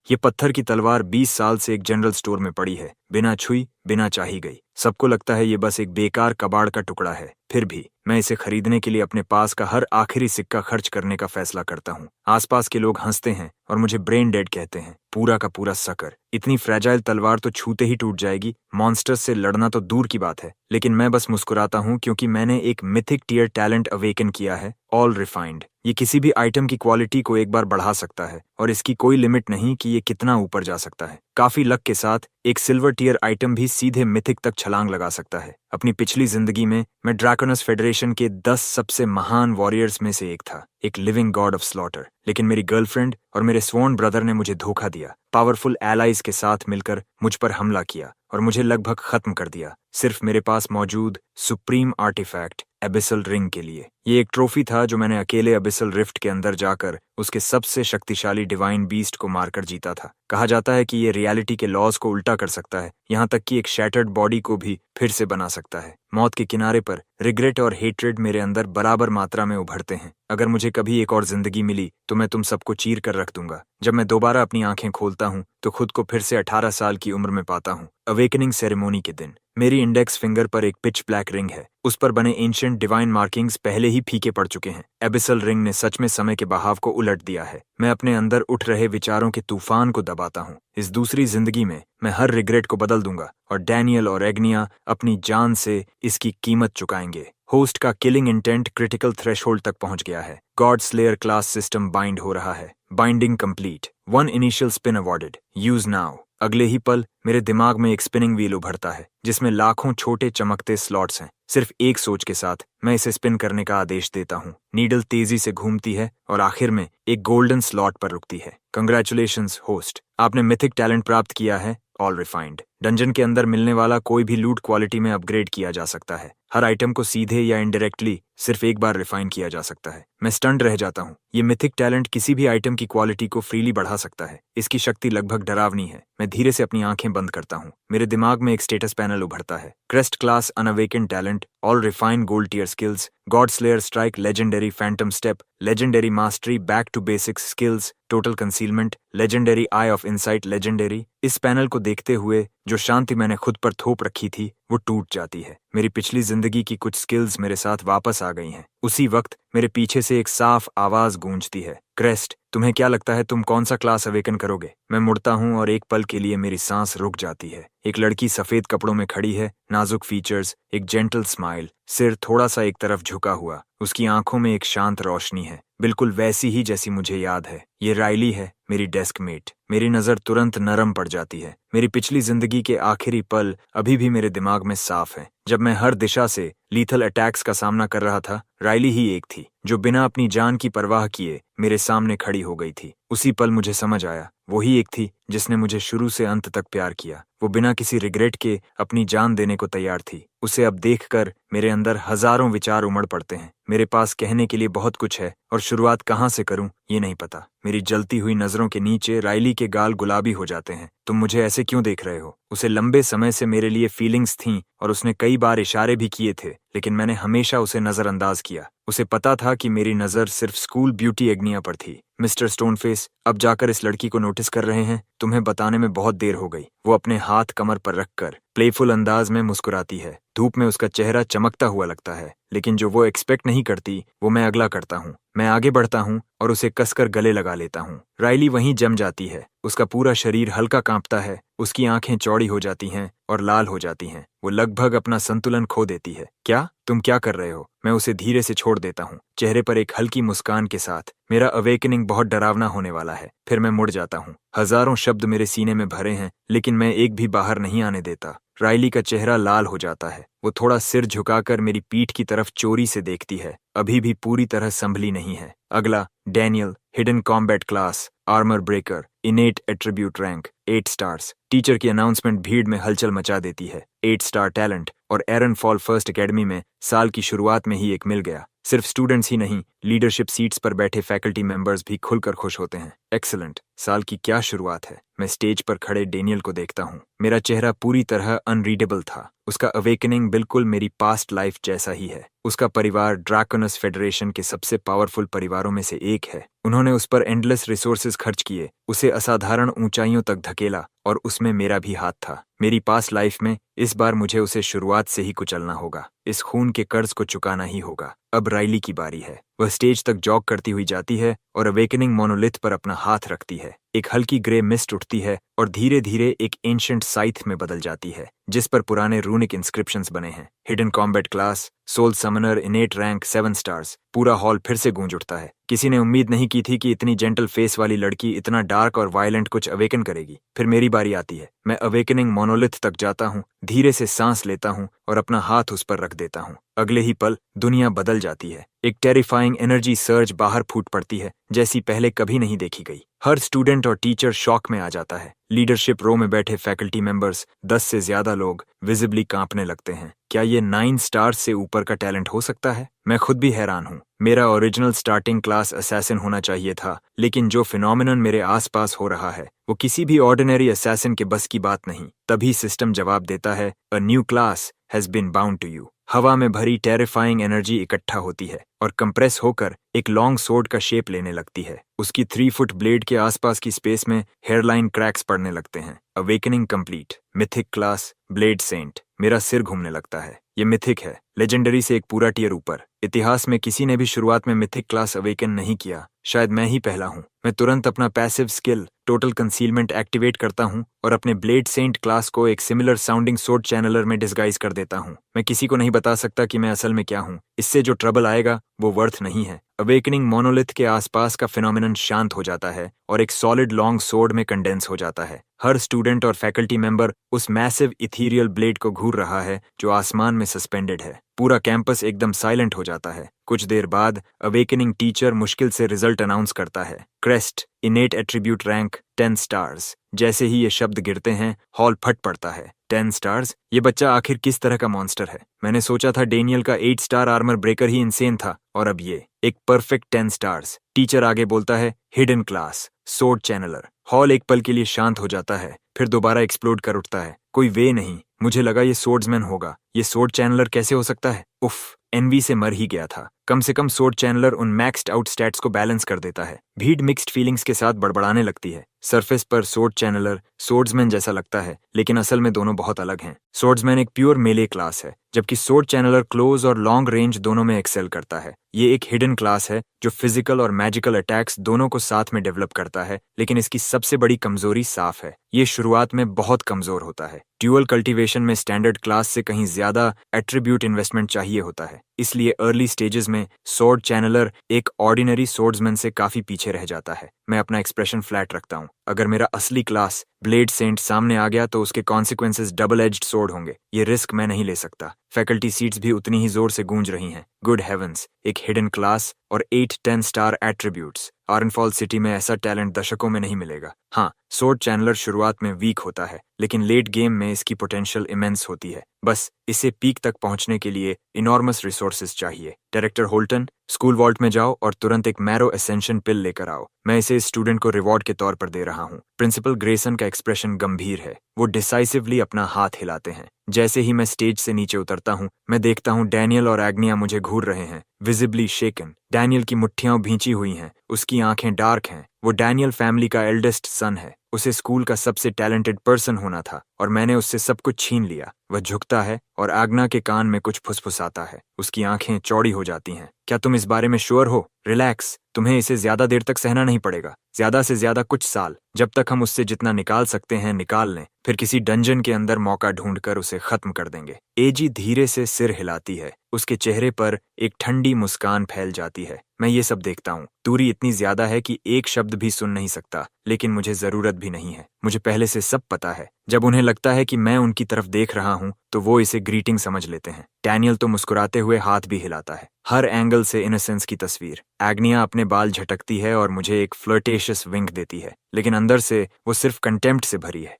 ये पत्थर की तलवार 20 साल से एक जनरल स्टोर में पड़ी है, बिना छुई, बिना चाही गई। सबको लगता है ये बस एक बेकार कबाड़ का टुकड़ा है, फिर भी मैं इसे खरीदने के लिए अपने पास का हर आखिरी सिक्का खर्च करने का फैसला करता हूँ। आसपास के लोग हंसते हैं और मुझे ब्रेन डेड कहते हैं, पूरा का पूरा सकर। इतनी फ्रेजाइल तलवार तो छूते ही टूट जाएगी, मॉन्स्टर्स से लड़ना तो दूर की बात है। लेकिन मैं बस मुस्कुराता हूँ क्योंकि मैंने एक मिथिक टियर टैलेंट अवेकन किया है, ऑल रिफाइंड। ये किसी भी आइटम की क्वालिटी को एक बार बढ़ा सकता है और इसकी कोई लिमिट नहीं कि ये कितना ऊपर जा सकता है। काफी लक के साथ एक सिल्वर टियर आइटम भी सीधे मिथिक तक छलांग लगा सकता है। अपनी पिछली जिंदगी में मैं ड्रैकोनस फेडरेशन के 10 सबसे महान वॉरियर्स में से एक था, एक लिविंग गॉड ऑफ स्लॉटर। लेकिन मेरी गर्लफ्रेंड और मेरे स्वॉर्न ब्रदर ने मुझे धोखा दिया, पावरफुल एलाइज के साथ मिलकर मुझ पर हमला किया और मुझे लगभग खत्म कर दिया, सिर्फ मेरे पास मौजूद सुप्रीम आर्टिफैक्ट एबिसल रिंग के लिए। ये एक ट्रॉफी था जो मैंने अकेले एबिसल रिफ्ट के अंदर जाकर उसके सबसे शक्तिशाली डिवाइन बीस्ट को मारकर जीता था। कहा जाता है कि ये रियलिटी के लॉज को उल्टा कर सकता है, यहाँ तक कि एक शैटर्ड बॉडी को भी फिर से बना सकता है। मौत के किनारे पर रिग्रेट और हेट्रेड मेरे अंदर बराबर मात्रा में उभरते हैं। अगर मुझे कभी एक और जिंदगी मिली तो मैं तुम सबको चीर कर रख दूंगा। जब मैं दोबारा अपनी आंखें खोलता हूँ तो खुद को फिर से 18 साल की उम्र में पाता हूँ। अवेकनिंग सेरेमोनी के दिन मेरी इंडेक्स फिंगर पर एक पिच ब्लैक रिंग है। उस पर बने एंशिएंट डिवाइन मार्किंग्स पहले ही फीके पड़ चुके हैं। एबिसल रिंग ने सच में समय के बहाव को उलट दिया है। मैं अपने अंदर उठ रहे विचारों के तूफान को दबाता हूँ। इस दूसरी जिंदगी में मैं हर रिग्रेट को बदल दूंगा और डैनियल और एग्निया अपनी जान से इसकी कीमत चुकाएंगे। होस्ट का किलिंग इंटेंट क्रिटिकल थ्रेशोल्ड तक पहुंच गया है। God slayer class system bind हो रहा है। Binding complete. 1 initial spin awarded. Use now. अगले ही पल मेरे दिमाग में एक स्पिनिंग व्हील उभरता है जिसमें लाखों छोटे चमकते स्लॉट्स हैं। सिर्फ एक सोच के साथ मैं इसे स्पिन करने का आदेश देता हूँ। नीडल तेजी से घूमती है और आखिर में एक गोल्डन स्लॉट पर रुकती है। कंग्रेचुलेशंस होस्ट, आपने मिथिक टैलेंट प्राप्त किया है, ऑल रिफाइंड। डंजन के अंदर मिलने वाला कोई भी लूट क्वालिटी में अपग्रेड किया जा सकता है। हर आइटम को सीधे या इनडायरेक्टली सिर्फ एक बार रिफाइन किया जा सकता है। मैं स्टंड रह जाता हूँ। ये मिथिक टैलेंट किसी भी आइटम की क्वालिटी को फ्रीली बढ़ा सकता है। इसकी शक्ति लगभग डरावनी है। मैं धीरे से अपनी आंखें बंद करता हूँ। मेरे दिमाग में एक स्टेटस पैनल उभरता है। Crest class unawakened talent, all refined gold tier skills, god slayer strike, legendary phantom step, legendary mastery, back to basics skills, total concealment, legendary eye of insight, legendary. इस पैनल को देखते हुए जो शांति मैंने खुद पर थोप रखी थी वो टूट जाती है। मेरी पिछली जिंदगी की कुछ स्किल्स मेरे साथ वापस आ गई हैं। उसी वक्त मेरे पीछे से एक साफ आवाज गूंजती है, क्रेस्ट, तुम्हें क्या लगता है तुम कौन सा क्लास अवेकन करोगे? मैं मुड़ता हूँ और एक पल के लिए मेरी सांस रुक जाती है। एक लड़की सफेद कपड़ों में खड़ी है, नाजुक फीचर्स, एक जेंटल स्माइल, सिर थोड़ा सा एक तरफ झुका हुआ। उसकी आंखों में एक शांत रोशनी है, बिल्कुल वैसी ही जैसी मुझे याद है। ये राइली है, मेरी डेस्क मेट। मेरी नजर तुरंत नरम पड़ जाती है। मेरी पिछली जिंदगी के आखिरी पल अभी भी मेरे दिमाग में साफ है। जब मैं हर दिशा से लीथल अटैक्स का सामना कर रहा था, राइली ही एक थी जो बिना अपनी जान की परवाह किए मेरे सामने खड़ी हो गई थी। उसी पल मुझे समझ आया, वही एक थी जिसने मुझे शुरू से अंत तक प्यार किया। वो बिना किसी रिग्रेट के अपनी जान देने को तैयार थी। उसे अब देखकर मेरे अंदर हजारों विचार उमड़ पड़ते हैं। मेरे पास कहने के लिए बहुत कुछ है और शुरुआत कहाँ से करूं ये नहीं पता। मेरी जलती हुई नजरों के नीचे राइली के गाल गुलाबी हो जाते हैं। तुम मुझे ऐसे क्यों देख रहे हो? उसे लंबे समय से मेरे लिए फीलिंग्स थीं और उसने कई बार इशारे भी किए थे, लेकिन मैंने हमेशा उसे नजरअंदाज किया। उसे पता था कि मेरी नजर सिर्फ स्कूल ब्यूटी एग्निया पर थी। मिस्टर स्टोनफेस, अब जाकर इस लड़की को नोटिस कर रहे हैं? तुम्हें बताने में बहुत देर हो गई। वो अपने हाथ कमर पर रखकर प्लेफुल अंदाज में मुस्कुराती है। धूप में उसका चेहरा चमकता हुआ लगता है, लेकिन जो वो एक्सपेक्ट नहीं करती वो मैं अगला करता हूँ। मैं आगे बढ़ता हूँ और उसे कसकर गले लगा लेता हूँ। राइली वहीं जम जाती है। उसका पूरा शरीर हल्का कांपता है, उसकी आंखें चौड़ी हो जाती हैं और लाल हो जाती हैं। वो लगभग अपना संतुलन खो देती है। क्या तुम क्या कर रहे हो? मैं उसे धीरे से छोड़ देता हूँ, चेहरे पर एक हल्की मुस्कान के साथ। मेरा अवेकनिंग बहुत डरावना होने वाला है। फिर मैं मुड़ जाता हूँ। हजारों शब्द मेरे सीने में भरे हैं, लेकिन मैं एक भी बाहर नहीं आने देता। राइली का चेहरा लाल हो जाता है। वो थोड़ा सिर झुकाकर मेरी पीठ की तरफ चोरी से देखती है, अभी भी पूरी तरह संभली नहीं है। अगला, Daniel, hidden combat class, armour breaker, इनेट attribute rank, 8 stars. Teacher की अनाउंसमेंट भीड़ में हलचल मचा देती है। 8 स्टार टैलेंट और एरन फॉल फर्स्ट एकेडमी में साल की शुरुआत में ही एक मिल गया। सिर्फ स्टूडेंट्स ही नहीं, लीडरशिप सीट्स पर बैठे फैकल्टी मेंबर्स भी खुलकर खुश होते हैं। एक्सीलेंट, साल की क्या शुरुआत है। मैं स्टेज पर खड़े डेनियल को देखता हूँ। मेरा चेहरा पूरी तरह अनरीडेबल था। उसका अवेकनिंग बिल्कुल मेरी पास्ट लाइफ जैसा ही है। उसका परिवार ड्रैकोनस फेडरेशन के सबसे पावरफुल परिवारों में से एक है। उन्होंने उस पर एंडलेस रिसोर्सेज खर्च किए, उसे असाधारण ऊंचाइयों तक धकेला, और उसमें मेरा भी हाथ था। मेरी पास्ट लाइफ में इस बार मुझे उसे शुरुआत से ही कुचलना होगा। इस खून के कर्ज को चुकाना ही होगा। अब राइली की बारी है। वह स्टेज तक जॉग करती हुई जाती है और अवेकनिंग मोनोलिथ पर अपना हाथ रखती है। एक हल्की ग्रे मिस्ट उठती है और धीरे धीरे एक एंशिएंट साइथ में बदल जाती है, जिस पर पुराने रूनिक इंस्क्रिप्शंस बने हैं। Hidden combat class, soul summoner, innate rank 7 stars. पूरा हॉल फिर से गूंज उठता है। किसी ने उम्मीद नहीं की थी कि इतनी जेंटल फेस वाली लड़की इतना डार्क और वायलेंट कुछ अवेकन करेगी। फिर मेरी बारी आती है। मैं अवेकनिंग मोनोलिथ तक जाता हूँ, धीरे से सांस लेता हूँ और अपना हाथ उस पर रख देता हूँ। अगले ही पल दुनिया बदल जाती है। एक टेरिफाइंग एनर्जी सर्ज बाहर फूट पड़ती है, जैसी पहले कभी नहीं देखी गई। हर स्टूडेंट और टीचर शॉक में आ जाता है। लीडरशिप रो में बैठे फैकल्टी मेंबर्स, 10 से ज्यादा लोग, विजिबली कांपने लगते हैं। क्या ये 9 स्टार्स से ऊपर का टैलेंट हो सकता है? मैं खुद भी हैरान हूँ। मेरा ओरिजिनल स्टार्टिंग क्लास असैसिन होना चाहिए था, लेकिन जो फिनोमिनन मेरे आसपास हो रहा है वो किसी भी ऑर्डिनरी असैसिन के बस की बात नहीं। तभी सिस्टम जवाब देता है, a new class has been bound to you. हवा में भरी टेरिफाइंग एनर्जी इकट्ठा होती है और कंप्रेस होकर एक लॉन्ग सोर्ड का शेप लेने लगती है। उसकी 3 फुट ब्लेड के आसपास की स्पेस में हेयरलाइन क्रैक्स पड़ने लगते हैं। Awakening complete. Mythic class, blade saint. मेरा सिर घूमने लगता है। ये मिथिक है, लेजेंडरी से एक पूरा टियर ऊपर। इतिहास में किसी ने भी शुरुआत में मिथिक क्लास अवेकन नहीं किया। शायद मैं ही पहला हूँ। मैं तुरंत अपना passive skill total concealment activate करता हूँ और अपने ब्लेड सेंट क्लास को एक सिमिलर साउंडिंग सोर्ड चैनलर में डिस्गाइज कर देता हूँ। मैं किसी को नहीं बता सकता कि मैं असल में क्या हूँ। इससे जो ट्रबल आएगा वो वर्थ नहीं है। अवेकनिंग मोनोलिथ के आसपास का फिनोमिनन शांत हो जाता है और एक सॉलिड लॉन्ग सोर्ड में कंडेंस हो जाता है। हर स्टूडेंट और फैकल्टी मेंबर उस मैसिव इथीरियल ब्लेड को घूर रहा है जो आसमान में सस्पेंडेड है। पूरा कैंपस एकदम साइलेंट हो जाता है। कुछ देर बाद अवेकनिंग टीचर मुश्किल से रिजल्ट अनाउंस करता है। Crest, इनेट attribute rank 10 stars. जैसे ही ये शब्द गिरते हैं, हॉल फट पड़ता है। 10 स्टार्स? ये बच्चा आखिर किस तरह का मॉन्स्टर है? मैंने सोचा था डेनियल का 8 स्टार आर्मर ब्रेकर ही इंसेन था, और अब ये एक परफेक्ट 10 स्टार्स। टीचर आगे बोलता है, हिडन क्लास, सोर्ड चैनलर। हॉल एक पल के लिए शांत हो जाता है, फिर दोबारा एक्सप्लोड कर उठता है। कोई वे नहीं। मुझे लगा ये सोर्ड्समैन होगा। ये सोर्ड चैनलर कैसे हो सकता है? उफ, एनवी से मर ही गया था। कम से कम सोर्ड चैनलर उन मैक्स्ड आउट स्टैट्स को बैलेंस कर देता है। भीड़ मिक्स्ड फीलिंग्स के साथ बड़बड़ाने लगती है। सरफेस पर सोर्ड चैनलर सोर्ड्समैन जैसा लगता है, लेकिन असल में दोनों बहुत अलग हैं। सोर्ड्समैन एक प्योर मेले क्लास है, जबकि सोर्ड चैनलर क्लोज और लॉन्ग रेंज दोनों में एक्सेल करता है। ये एक हिडन क्लास है जो फिजिकल और मैजिकल अटैक्स दोनों को साथ में डेवलप करता है, लेकिन इसकी सबसे बड़ी कमजोरी साफ है। ये शुरुआत में बहुत कमजोर होता है। ड्यूअल कल्टीवेशन में स्टैंडर्ड क्लास से कहीं ज्यादा एट्रीब्यूट इन्वेस्टमेंट चाहिए होता है, इसलिए अर्ली स्टेजेस में सोर्ड चैनलर एक ऑर्डिनरी सोर्ड्समैन से काफी पीछे रह जाता है। मैं अपना एक्सप्रेशन फ्लैट रखता हूँ। अगर मेरा असली क्लास ब्लेड सेंट सामने आ गया तो उसके कॉन्सिक्वेंसेस डबल एज्ड सोर्ड होंगे। ये रिस्क मैं नहीं ले सकता। फैकल्टी सीट्स भी उतनी ही जोर से गूंज रही हैं। गुड हेवंस, एक हिडन क्लास और 8-10 स्टार एट्रीब्यूट्स। आर्नफॉल सिटी में ऐसा टैलेंट दशकों में नहीं मिलेगा। हाँ, सोर्ड चैनलर शुरुआत में वीक होता है, लेकिन लेट गेम में इसकी पोटेंशियल इमेंस होती है। बस इसे पीक तक पहुंचने के लिए इनॉर्मस रिसोर्सेज चाहिए। डायरेक्टर होल्टन, स्कूल वॉल्ट में जाओ और तुरंत एक मैरो एसेंशन पिल लेकर आओ। मैं इसे इस स्टूडेंट को रिवॉर्ड के तौर पर दे रहा हूँ। प्रिंसिपल ग्रेसन का एक्सप्रेशन गंभीर है। वो डिसाइसिवली अपना हाथ हिलाते हैं। जैसे ही मैं स्टेज से नीचे उतरता हूँ, मैं देखता हूँ डैनियल और एग्निया मुझे घूर रहे हैं, विजिबली शेकन। डैनियल की मुट्ठियां भींची हुई हैं, उसकी आंखें डार्क हैं। वो डैनियल फैमिली का एल्डेस्ट सन है। उसे स्कूल का सबसे टैलेंटेड पर्सन होना था और मैंने उससे सब कुछ छीन लिया। वह झुकता है और आग्ना के कान में कुछ फुसफुसाता है। उसकी आंखें चौड़ी हो जाती हैं। क्या तुम इस बारे में श्योर हो? रिलैक्स, तुम्हें इसे ज्यादा देर तक सहना नहीं पड़ेगा। ज्यादा से ज्यादा कुछ साल, जब तक हम उससे जितना निकाल सकते हैं निकाल लें, फिर किसी डंजन के अंदर मौका ढूंढकर उसे खत्म कर देंगे। एजी धीरे से सिर हिलाती है। उसके चेहरे पर एक ठंडी मुस्कान फैल जाती है। मैं ये सब देखता हूँ। दूरी इतनी ज्यादा है कि एक शब्द भी सुन नहीं सकता, लेकिन मुझे जरूरत भी नहीं है। मुझे पहले से सब पता है। जब उन्हें लगता है कि मैं उनकी तरफ देख रहा हूँ तो वो इसे ग्रीटिंग समझ लेते हैं। डैनियल तो मुस्कुराते हुए हाथ भी हिलाता है। हर एंगल से इनोसेंस की तस्वीर। एग्निया अपने बाल झटकती है और मुझे एक फ्लर्टेशियस विंक देती है, लेकिन अंदर से वो सिर्फ कंटेम्प्ट से भरी है।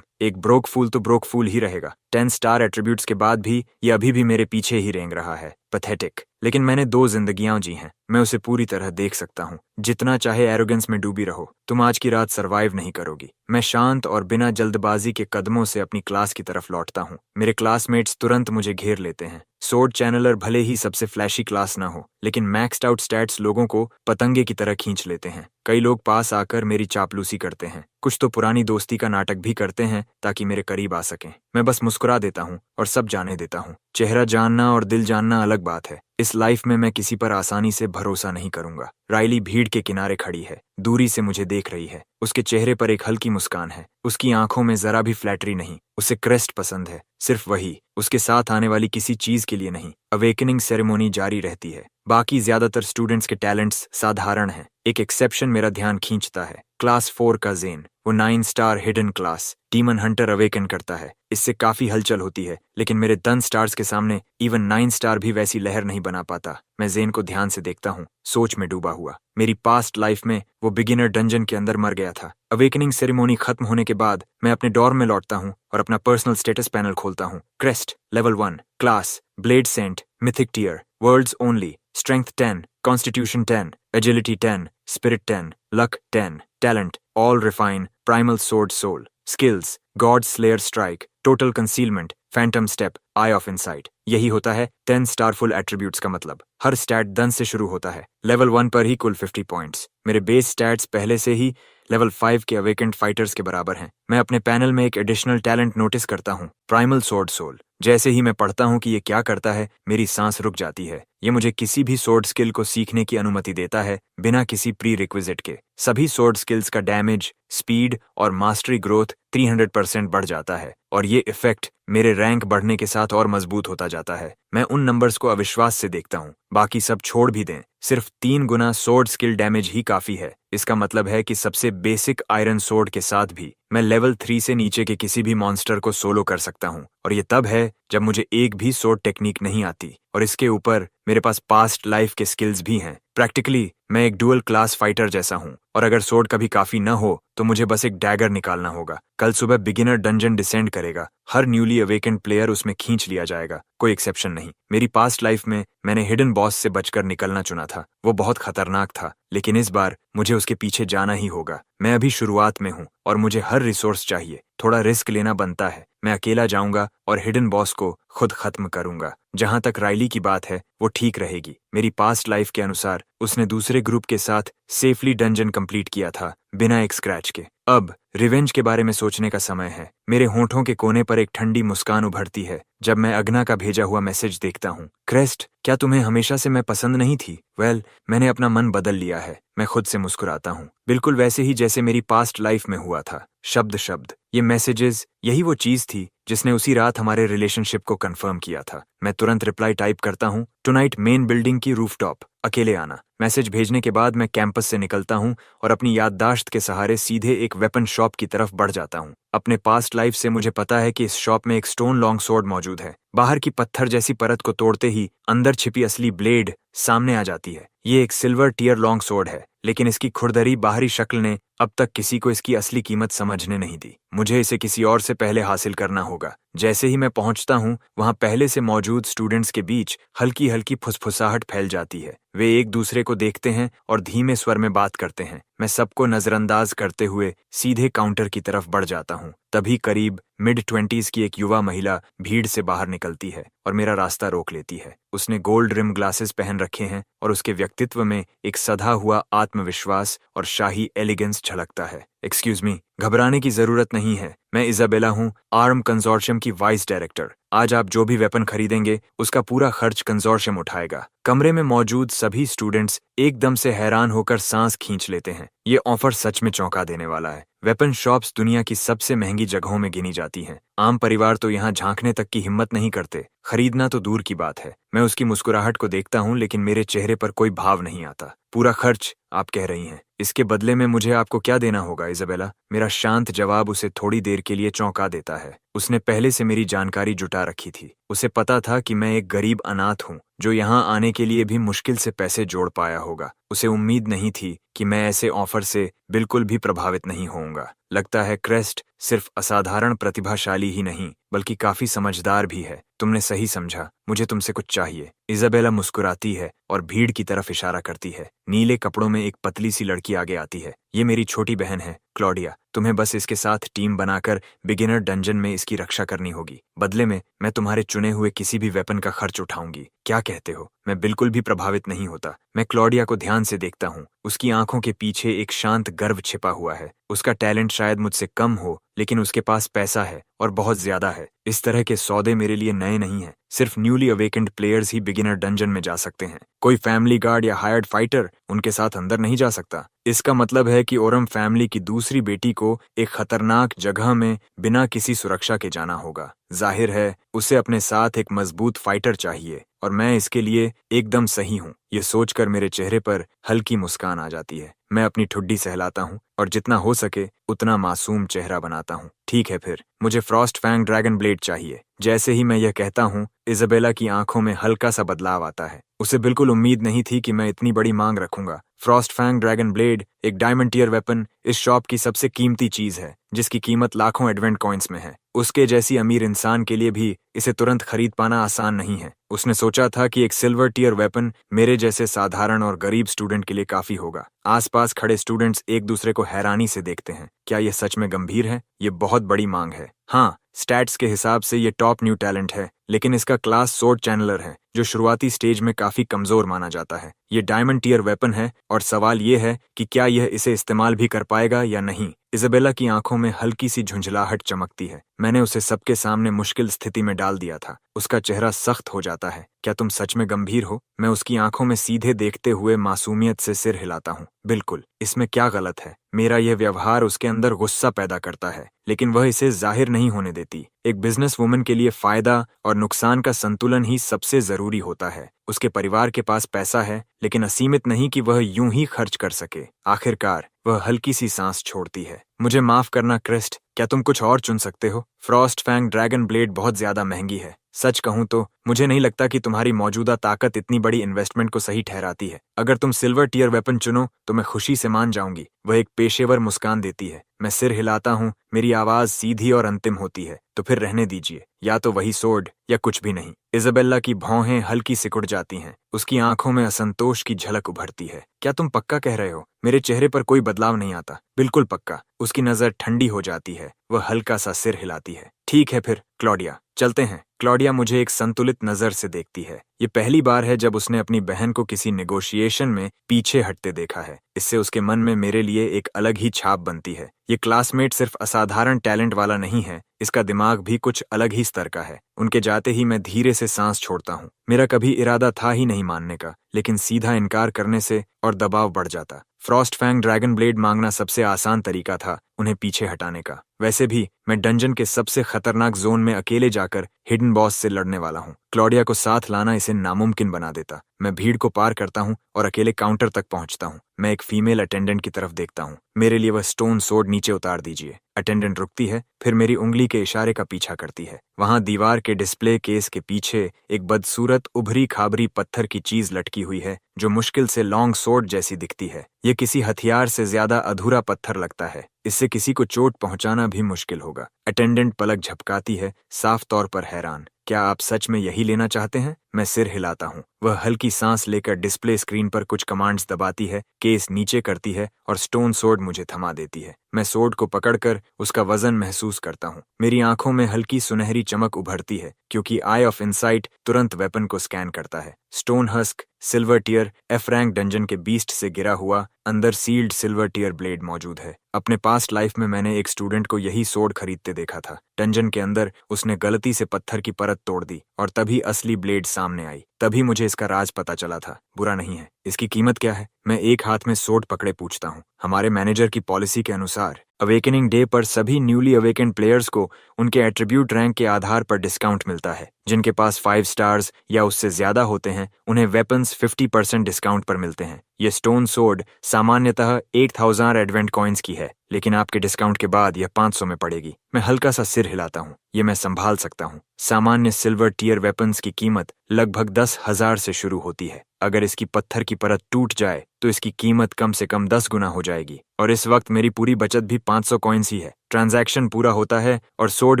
एक ब्रोक फूल तो ब्रोक फूल ही रहेगा। 10 स्टार एट्रीब्यूट्स के बाद भी ये अभी भी मेरे पीछे ही रेंग रहा है। पैथेटिक। लेकिन मैंने 2 जिंदगियां जी हैं। मैं उसे पूरी तरह देख सकता हूँ। जितना चाहे एरोगेंस में डूबी रहो, तुम आज की रात सरवाइव नहीं करोगी। मैं शांत और बिना जल्दबाजी के कदमों से अपनी क्लास की तरफ लौटता हूँ। मेरे क्लासमेट्स तुरंत मुझे घेर लेते हैं। सोर्ड चैनलर भले ही सबसे फ्लैशी क्लास ना हो, लेकिन मैक्स्ड आउट स्टैट्स लोगों को पतंगे की तरह खींच लेते हैं। कई लोग पास आकर मेरी चापलूसी करते हैं, कुछ तो पुरानी दोस्ती का नाटक भी करते हैं ताकि मेरे करीब आ सकें। मैं बस मुस्कुरा देता हूँ और सब जाने देता हूँ। चेहरा जानना और दिल जानना अलग बात है। इस लाइफ में मैं किसी पर आसानी से भरोसा नहीं करूंगा। राइली भीड़ के किनारे खड़ी है, दूरी से मुझे देख रही है। उसके चेहरे पर एक हल्की मुस्कान है, उसकी आंखों में जरा भी फ्लैटरी नहीं। उसे क्रेस्ट पसंद है, सिर्फ वही, उसके साथ आने वाली किसी चीज के लिए नहीं। अवेकनिंग सेरेमोनी जारी रहती है। बाकी ज्यादातर स्टूडेंट्स के टैलेंट्स साधारण हैं। एक एक्सेप्शन मेरा ध्यान खींचता है। क्लास 4 का जेन, वो 9 star hidden class, demon Hunter awaken करता है। इससे काफी हलचल होती है, लेकिन मेरे 10 स्टार्स के सामने इवन 9 स्टार भी वैसी लहर नहीं बना पाता। मैं जेन को ध्यान से देखता हूँ, सोच में डूबा हुआ। मेरी पास्ट लाइफ में वो बिगिनर डंजन के अंदर मर गया था। अवेकनिंग सेरेमोनी खत्म होने के बाद मैं अपने डॉर्म में लौटता हूँ और अपना पर्सनल स्टेटस पैनल खोलता हूँ। Crest level 1, class blade saint, mythic tier, worlds only, strength 10, constitution 10, agility 10, spirit 10, luck 10, talent all refine, primal sword soul, skills god slayer strike, total concealment, phantom step, eye of insight. यही होता है 10 starful attributes का मतलब। हर stat 10 से शुरू होता है। Level 1 पर ही कुल 50 पॉइंट्स। मेरे बेस स्टैट्स पहले से ही लेवल 5 के अवेकेंट फाइटर्स के बराबर हैं। मैं अपने पैनल में एक एडिशनल टैलेंट नोटिस करता हूँ, प्राइमल सोर्ड सोल। जैसे ही मैं पढ़ता हूँ कि ये क्या करता है, मेरी सांस रुक जाती है। ये मुझे किसी भी सोर्ड स्किल को सीखने की अनुमति देता है, बिना किसी प्री रिक्विजिट के। सभी सोर्ड स्किल्स का डैमेज, स्पीड और मास्टरी ग्रोथ 300% बढ़ जाता है, और ये इफेक्ट मेरे रैंक बढ़ने के साथ और मजबूत होता जाता है। मैं उन नंबर्स को अविश्वास से देखता हूँ। बाकी सब छोड़ भी दें, सिर्फ 3 गुना सोर्ड स्किल डैमेज ही काफी है। इसका मतलब है कि सबसे बेसिक आयरन सोर्ड के साथ भी मैं लेवल 3 से नीचे के किसी भी मॉन्स्टर को सोलो कर सकता हूँ, और ये तब है जब मुझे एक भी सोर्ड टेक्निक नहीं आती, और इसके ऊपर मेरे पास पास्ट लाइफ के स्किल्स भी हैं। प्रैक्टिकली मैं एक डुअल क्लास फाइटर जैसा हूँ, और अगर सोर्ड कभी काफी न हो तो मुझे बस एक डैगर निकालना होगा। कल सुबह बिगिनर डंजन डिसेंड करेगा, हर न्यूली अवेकेंड प्लेयर उसमें खींच लिया जाएगा, कोई एक्सेप्शन नहीं। मेरी पास्ट लाइफ में मैंने हिडन बॉस से बचकर निकलना चुना था। वो बहुत खतरनाक था, लेकिन इस बार मुझे उसके पीछे जाना ही होगा। मैं अभी शुरुआत में हूँ और मुझे हर रिसोर्स चाहिए। थोड़ा रिस्क लेना बनता है। मैं अकेला जाऊंगा और हिडन बॉस को खुद खत्म करूंगा। जहां तक राइली की बात है, वो ठीक रहेगी। मेरी पास्ट लाइफ के अनुसार उसने दूसरे ग्रुप के साथ सेफली डंजन कंप्लीट किया था, बिना एक स्क्रैच के। अब रिवेंज के बारे में सोचने का समय है। मेरे होंठों के कोने पर एक ठंडी मुस्कान उभरती है जब मैं अग्ना का भेजा हुआ मैसेज देखता हूँ। क्रेस्ट, क्या तुम्हें हमेशा से मैं पसंद नहीं थी? वेल, मैंने अपना मन बदल लिया है। मैं खुद से मुस्कुराता हूँ, बिल्कुल वैसे ही जैसे मेरी पास्ट लाइफ में हुआ था, शब्द शब्द। ये मैसेजेस, यही वो चीज थी जिसने उसी रात हमारे रिलेशनशिप को कंफर्म किया था। मैं तुरंत रिप्लाई टाइप करता हूँ, टुनाइट मेन बिल्डिंग की रूफटॉप, अकेले आना। मैसेज भेजने के बाद मैं कैंपस से निकलता हूँ और अपनी याददाश्त के सहारे सीधे एक वेपन शॉप की तरफ बढ़ जाता हूँ। अपने पास्ट लाइफ से मुझे पता है कि इस शॉप में एक स्टोन लॉन्ग स्वॉर्ड मौजूद है। बाहर की पत्थर जैसी परत को तोड़ते ही अंदर छिपी असली ब्लेड सामने आ जाती है। ये एक सिल्वर टियर लॉन्ग स्वॉर्ड है, लेकिन इसकी खुरदरी बाहरी शक्ल ने अब तक किसी को इसकी असली कीमत समझने नहीं दी। मुझे इसे किसी और से पहले हासिल करना होगा। जैसे ही मैं पहुंचता हूं, वहां पहले से मौजूद स्टूडेंट्स के बीच हल्की हल्की फुसफुसाहट फैल जाती है। वे एक दूसरे को देखते हैं और धीमे स्वर में बात करते हैं। मैं सबको नजरअंदाज करते हुए सीधे काउंटर की तरफ बढ़ जाता हूँ। तभी करीब मिड-20s की एक युवा महिला भीड़ से बाहर निकलती है और मेरा रास्ता रोक लेती है। उसने गोल्ड रिम ग्लासेस पहन रखे हैं और उसके व्यक्तित्व में एक सधा हुआ आत्मविश्वास और शाही एलिगेंस झलकता है। एक्सक्यूज मी, घबराने की जरूरत नहीं है। मैं इजाबेला हूँ, आर्म कंसोर्शियम की वाइस डायरेक्टर। आज आप जो भी वेपन खरीदेंगे उसका पूरा खर्च कंसोर्शियम उठाएगा। कमरे में मौजूद सभी स्टूडेंट्स एकदम से हैरान होकर सांस खींच लेते हैं। ये ऑफर सच में चौंका देने वाला है। वेपन शॉप्स दुनिया की सबसे महंगी जगहों में गिनी जाती हैं। आम परिवार तो यहाँ झांकने तक की हिम्मत नहीं करते, खरीदना तो दूर की बात है। मैं उसकी मुस्कुराहट को देखता हूँ, लेकिन मेरे चेहरे पर कोई भाव नहीं आता। पूरा खर्च आप कह रही हैं, इसके बदले में मुझे आपको क्या देना होगा इजाबेला? मेरा शांत जवाब उसे थोड़ी देर के लिए चौंका देता है। उसने पहले से मेरी जानकारी जुटा रखी थी। उसे पता था कि मैं एक गरीब अनाथ हूँ जो यहाँ आने के लिए भी मुश्किल से पैसे जोड़ पाया होगा। उसे उम्मीद नहीं थी कि मैं ऐसे ऑफर से बिल्कुल भी प्रभावित नहीं होऊंगा। लगता है क्रेस्ट सिर्फ असाधारण प्रतिभाशाली ही नहीं बल्कि काफी समझदार भी है। तुमने सही समझा, मुझे तुमसे कुछ चाहिए। इजाबेला मुस्कुराती है और भीड़ की तरफ इशारा करती है। नीले कपड़ों में एक पतली सी लड़की आगे आती है। ये मेरी छोटी बहन है क्लॉडिया। तुम्हें बस इसके साथ टीम बनाकर बिगिनर डंजन में इसकी रक्षा करनी होगी। बदले में मैं तुम्हारे चुने हुए किसी भी वेपन का खर्च उठाऊंगी। क्या कहते हो? मैं बिल्कुल भी प्रभावित नहीं होता। मैं क्लॉडिया को ध्यान से देखता हूँ। उसकी आंखों के पीछे एक शांत गर्व छिपा हुआ है। उसका टैलेंट शायद मुझसे कम हो, लेकिन उसके पास पैसा है और बहुत ज्यादा है। इस तरह के सौदे मेरे लिए नए नहीं हैं। सिर्फ न्यूली अवेकेंड प्लेयर्स ही बिगिनर डंजन में जा सकते हैं। कोई फैमिली गार्ड या हायर्ड फाइटर उनके साथ अंदर नहीं जा सकता। इसका मतलब है कि ओरम फैमिली की दूसरी बेटी को एक खतरनाक जगह में बिना किसी सुरक्षा के जाना होगा। जाहिर है उसे अपने साथ एक मजबूत फाइटर चाहिए और मैं इसके लिए एकदम सही हूँ। ये सोचकर मेरे चेहरे पर हल्की मुस्कान आ जाती है। मैं अपनी ठुड्डी सहलाता हूँ और जितना हो सके उतना मासूम चेहरा बनाता हूँ। ठीक है फिर, मुझे फ्रॉस्ट फैंग ड्रैगन ब्लेड चाहिए। जैसे ही मैं यह कहता हूँ, इजाबेला की आंखों में हल्का सा बदलाव आता है। उसे बिल्कुल उम्मीद नहीं थी कि मैं इतनी बड़ी मांग रखूंगा। फ्रॉस्ट फैंग ड्रैगन ब्लेड एक डायमंड टियर वेपन इस शॉप की सबसे कीमती चीज है, जिसकी कीमत लाखों एडवेंट कॉइन्स में है। उसके जैसी अमीर इंसान के लिए भी इसे तुरंत खरीद पाना आसान नहीं है। उसने सोचा था कि एक सिल्वर टियर वेपन मेरे जैसे साधारण और गरीब स्टूडेंट के लिए काफी होगा। आसपास खड़े स्टूडेंट्स एक दूसरे को हैरानी से देखते हैं। क्या यह सच में गंभीर है? ये बहुत बड़ी मांग है। हाँ, स्टैट्स के हिसाब से ये टॉप न्यू टैलेंट है, लेकिन इसका क्लास सोर्ड चैनलर है, जो शुरुआती स्टेज में काफी कमजोर माना जाता है। ये डायमंड टियर वेपन है और सवाल ये है कि क्या यह इसे इस्तेमाल भी कर पाएगा या नहीं। इजाबेला की आंखों में हल्की सी झुंझलाहट चमकती है। मैंने उसे सबके सामने मुश्किल स्थिति में डाल दिया था। उसका चेहरा सख्त हो जाता है। क्या तुम सच में गंभीर हो? मैं उसकी आंखों में सीधे देखते हुए मासूमियत से सिर हिलाता हूँ। बिल्कुल, इसमें क्या गलत है? मेरा यह व्यवहार उसके अंदर गुस्सा पैदा करता है, लेकिन वह इसे जाहिर नहीं होने देती। एक बिजनेस वुमन के लिए फायदा और नुकसान का संतुलन ही सबसे जरूरी होता है। उसके परिवार के पास पैसा है, लेकिन असीमित नहीं कि वह यूं ही खर्च कर सके। आखिरकार वह हल्की सी सांस छोड़ती है। मुझे माफ करना क्रिस्ट, क्या तुम कुछ और चुन सकते हो? फ्रॉस्ट फैंग ड्रैगन ब्लेड बहुत ज्यादा महंगी है। सच कहूं तो मुझे नहीं लगता कि तुम्हारी मौजूदा ताकत इतनी बड़ी इन्वेस्टमेंट को सही ठहराती है। अगर तुम सिल्वर टियर वेपन चुनो तो मैं खुशी से मान जाऊंगी। वह एक पेशेवर मुस्कान देती है। मैं सिर हिलाता हूँ। मेरी आवाज सीधी और अंतिम होती है। तो फिर रहने दीजिए, या तो वही सोर्ड या कुछ भी नहीं। इजाबेला की भौहें हल्की सिकुड़ जाती हैं। उसकी आंखों में असंतोष की झलक उभरती है। क्या तुम पक्का कह रहे हो? मेरे चेहरे पर कोई बदलाव नहीं आता। बिल्कुल पक्का। उसकी नजर ठंडी हो जाती है। वह हल्का सा सिर हिलाती है। ठीक है फिर क्लॉडिया, चलते हैं। क्लॉडिया मुझे एक संतुलित नजर से देखती है। ये पहली बार है जब उसने अपनी बहन को किसी नेगोशिएशन में पीछे हटते देखा है। इससे उसके मन में मेरे लिए एक अलग ही छाप बनती है। ये क्लासमेट सिर्फ असाधारण टैलेंट वाला नहीं है, इसका दिमाग भी कुछ अलग ही स्तर का है। उनके जाते ही मैं धीरे से सांस छोड़ता हूँ। मेरा कभी इरादा था ही नहीं मानने का, लेकिन सीधा इनकार करने से और दबाव बढ़ जाता। फ्रॉस्ट फैंग ड्रैगन ब्लेड मांगना सबसे आसान तरीका था उन्हें पीछे हटाने का। वैसे भी मैं डंजन के सबसे खतरनाक जोन में अकेले जाकर हिडन बॉस से लड़ने वाला हूँ। क्लॉडिया को साथ लाना इसे नामुमकिन बना देता। मैं भीड़ को पार करता हूँ और अकेले काउंटर तक पहुँचता हूँ। मैं एक फीमेल अटेंडेंट की तरफ देखता हूँ। मेरे लिए वह स्टोन सोर्ड नीचे उतार दीजिए। अटेंडेंट रुकती है, फिर मेरी उंगली के इशारे का पीछा करती है। वहां दीवार के डिस्प्ले केस के पीछे एक बदसूरत उभरी खाबरी पत्थर की चीज लटकी हुई है, जो मुश्किल से लॉन्ग सोर्ड जैसी दिखती है। ये किसी हथियार से ज्यादा अधूरा पत्थर लगता है। इससे किसी को चोट पहुंचाना भी मुश्किल होगा। अटेंडेंट पलक झपकाती है, साफ तौर पर हैरान। क्या आप सच में यही लेना चाहते हैं? मैं सिर हिलाता हूँ। वह हल्की सांस लेकर डिस्प्ले स्क्रीन पर कुछ कमांड्स दबाती है, केस नीचे करती है और स्टोन सोर्ड मुझे थमा देती है। मैं सोर्ड को पकड़कर उसका वजन महसूस करता हूँ। मेरी आंखों में हल्की सुनहरी चमक उभरती है, क्योंकि आई ऑफ इनसाइट तुरंत वेपन को स्कैन करता है। Stone husk silver tier F rank dungeon के बीस्ट से गिरा हुआ अंदर सील्ड सिल्वर टियर ब्लेड मौजूद है। अपने पास्ट लाइफ में मैंने एक स्टूडेंट को यही सोर्ड खरीदते देखा था। डंजन के अंदर उसने गलती से पत्थर की परत तोड़ दी और तभी असली ब्लेड सामने आई। तभी मुझे इसका राज पता चला था। बुरा नहीं है। इसकी कीमत क्या है? मैं एक हाथ में सोर्ड पकड़े पूछता हूँ। हमारे मैनेजर की पॉलिसी के अनुसार अवेकनिंग डे पर सभी न्यूली अवेकेंड प्लेयर्स को उनके एट्रीब्यूट रैंक के आधार पर डिस्काउंट मिलता है। जिनके पास 5 स्टार्स या उससे ज्यादा होते हैं, उन्हें वेपन्स 50% डिस्काउंट पर मिलते हैं। ये स्टोन सोर्ड सामान्यतः 8000 एडवेंट कॉइन्स की है, लेकिन आपके डिस्काउंट के बाद यह 500 में पड़ेगी। मैं हल्का सा सिर हिलाता हूँ। ये मैं संभाल सकता हूँ। सामान्य सिल्वर टियर वेपन्स की कीमत लगभग 10,000 से शुरू होती है। अगर इसकी पत्थर की परत टूट जाए तो इसकी कीमत कम से कम 10 गुना हो जाएगी। और इस वक्त मेरी पूरी बचत भी 500 कॉइन्स ही है। ट्रांजैक्शन पूरा होता है और सोड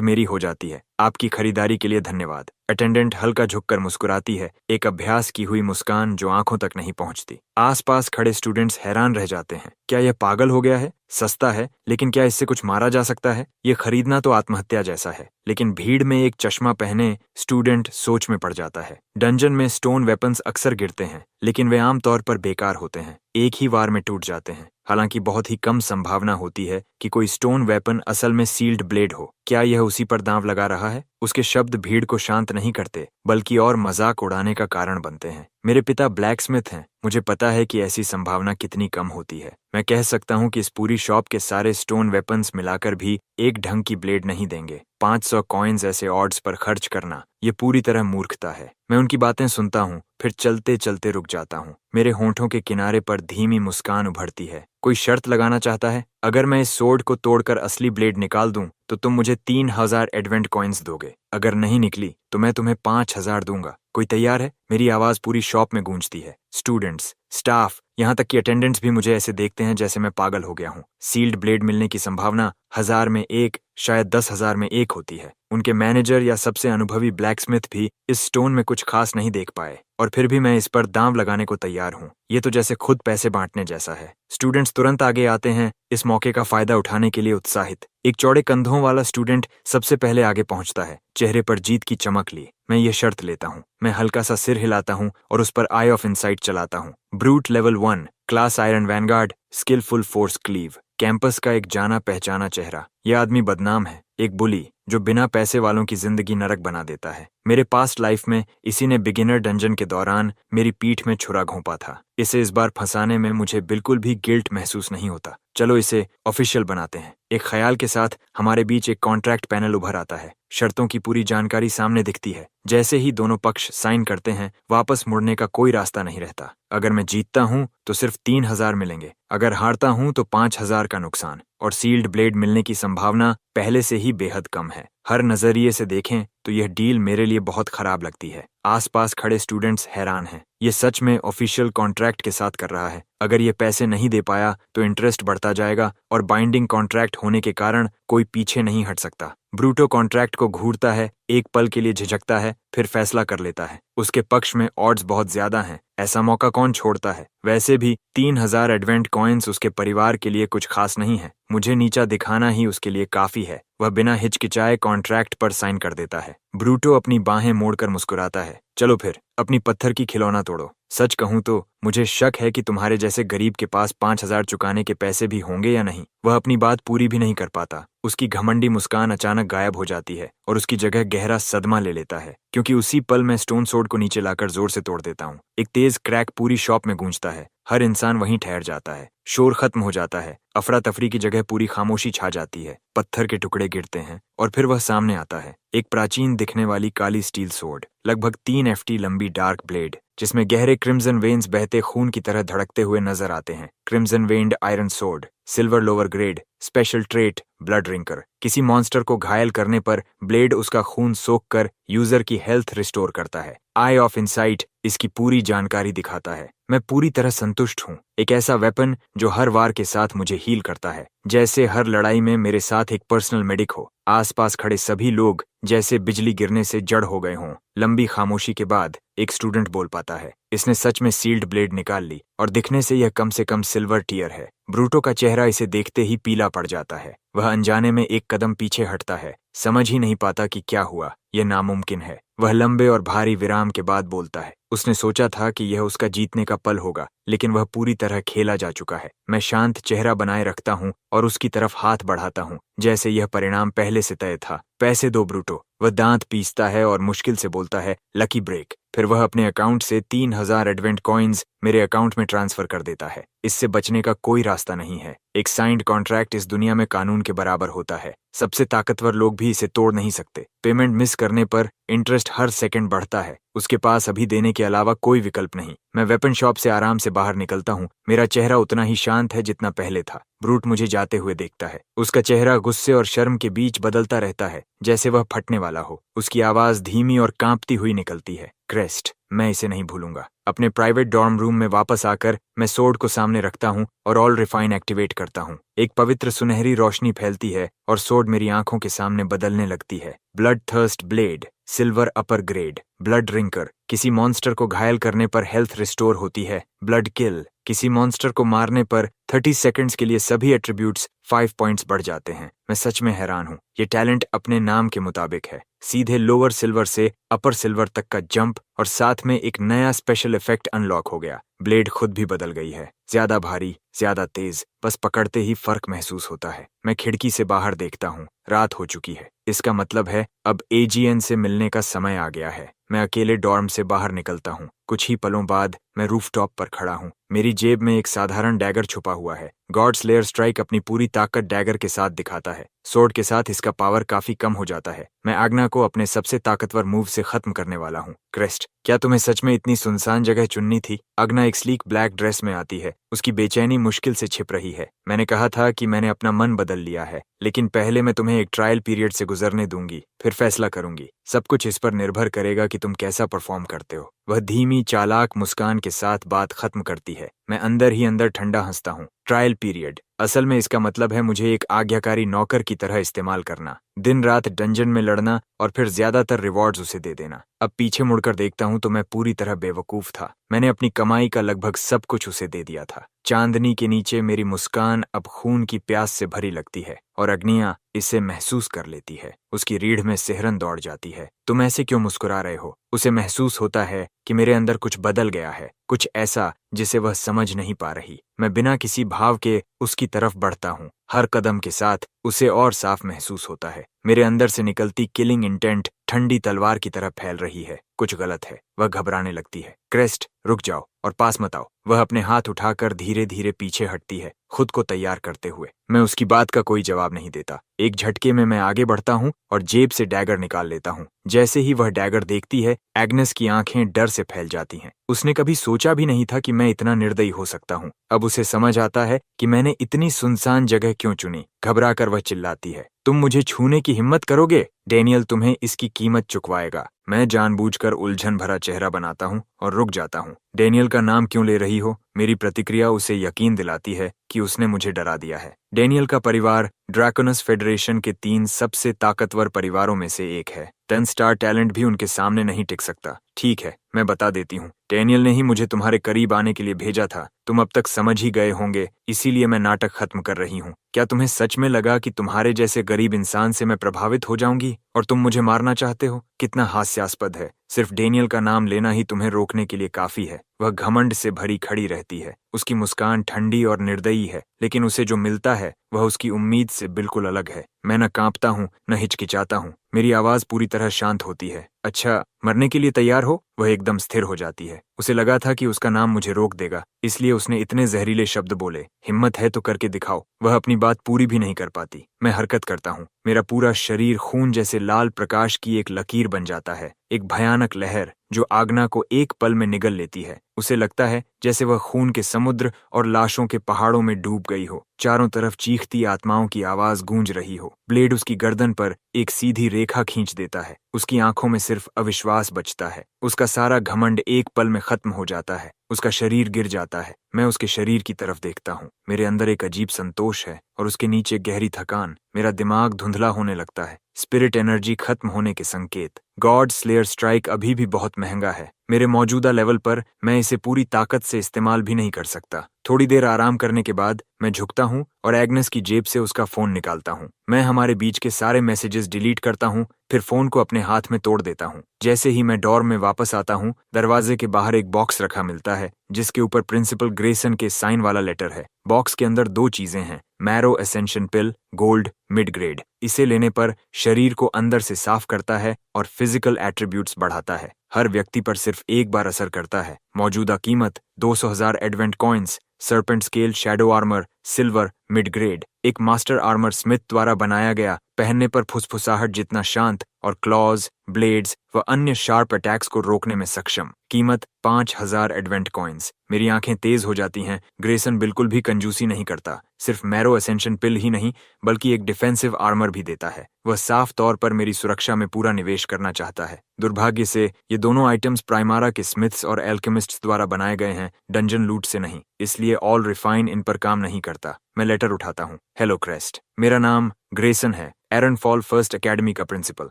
मेरी हो जाती है। आपकी खरीदारी के लिए धन्यवाद। अटेंडेंट हल्का झुककर मुस्कुराती है, एक अभ्यास की हुई मुस्कान जो आंखों तक नहीं पहुंचती। आसपास खड़े स्टूडेंट्स हैरान रह जाते हैं। क्या यह पागल हो गया है? सस्ता है, लेकिन क्या इससे कुछ मारा जा सकता है? यह खरीदना तो आत्महत्या जैसा है। लेकिन भीड़ में एक चश्मा पहने स्टूडेंट सोच में पड़ जाता है। डंजन में स्टोन वेपन्स अक्सर गिरते हैं, लेकिन वे आमतौर पर बेकार होते हैं, एक ही वार में टूट जाते हैं। हालांकि बहुत ही कम संभावना होती है कि कोई स्टोन वेपन असल में सील्ड ब्लेड हो। क्या यह उसी पर दांव लगा रहा है? उसके शब्द भीड़ को शांत नहीं करते, बल्कि और मजाक उड़ाने का कारण बनते हैं। मेरे पिता ब्लैकस्मिथ हैं। मुझे पता है कि ऐसी संभावना कितनी कम होती है। मैं कह सकता हूँ कि इस पूरी शॉप के सारे स्टोन वेपन्स मिलाकर भी एक ढंग की ब्लेड नहीं देंगे। 500 कॉइन्स ऐसे ऑड्स पर खर्च करना, ये पूरी तरह मूर्खता है। मैं उनकी बातें सुनता हूँ, फिर चलते चलते रुक जाता हूँ। मेरे होंठों के किनारे पर धीमी मुस्कान उभरती है। कोई शर्त लगाना चाहता है? अगर मैं इस सोर्ड को तोड़कर असली ब्लेड निकाल दूं, तो तुम मुझे 3000 एडवेंट कॉइन्स दोगे। अगर नहीं निकली तो मैं तुम्हें 5000 दूंगा। कोई तैयार है? मेरी आवाज पूरी शॉप में गूंजती है। स्टूडेंट्स, स्टाफ, यहाँ तक कि अटेंडेंट्स भी मुझे ऐसे देखते हैं जैसे मैं पागल हो गया हूँ। सील्ड ब्लेड मिलने की संभावना 1000 में 1, शायद 10,000 में 1 होती है। उनके मैनेजर या सबसे अनुभवी ब्लैकस्मिथ भी इस स्टोन में कुछ खास नहीं देख पाए, और फिर भी मैं इस पर दांव लगाने को तैयार हूँ। ये तो जैसे खुद पैसे बांटने जैसा है। स्टूडेंट्स तुरंत आगे आते हैं, इस मौके का फायदा उठाने के लिए उत्साहित। एक चौड़े कंधों वाला स्टूडेंट सबसे पहले आगे पहुंचता है, चेहरे पर जीत की चमक ली। मैं ये शर्त लेता हूँ। मैं हल्का सा सिर हिलाता हूँ और उस पर आई ऑफ इनसाइट चलाता हूँ। Brute level 1, class iron vanguard, skilful force cleave. Campus का एक जाना पहचाना चेहरा। यह आदमी बदनाम है, एक बुली जो बिना पैसे वालों की जिंदगी नरक बना देता है। मेरे पास्ट लाइफ में इसी ने बिगिनर डंजन के दौरान मेरी पीठ में छुरा घोंपा था। इसे इस बार फंसाने में मुझे बिल्कुल भी गिल्ट महसूस नहीं होता। चलो इसे ऑफिशियल बनाते हैं। एक ख्याल के साथ हमारे बीच एक कॉन्ट्रैक्ट पैनल उभर आता है। शर्तों की पूरी जानकारी सामने दिखती है। जैसे ही दोनों पक्ष साइन करते हैं, वापस मुड़ने का कोई रास्ता नहीं रहता। अगर मैं जीतता हूं तो सिर्फ 3000 मिलेंगे, अगर हारता हूं तो 5000 का नुकसान, और सील्ड ब्लेड मिलने की संभावना पहले से ही बेहद कम है। हर नजरिए से देखें तो यह डील मेरे लिए बहुत खराब लगती है। आसपास खड़े स्टूडेंट्स हैरान हैं। ये सच में ऑफिशियल कॉन्ट्रैक्ट के साथ कर रहा है। अगर ये पैसे नहीं दे पाया तो इंटरेस्ट बढ़ता जाएगा, और बाइंडिंग कॉन्ट्रैक्ट होने के कारण कोई पीछे नहीं हट सकता। ब्रूटो कॉन्ट्रैक्ट को घूरता है, एक पल के लिए झिझकता है, फिर फैसला कर लेता है। उसके पक्ष में ऑड्स बहुत ज्यादा हैं। ऐसा मौका कौन छोड़ता है? वैसे भी 3000 एडवेंट कॉइन्स उसके परिवार के लिए कुछ खास नहीं है। मुझे नीचा दिखाना ही उसके लिए काफी है। वह बिना हिचकिचाए कॉन्ट्रैक्ट पर साइन कर देता है। ब्रूटो अपनी बाहें मोड़कर मुस्कुराता है। चलो फिर, अपनी पत्थर की खिलौना तोड़ो। सच कहूं तो मुझे शक है कि तुम्हारे जैसे गरीब के पास 5000 चुकाने के पैसे भी होंगे या नहीं। वह अपनी बात पूरी भी नहीं कर पाता। उसकी घमंडी मुस्कान अचानक गायब हो जाती है और उसकी जगह गहरा सदमा ले लेता है, क्योंकि उसी पल मैं स्टोन सोर्ड को नीचे लाकर जोर से तोड़ देता हूँ। एक तेज क्रैक पूरी शॉप में गूंजता है। हर इंसान वहीं ठहर जाता है। शोर खत्म हो जाता है। अफरा तफरी की जगह पूरी खामोशी छा जाती है। पत्थर के टुकड़े गिरते हैं और फिर वह सामने आता है। एक प्राचीन दिखने वाली काली स्टील सोर्ड, लगभग 3 FT लंबी डार्क ब्लेड, जिसमें गहरे क्रिम्सन वेन्स बहते खून की तरह धड़कते हुए नजर आते हैं। Crimson veined iron sword, silver lower grade, special trait blood drinker. किसी मॉन्स्टर को घायल करने पर ब्लेड उसका खून सोख कर यूजर की हेल्थ रिस्टोर करता है। आई ऑफ इनसाइट इसकी पूरी जानकारी दिखाता है। मैं पूरी तरह संतुष्ट हूँ। एक ऐसा वेपन जो हर वार के साथ मुझे हील करता है, जैसे हर लड़ाई में मेरे साथ एक पर्सनल मेडिक हो। आसपास खड़े सभी लोग जैसे बिजली गिरने से जड़ हो गए हों। लंबी खामोशी के बाद एक स्टूडेंट बोल पाता है। इसने सच में सील्ड ब्लेड निकाल ली, और दिखने से यह कम से कम सिल्वर टीयर है। ब्रूटो का चेहरा इसे देखते ही पीला पड़ जाता है। वह अनजाने में एक कदम पीछे हटता है, समझ ही नहीं पाता कि क्या हुआ। यह नामुमकिन है। वह लंबे और भारी विराम के बाद बोलता है। उसने सोचा था कि यह उसका जीतने का पल होगा, लेकिन वह पूरी तरह खेला जा चुका है। मैं शांत चेहरा बनाए रखता हूँ और उसकी तरफ हाथ बढ़ाता हूँ, जैसे यह परिणाम पहले से तय था। पैसे दो ब्रूटो। वह दांत पीसता है और मुश्किल से बोलता है, लकी ब्रेक। फिर वह अपने अकाउंट से 3000 एडवेंट कॉइन्स मेरे अकाउंट में ट्रांसफर कर देता है। इससे बचने का कोई रास्ता नहीं है। एक साइंड कॉन्ट्रैक्ट इस दुनिया में कानून के बराबर होता है। सबसे ताकतवर लोग भी इसे तोड़ नहीं सकते। पेमेंट मिस करने पर इंटरेस्ट हर सेकंड बढ़ता है। उसके पास अभी देने के अलावा कोई विकल्प नहीं। मैं वेपन शॉप से आराम से बाहर निकलता हूँ। मेरा चेहरा उतना ही शांत है जितना पहले था। ब्रूट मुझे जाते हुए देखता है। उसका चेहरा गुस्से और शर्म के बीच बदलता रहता है, जैसे वह फटने वाला हो। उसकी आवाज धीमी और कांपती हुई निकलती है। क्रेस्ट, मैं इसे नहीं भूलूंगा। अपने प्राइवेट डॉर्म रूम में वापस आकर मैं सोर्ड को सामने रखता हूँ और ऑल रिफाइन एक्टिवेट करता हूँ। एक पवित्र सुनहरी रोशनी फैलती है और सोर्ड मेरी आंखों के सामने बदलने लगती है। ब्लड थर्स्ट ब्लेड, सिल्वर अपर ग्रेड। ब्लड रिंकर, किसी मॉन्स्टर को घायल करने पर हेल्थ रिस्टोर होती है। ब्लड किल, किसी मॉन्स्टर को मारने पर 30 सेकंड्स के लिए सभी एट्रीब्यूट्स 5 पॉइंट्स बढ़ जाते हैं। मैं सच में हैरान हूँ। ये टैलेंट अपने नाम के मुताबिक है, सीधे लोअर सिल्वर से अपर सिल्वर तक का जंप, और साथ में एक नया स्पेशल इफेक्ट अनलॉक हो गया। ब्लेड खुद भी बदल गई है, ज्यादा भारी, ज्यादा तेज, बस पकड़ते ही फर्क महसूस होता है। मैं खिड़की से बाहर देखता हूँ, रात हो चुकी है। इसका मतलब है अब एजीएन से मिलने का समय आ गया है। मैं अकेले डॉर्म से बाहर निकलता हूँ। कुछ ही पलों बाद मैं रूफटॉप पर खड़ा हूँ। मेरी जेब में एक साधारण डैगर छुपा हुआ है। गॉड स्लेयर स्ट्राइक अपनी पूरी ताकत डैगर के साथ दिखाता है। सोर्ड के साथ इसका पावर काफी कम हो जाता है। मैं आग्ना को अपने सबसे ताकतवर मूव से खत्म करने वाला हूँ। क्रेस्ट, क्या तुम्हें सच में इतनी सुनसान जगह चुननी थी? आग्ना एक स्लीक ब्लैक ड्रेस में आती है। उसकी बेचैनी मुश्किल से छिप रही है। मैंने कहा था कि मैंने अपना मन बदल लिया है, लेकिन पहले मैं तुम्हें एक ट्रायल पीरियड से गुजरने दूंगी, फिर फैसला करूंगी। सब कुछ इस पर निर्भर करेगा कि तुम कैसा परफॉर्म करते हो। वह धीमी चालाक मुस्कान के साथ बात खत्म करती है। मैं अंदर ही अंदर ठंडा हंसता हूँ। ट्रायल पीरियड, असल में इसका मतलब है मुझे एक आज्ञाकारी नौकर की तरह इस्तेमाल करना, दिन रात डंजन में लड़ना और फिर ज्यादातर रिवॉर्ड्स उसे दे देना। अब पीछे मुड़कर देखता हूँ तो मैं पूरी तरह बेवकूफ था। मैंने अपनी कमाई का लगभग सब कुछ उसे दे दिया था। चांदनी के नीचे मेरी मुस्कान अब खून की प्यास से भरी लगती है और अग्निया इसे महसूस कर लेती है। उसकी रीढ़ में सिहरन दौड़ जाती है। तुम ऐसे क्यों मुस्कुरा रहे हो? उसे महसूस होता है कि मेरे अंदर कुछ बदल गया है, कुछ ऐसा जिसे वह समझ नहीं पा रही। मैं बिना किसी भाव के उसकी तरफ बढ़ता हूँ। हर कदम के साथ उसे और साफ महसूस होता है। मेरे अंदर से निकलती किलिंग इंटेंट ठंडी तलवार की तरह फैल रही है। कुछ गलत है। वह घबराने लगती है। क्रेस्ट, रुक जाओ और पास मत आओ। वह अपने हाथ उठाकर धीरे धीरे पीछे हटती है, खुद को तैयार करते हुए। मैं उसकी बात का कोई जवाब नहीं देता। एक झटके में मैं आगे बढ़ता हूँ और जेब से डैगर निकाल लेता हूँ। जैसे ही वह डैगर देखती है, एग्नेस की आंखें डर से फैल जाती हैं। उसने कभी सोचा भी नहीं था कि मैं इतना निर्दयी हो सकता हूँ। अब उसे समझ आता है कि मैंने इतनी सुनसान जगह क्यों चुनी। घबरा कर वह चिल्लाती है, तुम मुझे छूने की हिम्मत करोगे? डेनियल तुम्हें इसकी कीमत चुकवाएगा। मैं जानबूझकर उलझन भरा चेहरा बनाता हूँ और रुक जाता हूँ। डेनियल का नाम क्यों ले रही हो? मेरी प्रतिक्रिया उसे यकीन दिलाती है कि उसने मुझे डरा दिया है। डेनियल का परिवार ड्रैकोनस फेडरेशन के 3 सबसे ताकतवर परिवारों में से एक है। 10 स्टार टैलेंट भी उनके सामने नहीं टिक सकता। ठीक है, मैं बता देती हूँ। डेनियल ने ही मुझे तुम्हारे करीब आने के लिए भेजा था। तुम अब तक समझ ही गए होंगे, इसीलिए मैं नाटक खत्म कर रही हूँ। क्या तुम्हें सच में लगा कि तुम्हारे जैसे गरीब इंसान से मैं प्रभावित हो जाऊंगी और तुम मुझे मारना चाहते हो? कितना हास्यास्पद है। सिर्फ डेनियल का नाम लेना ही तुम्हें रोकने के लिए काफी है। वह घमंड से भरी खड़ी रहती है। उसकी मुस्कान ठंडी और निर्दयी है, लेकिन उसे जो मिलता है वह उसकी उम्मीद से बिल्कुल अलग है। मैं न कांपता हूँ न हिचकिचाता हूँ। मेरी आवाज पूरी तरह शांत होती है। अच्छा, मरने के लिए तैयार हो? वह एकदम स्थिर हो जाती है। उसे लगा था कि उसका नाम मुझे रोक देगा, इसलिए उसने इतने जहरीले शब्द बोले। हिम्मत है तो करके दिखाओ। वह अपनी बात पूरी भी नहीं कर पाती। मैं हरकत करता हूँ। मेरा पूरा शरीर खून जैसे लाल प्रकाश की एक लकीर बन जाता है, एक भयानक लहर जो आग्ना को एक पल में निगल लेती है। उसे लगता है जैसे वह खून के समुद्र और लाशों के पहाड़ों में डूब गई हो। चारों तरफ चीखती आत्माओं की आवाज गूंज रही हो। ब्लेड उसकी गर्दन पर एक सीधी रेखा खींच देता है। उसकी आंखों में सिर्फ अविश्वास बचता है। उसका सारा घमंड एक पल में खत्म हो जाता है। उसका शरीर गिर जाता है। मैं उसके शरीर की तरफ देखता हूँ। मेरे अंदर एक अजीब संतोष है और उसके नीचे गहरी थकान। मेरा दिमाग धुंधला होने लगता है। स्पिरिट एनर्जी खत्म होने के संकेत। गॉड स्लेयर स्ट्राइक अभी भी बहुत महंगा है। मेरे मौजूदा लेवल पर मैं इसे पूरी ताकत से इस्तेमाल भी नहीं कर सकता। थोड़ी देर आराम करने के बाद मैं झुकता हूँ और एग्नेस की जेब से उसका फोन निकालता हूँ। मैं हमारे बीच के सारे मैसेजेस डिलीट करता हूँ, फिर फोन को अपने हाथ में तोड़ देता हूँ। जैसे ही मैं डॉर्म में वापस आता हूँ, दरवाजे के बाहर एक बॉक्स रखा मिलता है जिसके ऊपर प्रिंसिपल ग्रेसन के साइन वाला लेटर है। बॉक्स के अंदर 2 चीजें हैं, मैरो एसेंशन पिल, गोल्ड, मिड ग्रेड। इसे लेने पर शरीर को अंदर से साफ करता है और फिजिकल एट्रीब्यूट्स बढ़ाता है। हर व्यक्ति पर सिर्फ एक बार असर करता है। मौजूदा कीमत 200,000 advent coins. Serpent scale shadow armour, silver, mid grade. एक मास्टर आर्मर स्मिथ द्वारा बनाया गया, पहनने पर फुसफुसाहट जितना शांत और क्लॉज, ब्लेड्स व अन्य शार्प अटैक्स को रोकने में सक्षम। कीमत 5000 एडवेंट कॉइन्स। मेरी आंखें तेज हो जाती हैं। ग्रेसन बिल्कुल भी कंजूसी नहीं करता। सिर्फ मैरो असेंशन पिल ही नहीं बल्कि एक डिफेंसिव आर्मर भी देता है। वह साफ तौर पर मेरी सुरक्षा में पूरा निवेश करना चाहता है। दुर्भाग्य से ये दोनों आइटम्स प्राइमारा के स्मिथ्स और एल्केमिस्ट्स द्वारा बनाए गए हैं, डंजन लूट से नहीं। इसलिए ऑल रिफाइन इन पर काम नहीं करता। मैं लेटर उठाता हूँ। हेलो क्रेस्ट, मेरा नाम ग्रेसन है, एरन फॉल फर्स्ट एकेडमी का प्रिंसिपल।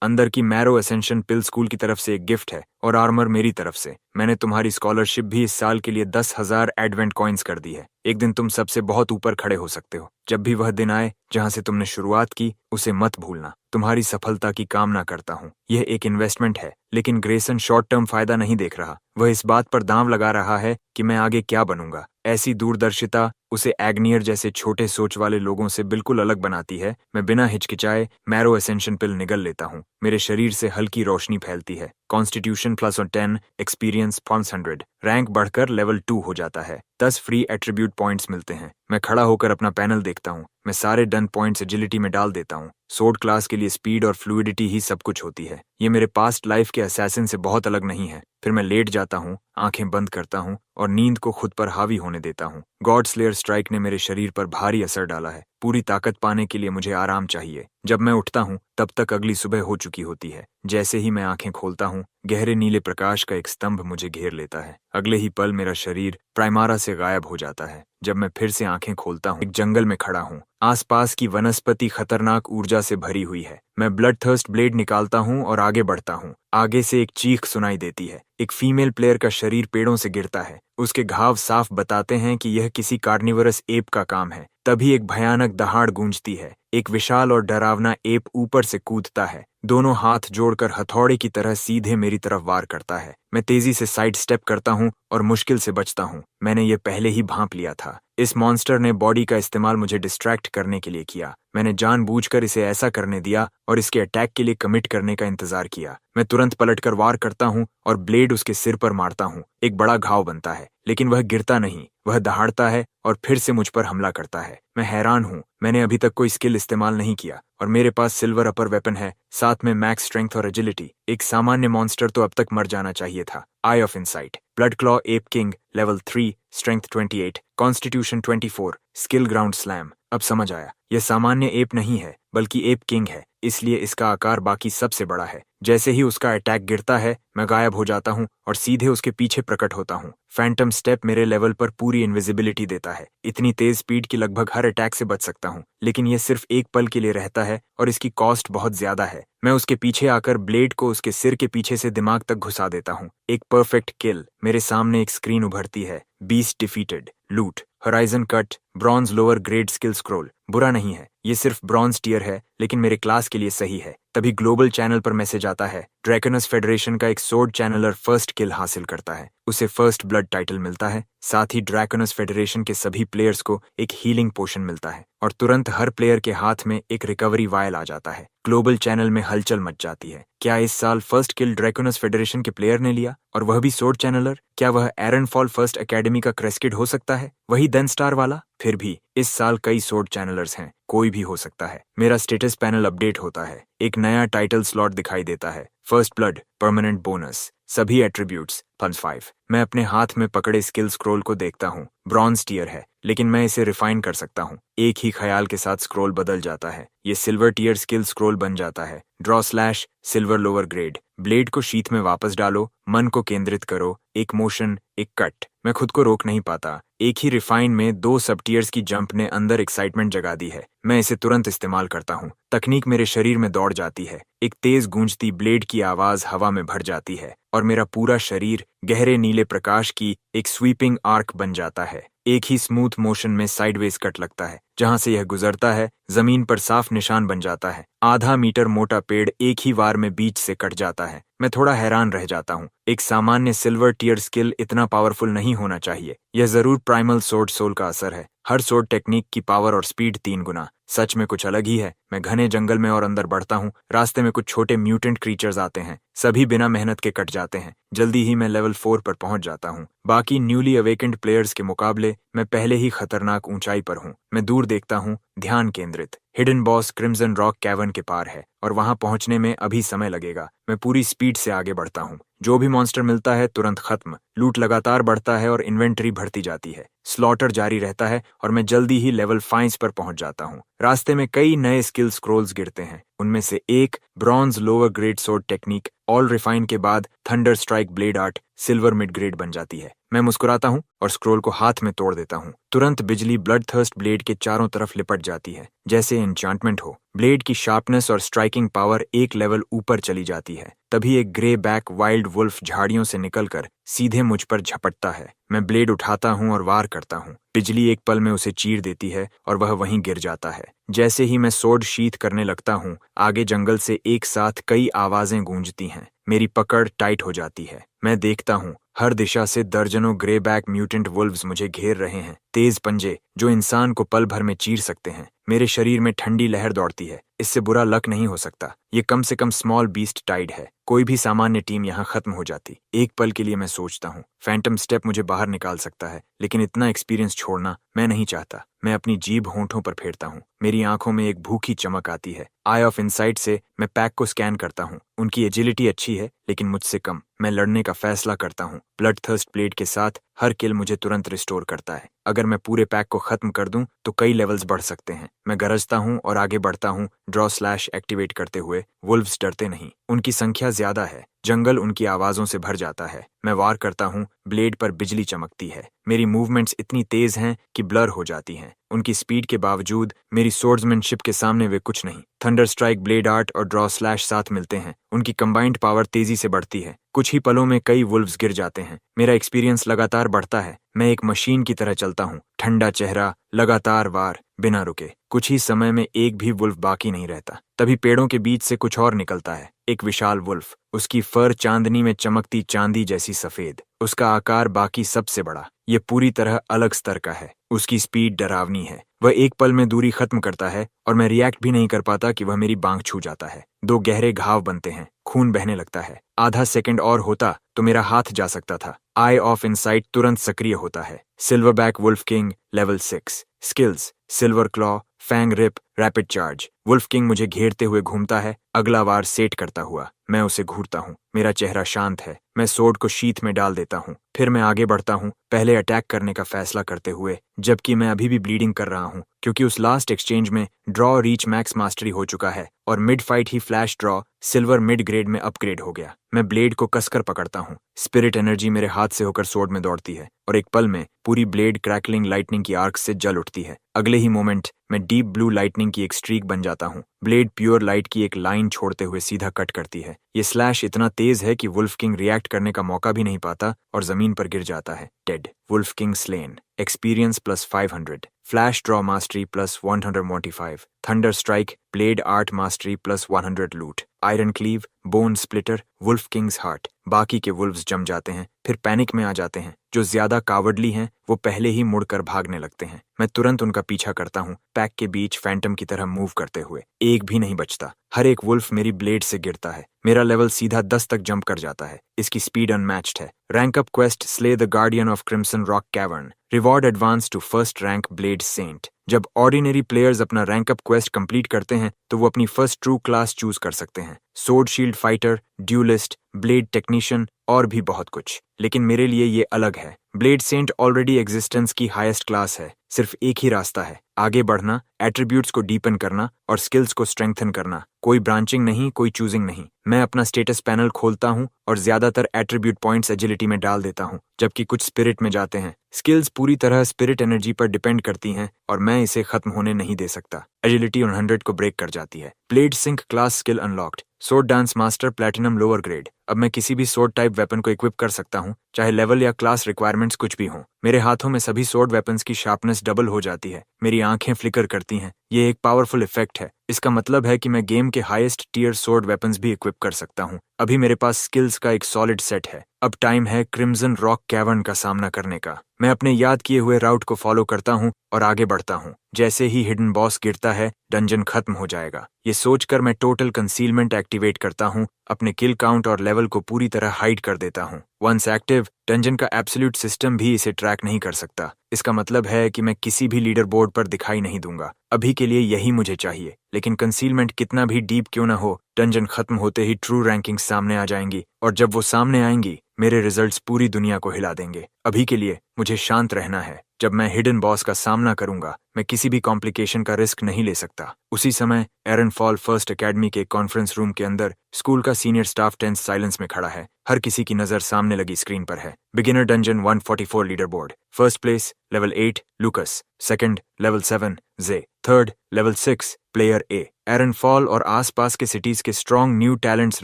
अंदर की मैरो असेंशन पिल स्कूल की तरफ से एक गिफ्ट है और आर्मर मेरी तरफ से। मैंने तुम्हारी स्कॉलरशिप भी इस साल के लिए 10,000 एडवेंट कॉइन्स कर दी है। एक दिन तुम सबसे बहुत ऊपर खड़े हो सकते हो। जब भी वह दिन आए जहां से तुमने शुरुआत की, उसे मत भूलना। तुम्हारी सफलता की कामना करता हूँ। यह एक इन्वेस्टमेंट है, लेकिन ग्रेसन शॉर्ट टर्म फायदा नहीं देख रहा। वह इस बात पर दांव लगा रहा है कि मैं आगे क्या बनूंगा। ऐसी दूरदर्शिता उसे एग्नियर जैसे छोटे सोच वाले लोगों से बिल्कुल अलग बनाती है। मैं बिना हिचकिचाए मैरो असेंशन पिल निगल लेता हूँ। मेरे शरीर से हल्की रोशनी फैलती है। कॉन्स्टिट्यूशन +10, एक्सपीरियंस 500, रैंक बढ़कर लेवल 2 हो जाता है। 10 फ्री एट्रीब्यूट पॉइंट्स मिलते हैं। मैं खड़ा होकर अपना पैनल देखता हूँ। मैं सारे डन पॉइंट्स एजिलिटी में डाल देता हूँ। सोर्ड क्लास के लिए स्पीड और फ्लूइडिटी ही सब कुछ होती है। ये मेरे पास्ट लाइफ के असैसिन से बहुत अलग नहीं है। फिर मैं लेट जाता हूँ, आंखें बंद करता हूँ और नींद को खुद पर हावी होने देता हूँ। गॉड स्लेयर स्ट्राइक ने मेरे शरीर पर भारी असर डाला है। पूरी ताकत पाने के लिए मुझे आराम चाहिए। जब मैं उठता हूँ तब तक अगली सुबह हो चुकी होती है। जैसे ही मैं आंखें खोलता हूँ, गहरे नीले प्रकाश का एक स्तंभ मुझे घेर लेता है। अगले ही पल मेरा शरीर प्राइमारा से गायब हो जाता है। जब मैं फिर से आंखें खोलता हूँ, एक जंगल में खड़ा हूँ। आसपास की वनस्पति खतरनाक ऊर्जा से भरी हुई है। मैं ब्लड थर्स्ट ब्लेड निकालता हूँ और आगे बढ़ता हूँ। आगे से एक चीख सुनाई देती है। एक फीमेल प्लेयर का शरीर पेड़ों से गिरता है। उसके घाव साफ बताते हैं कि यह किसी कार्निवरस एप का काम है। तभी एक भयानक दहाड़ गूंजती है। एक विशाल और डरावना एप ऊपर से कूदता है। दोनों हाथ जोड़कर हथौड़े की तरह सीधे मेरी तरफ वार करता है। मैं तेजी से साइड स्टेप करता हूँ और मुश्किल से बचता हूँ। मैंने ये पहले ही भांप लिया था। इस मॉन्स्टर ने बॉडी का इस्तेमाल मुझे डिस्ट्रैक्ट करने के लिए किया। मैंने जानबूझकर इसे ऐसा करने दिया और इसके अटैक के लिए कमिट करने का इंतजार किया। मैं तुरंत पलटकर वार करता हूँ और ब्लेड उसके सिर पर मारता हूँ। एक बड़ा घाव बनता है, लेकिन वह गिरता नहीं। वह दहाड़ता है और फिर से मुझ पर हमला करता है। मैं हैरान हूँ। मैंने अभी तक कोई स्किल इस्तेमाल नहीं किया और मेरे पास सिल्वर अपर वेपन है, साथ में मैक्स स्ट्रेंथ और एजिलिटी। एक सामान्य मॉन्स्टर तो अब तक मर जाना चाहिए था। Eye of insight, blood claw ape king, level 3, strength 28, constitution 24, skill ground slam. अब समझ आया, यह सामान्य एप नहीं है बल्कि एप किंग है, इसलिए इसका आकार बाकी सबसे बड़ा है। जैसे ही उसका अटैक गिरता है, मैं गायब हो जाता हूँ और सीधे उसके पीछे प्रकट होता हूँ। फैंटम स्टेप मेरे लेवल पर पूरी इनविजिबिलिटी देता है। इतनी तेज स्पीड की लगभग हर अटैक से बच सकता हूँ, लेकिन यह सिर्फ एक पल के लिए रहता है और इसकी कॉस्ट बहुत ज्यादा है। मैं उसके पीछे आकर ब्लेड को उसके सिर के पीछे से दिमाग तक घुसा देता हूँ। एक परफेक्ट किल। मेरे सामने एक स्क्रीन उभरती है। बीस्ट डिफीटेड, लूट, horizon cut, bronze lower grade skill scroll. बुरा नहीं है, ये सिर्फ ब्रॉन्ज टियर है, लेकिन मेरे क्लास के लिए सही है। तभी ग्लोबल चैनल पर मैसेज आता है। ड्रैकनस फेडरेशन का एक सोर्ड चैनलर फर्स्ट किल हासिल करता है। उसे फर्स्ट ब्लड टाइटल मिलता है। साथ ही ड्रैकनस फेडरेशन के सभी प्लेयर्स को एक हीलिंग पोशन मिलता है और तुरंत हर प्लेयर के हाथ में एक रिकवरी वायल आ जाता है। ग्लोबल चैनल में हलचल मच जाती है। क्या इस साल फर्स्ट किल ड्रैकनस फेडरेशन के प्लेयर ने लिया, और वह भी सोर्ड चैनलर? क्या वह एरन फॉल फर्स्ट एकेडमी का क्रेस्किड हो सकता है, वही देन स्टार वाला? फिर भी इस साल कई सोर्ड चैनलर्स हैं, कोई भी हो सकता है। मेरा स्टेटस पैनल अपडेट होता है। एक नया टाइटल स्लॉट दिखाई देता है। फर्स्ट ब्लड, परमानेंट बोनस, सभी एट्रीब्यूट्स +5। मैं अपने हाथ में पकड़े स्किल स्क्रॉल को देखता हूँ। ब्रॉन्ज टियर है, लेकिन मैं इसे रिफाइन कर सकता हूँ। एक ही ख्याल के साथ स्क्रॉल बदल जाता है। ये सिल्वर टियर स्किल स्क्रॉल बन जाता है। Draw slash, silver lower grade. Blade को शीथ में वापस डालो, मन को केंद्रित करो, एक मोशन, एक कट। मैं खुद को रोक नहीं पाता। एक ही रिफाइन में 2 सब टियर्स की जंप ने अंदर एक्साइटमेंट जगा दी है। मैं इसे तुरंत इस्तेमाल करता हूँ। तकनीक मेरे शरीर में दौड़ जाती है। एक तेज गूंजती ब्लेड की आवाज हवा में भर जाती है और मेरा पूरा शरीर गहरे नीले प्रकाश की एक स्वीपिंग आर्क बन जाता है। एक ही स्मूथ मोशन में साइडवेज कट लगता है। जहां से यह गुजरता है, जमीन पर साफ निशान बन जाता है। आधा मीटर मोटा पेड़ एक ही वार में बीच से कट जाता है। मैं थोड़ा हैरान रह जाता हूँ। एक सामान्य सिल्वर टियर स्किल इतना पावरफुल नहीं होना चाहिए। यह जरूर प्राइमल सोर्ड सोल का असर है। हर सोर्ड टेक्निक की पावर और स्पीड 3 गुना। सच में कुछ अलग ही है। मैं घने जंगल में और अंदर बढ़ता हूँ। रास्ते में कुछ छोटे म्यूटेंट क्रीचर्स आते हैं, सभी बिना मेहनत के कट जाते हैं। जल्दी ही मैं लेवल 4 पर पहुंच जाता हूँ। बाकी न्यूली अवेकेंड प्लेयर्स के मुकाबले मैं पहले ही खतरनाक ऊंचाई पर हूँ। मैं दूर देखता हूँ, ध्यान केंद्रित। Hidden boss crimson rock cavern के पार है और वहां पहुंचने में अभी समय लगेगा। मैं पूरी स्पीड से आगे बढ़ता हूँ। जो भी मॉन्स्टर मिलता है तुरंत खत्म। लूट लगातार बढ़ता है और इन्वेंटरी बढ़ती जाती है। स्लॉटर जारी रहता है और मैं जल्दी ही लेवल 5 पर पहुंच जाता हूँ। रास्ते में कई नए स्किल स्क्रोल्स गिरते हैं। उनमें से एक bronze lower grade sword technique all refine के बाद thunder strike blade art silver mid grade बन जाती है। मैं मुस्कुराता हूँ और स्क्रोल को हाथ में तोड़ देता हूँ। तुरंत बिजली ब्लड थर्स्ट ब्लेड के चारों तरफ लिपट जाती है, जैसे एन्चांटमेंट हो। ब्लेड की शार्पनेस और स्ट्राइकिंग पावर एक लेवल ऊपर चली जाती है। तभी एक ग्रे बैक वाइल्ड वुल्फ झाड़ियों से निकलकर सीधे मुझ पर झपटता है। मैं ब्लेड उठाता हूँ और वार करता हूँ। बिजली एक पल में उसे चीर देती है और वह वहीं गिर जाता है। जैसे ही मैं सोर्ड शीथ करने लगता हूँ, आगे जंगल से एक साथ कई आवाजें गूंजती हैं। मेरी पकड़ टाइट हो जाती है। मैं देखता हूँ, हर दिशा से दर्जनों ग्रे बैक म्यूटेंट वुल्व्स मुझे घेर रहे हैं। तेज पंजे जो इंसान को पल भर में चीर सकते हैं। मेरे शरीर में ठंडी लहर दौड़ती है। इससे बुरा लक नहीं हो सकता। ये कम से कम स्मॉल बीस्ट टाइड है। कोई भी सामान्य टीम यहाँ खत्म हो जाती। एक पल के लिए मैं सोचता हूँ, फैंटम स्टेप मुझे बाहर निकाल सकता है, लेकिन इतना एक्सपीरियंस छोड़ना मैं नहीं चाहता। मैं अपनी जीभ होंठों पर फेरता हूँ। मेरी आंखों में एक भूखी चमक आती है। आई ऑफ इनसाइट से मैं पैक को स्कैन करता हूँ। उनकी एजिलिटी अच्छी है, लेकिन मुझसे कम। मैं लड़ने का फैसला करता हूँ। ब्लड थर्स्ट ब्लेड के साथ हर किल मुझे तुरंत रिस्टोर करता है। अगर मैं पूरे पैक को खत्म कर दूं तो कई लेवल्स बढ़ सकते हैं। मैं गरजता हूं और आगे बढ़ता हूं, ड्रॉ स्लैश एक्टिवेट करते हुए। वुल्व्स डरते नहीं, उनकी संख्या ज्यादा है। जंगल उनकी आवाजों से भर जाता है। मैं वार करता हूं, ब्लेड पर बिजली चमकती है। मेरी मूवमेंट्स इतनी तेज हैं कि ब्लर हो जाती हैं। उनकी स्पीड के बावजूद मेरी सोर्ड्समैनशिप के सामने वे कुछ नहीं। थंडर स्ट्राइक ब्लेड आर्ट और ड्रॉ स्लैश साथ मिलते हैं। उनकी कंबाइंड पावर तेजी से बढ़ती है। कुछ ही पलों में कई वुल्व्स गिर जाते हैं। मेरा एक्सपीरियंस लगातार बढ़ता है। मैं एक मशीन की तरह चलता हूँ। ठंडा चेहरा, लगातार वार, बिना रुके। कुछ ही समय में एक भी वुल्फ बाकी नहीं रहता। तभी पेड़ों के बीच से कुछ और निकलता है। एक विशाल वुल्फ। उसकी फर चांदनी में चमकती चांदी जैसी सफेद। उसका आकार बाकी सबसे बड़ा। ये पूरी तरह अलग स्तर का है। उसकी स्पीड डरावनी है। वह एक पल में दूरी खत्म करता है और मैं रिएक्ट भी नहीं कर पाता कि वह मेरी बांग छू जाता है। दो गहरे घाव बनते हैं। खून बहने लगता है। आधा सेकंड और होता तो मेरा हाथ जा सकता था। आई ऑफ इनसाइट तुरंत सक्रिय होता है। Silverback wolf king level 6। Skills silver claw, fang rip, rapid charge. Wolf king मुझे घेरते हुए घूमता है, अगला वार सेट करता हुआ। मैं उसे घूरता हूँ। मेरा चेहरा शांत है। मैं सोर्ड को शीथ में डाल देता हूँ। फिर मैं आगे बढ़ता हूँ, पहले अटैक करने का फैसला करते हुए, जबकि मैं अभी भी ब्लीडिंग कर रहा हूँ, क्योंकि उस लास्ट एक्सचेंज में ड्रॉ रीच मैक्स मास्टरी हो चुका है और मिड फाइट ही flash draw silver mid grade में अपग्रेड हो गया। मैं ब्लेड को कसकर पकड़ता हूँ। स्पिरिट एनर्जी मेरे हाथ से होकर सोर्ड में दौड़ती है और एक पल में पूरी ब्लेड क्रैकलिंग लाइटनिंग की आर्क से जल उठती है। अगले ही मोमेंट मैं डीप ब्लू लाइटनिंग की एक स्ट्रीक बन जाता हूँ। ब्लेड प्योर लाइट की एक लाइन छोड़ते हुए सीधा कट करती है। ये स्लैश इतना तेज है कि वुल्फ किंग रिएक्ट करने का मौका भी नहीं पाता और जमीन पर गिर जाता है, dead. Wolf king slain. Experience plus 500, flash draw mastery plus 145, thunder strike blade art mastery plus 100 loot, iron cleave, bone splitter, wolf king's heart. बाकी के वुल्व्स जम जाते हैं, फिर पैनिक में आ जाते हैं। जो ज्यादा कावडली हैं वो पहले ही मुड़कर भागने लगते हैं। मैं तुरंत उनका पीछा करता हूँ, पैक के बीच फैंटम की तरह मूव करते हुए। एक भी नहीं बचता। हर एक वुल्फ मेरी ब्लेड से गिरता है। मेरा लेवल सीधा 10 तक जंप कर जाता है। इसकी स्पीड अनमैच्ड है। Rank up quest slay the guardian of crimson rock cavern. Reward advance to first rank blade saint. जब ऑर्डिनरी प्लेयर्स अपना रैंक अप क्वेस्ट कंप्लीट करते हैं तो वो अपनी फर्स्ट ट्रू क्लास चूज कर सकते हैं। Sword shield fighter, dualist, blade technician और भी बहुत कुछ। लेकिन मेरे लिए ये अलग है। ब्लेड सेंट ऑलरेडी एग्जिस्टेंस की हाईएस्ट क्लास है। सिर्फ एक ही रास्ता है, आगे बढ़ना, एट्रीब्यूट्स को डीपन करना और स्किल्स को स्ट्रेंथन करना। कोई ब्रांचिंग नहीं, कोई चूजिंग नहीं। मैं अपना स्टेटस पैनल खोलता हूँ और ज्यादातर एट्रीब्यूट पॉइंट्स एजिलिटी में डाल देता हूँ, जबकि कुछ स्पिरिट में जाते हैं। स्किल्स पूरी तरह स्पिरिट एनर्जी पर डिपेंड करती हैं और मैं इसे खत्म होने नहीं दे सकता। एजिलिटी 100 को ब्रेक कर जाती है। Blade sync class skill unlocked. Sword dance master platinum lower grade. अब मैं किसी भी सोर्ड टाइप वेपन को इक्विप कर सकता हूँ, चाहे लेवल या क्लास रिक्वायरमेंट्स कुछ भी हों। मेरे हाथों में सभी सोर्ड वेपन्स की शार्पनेस डबल हो जाती है। मेरी आंखें फ्लिकर करती हैं। ये एक पावरफुल इफेक्ट है। इसका मतलब है कि मैं गेम के हाईएस्ट टीयर सोर्ड वेपन्स भी इक्विप कर सकता हूँ। अभी मेरे पास स्किल्स का एक सॉलिड सेट है। अब टाइम है क्रिम्सन रॉक कैवर्न का सामना करने का। मैं अपने याद किए हुए राउट को फॉलो करता हूँ और आगे बढ़ता हूँ। जैसे ही हिडन बॉस गिरता है डंजन खत्म हो जाएगा। ये सोचकर मैं टोटल कंसीलमेंट एक्टिवेट करता हूँ, अपने किल काउंट और लेवल को पूरी तरह हाइड कर देता हूँ। वंस एक्टिव, डंजन का एब्सोल्यूट सिस्टम भी इसे ट्रैक नहीं कर सकता। इसका मतलब है कि मैं किसी भी लीडर बोर्ड पर दिखाई नहीं दूंगा। अभी के लिए यही मुझे चाहिए, लेकिन कंसीलमेंट कितना भी डीप क्यों ना हो, डंजन खत्म होते ही ट्रू रैंकिंग सामने आ जाएंगी, और जब वो सामने आएंगी मेरे रिजल्ट्स पूरी दुनिया को हिला देंगे। अभी के लिए मुझे शांत रहना है। जब मैं हिडन बॉस का सामना करूंगा, मैं किसी भी कॉम्प्लिकेशन का रिस्क नहीं ले सकता। उसी समय एरन फॉल फर्स्ट एकेडमी के कॉन्फ्रेंस रूम के अंदर स्कूल का सीनियर स्टाफ टेंस साइलेंस में खड़ा है। हर किसी की नजर सामने लगी स्क्रीन पर है। Beginner dungeon 144 leader board. First place level 8 Lucas, second level 7 J, third level 6 player A. Aaron fall और आसपास के सिटीज के स्ट्रॉन्ग न्यू टैलेंट्स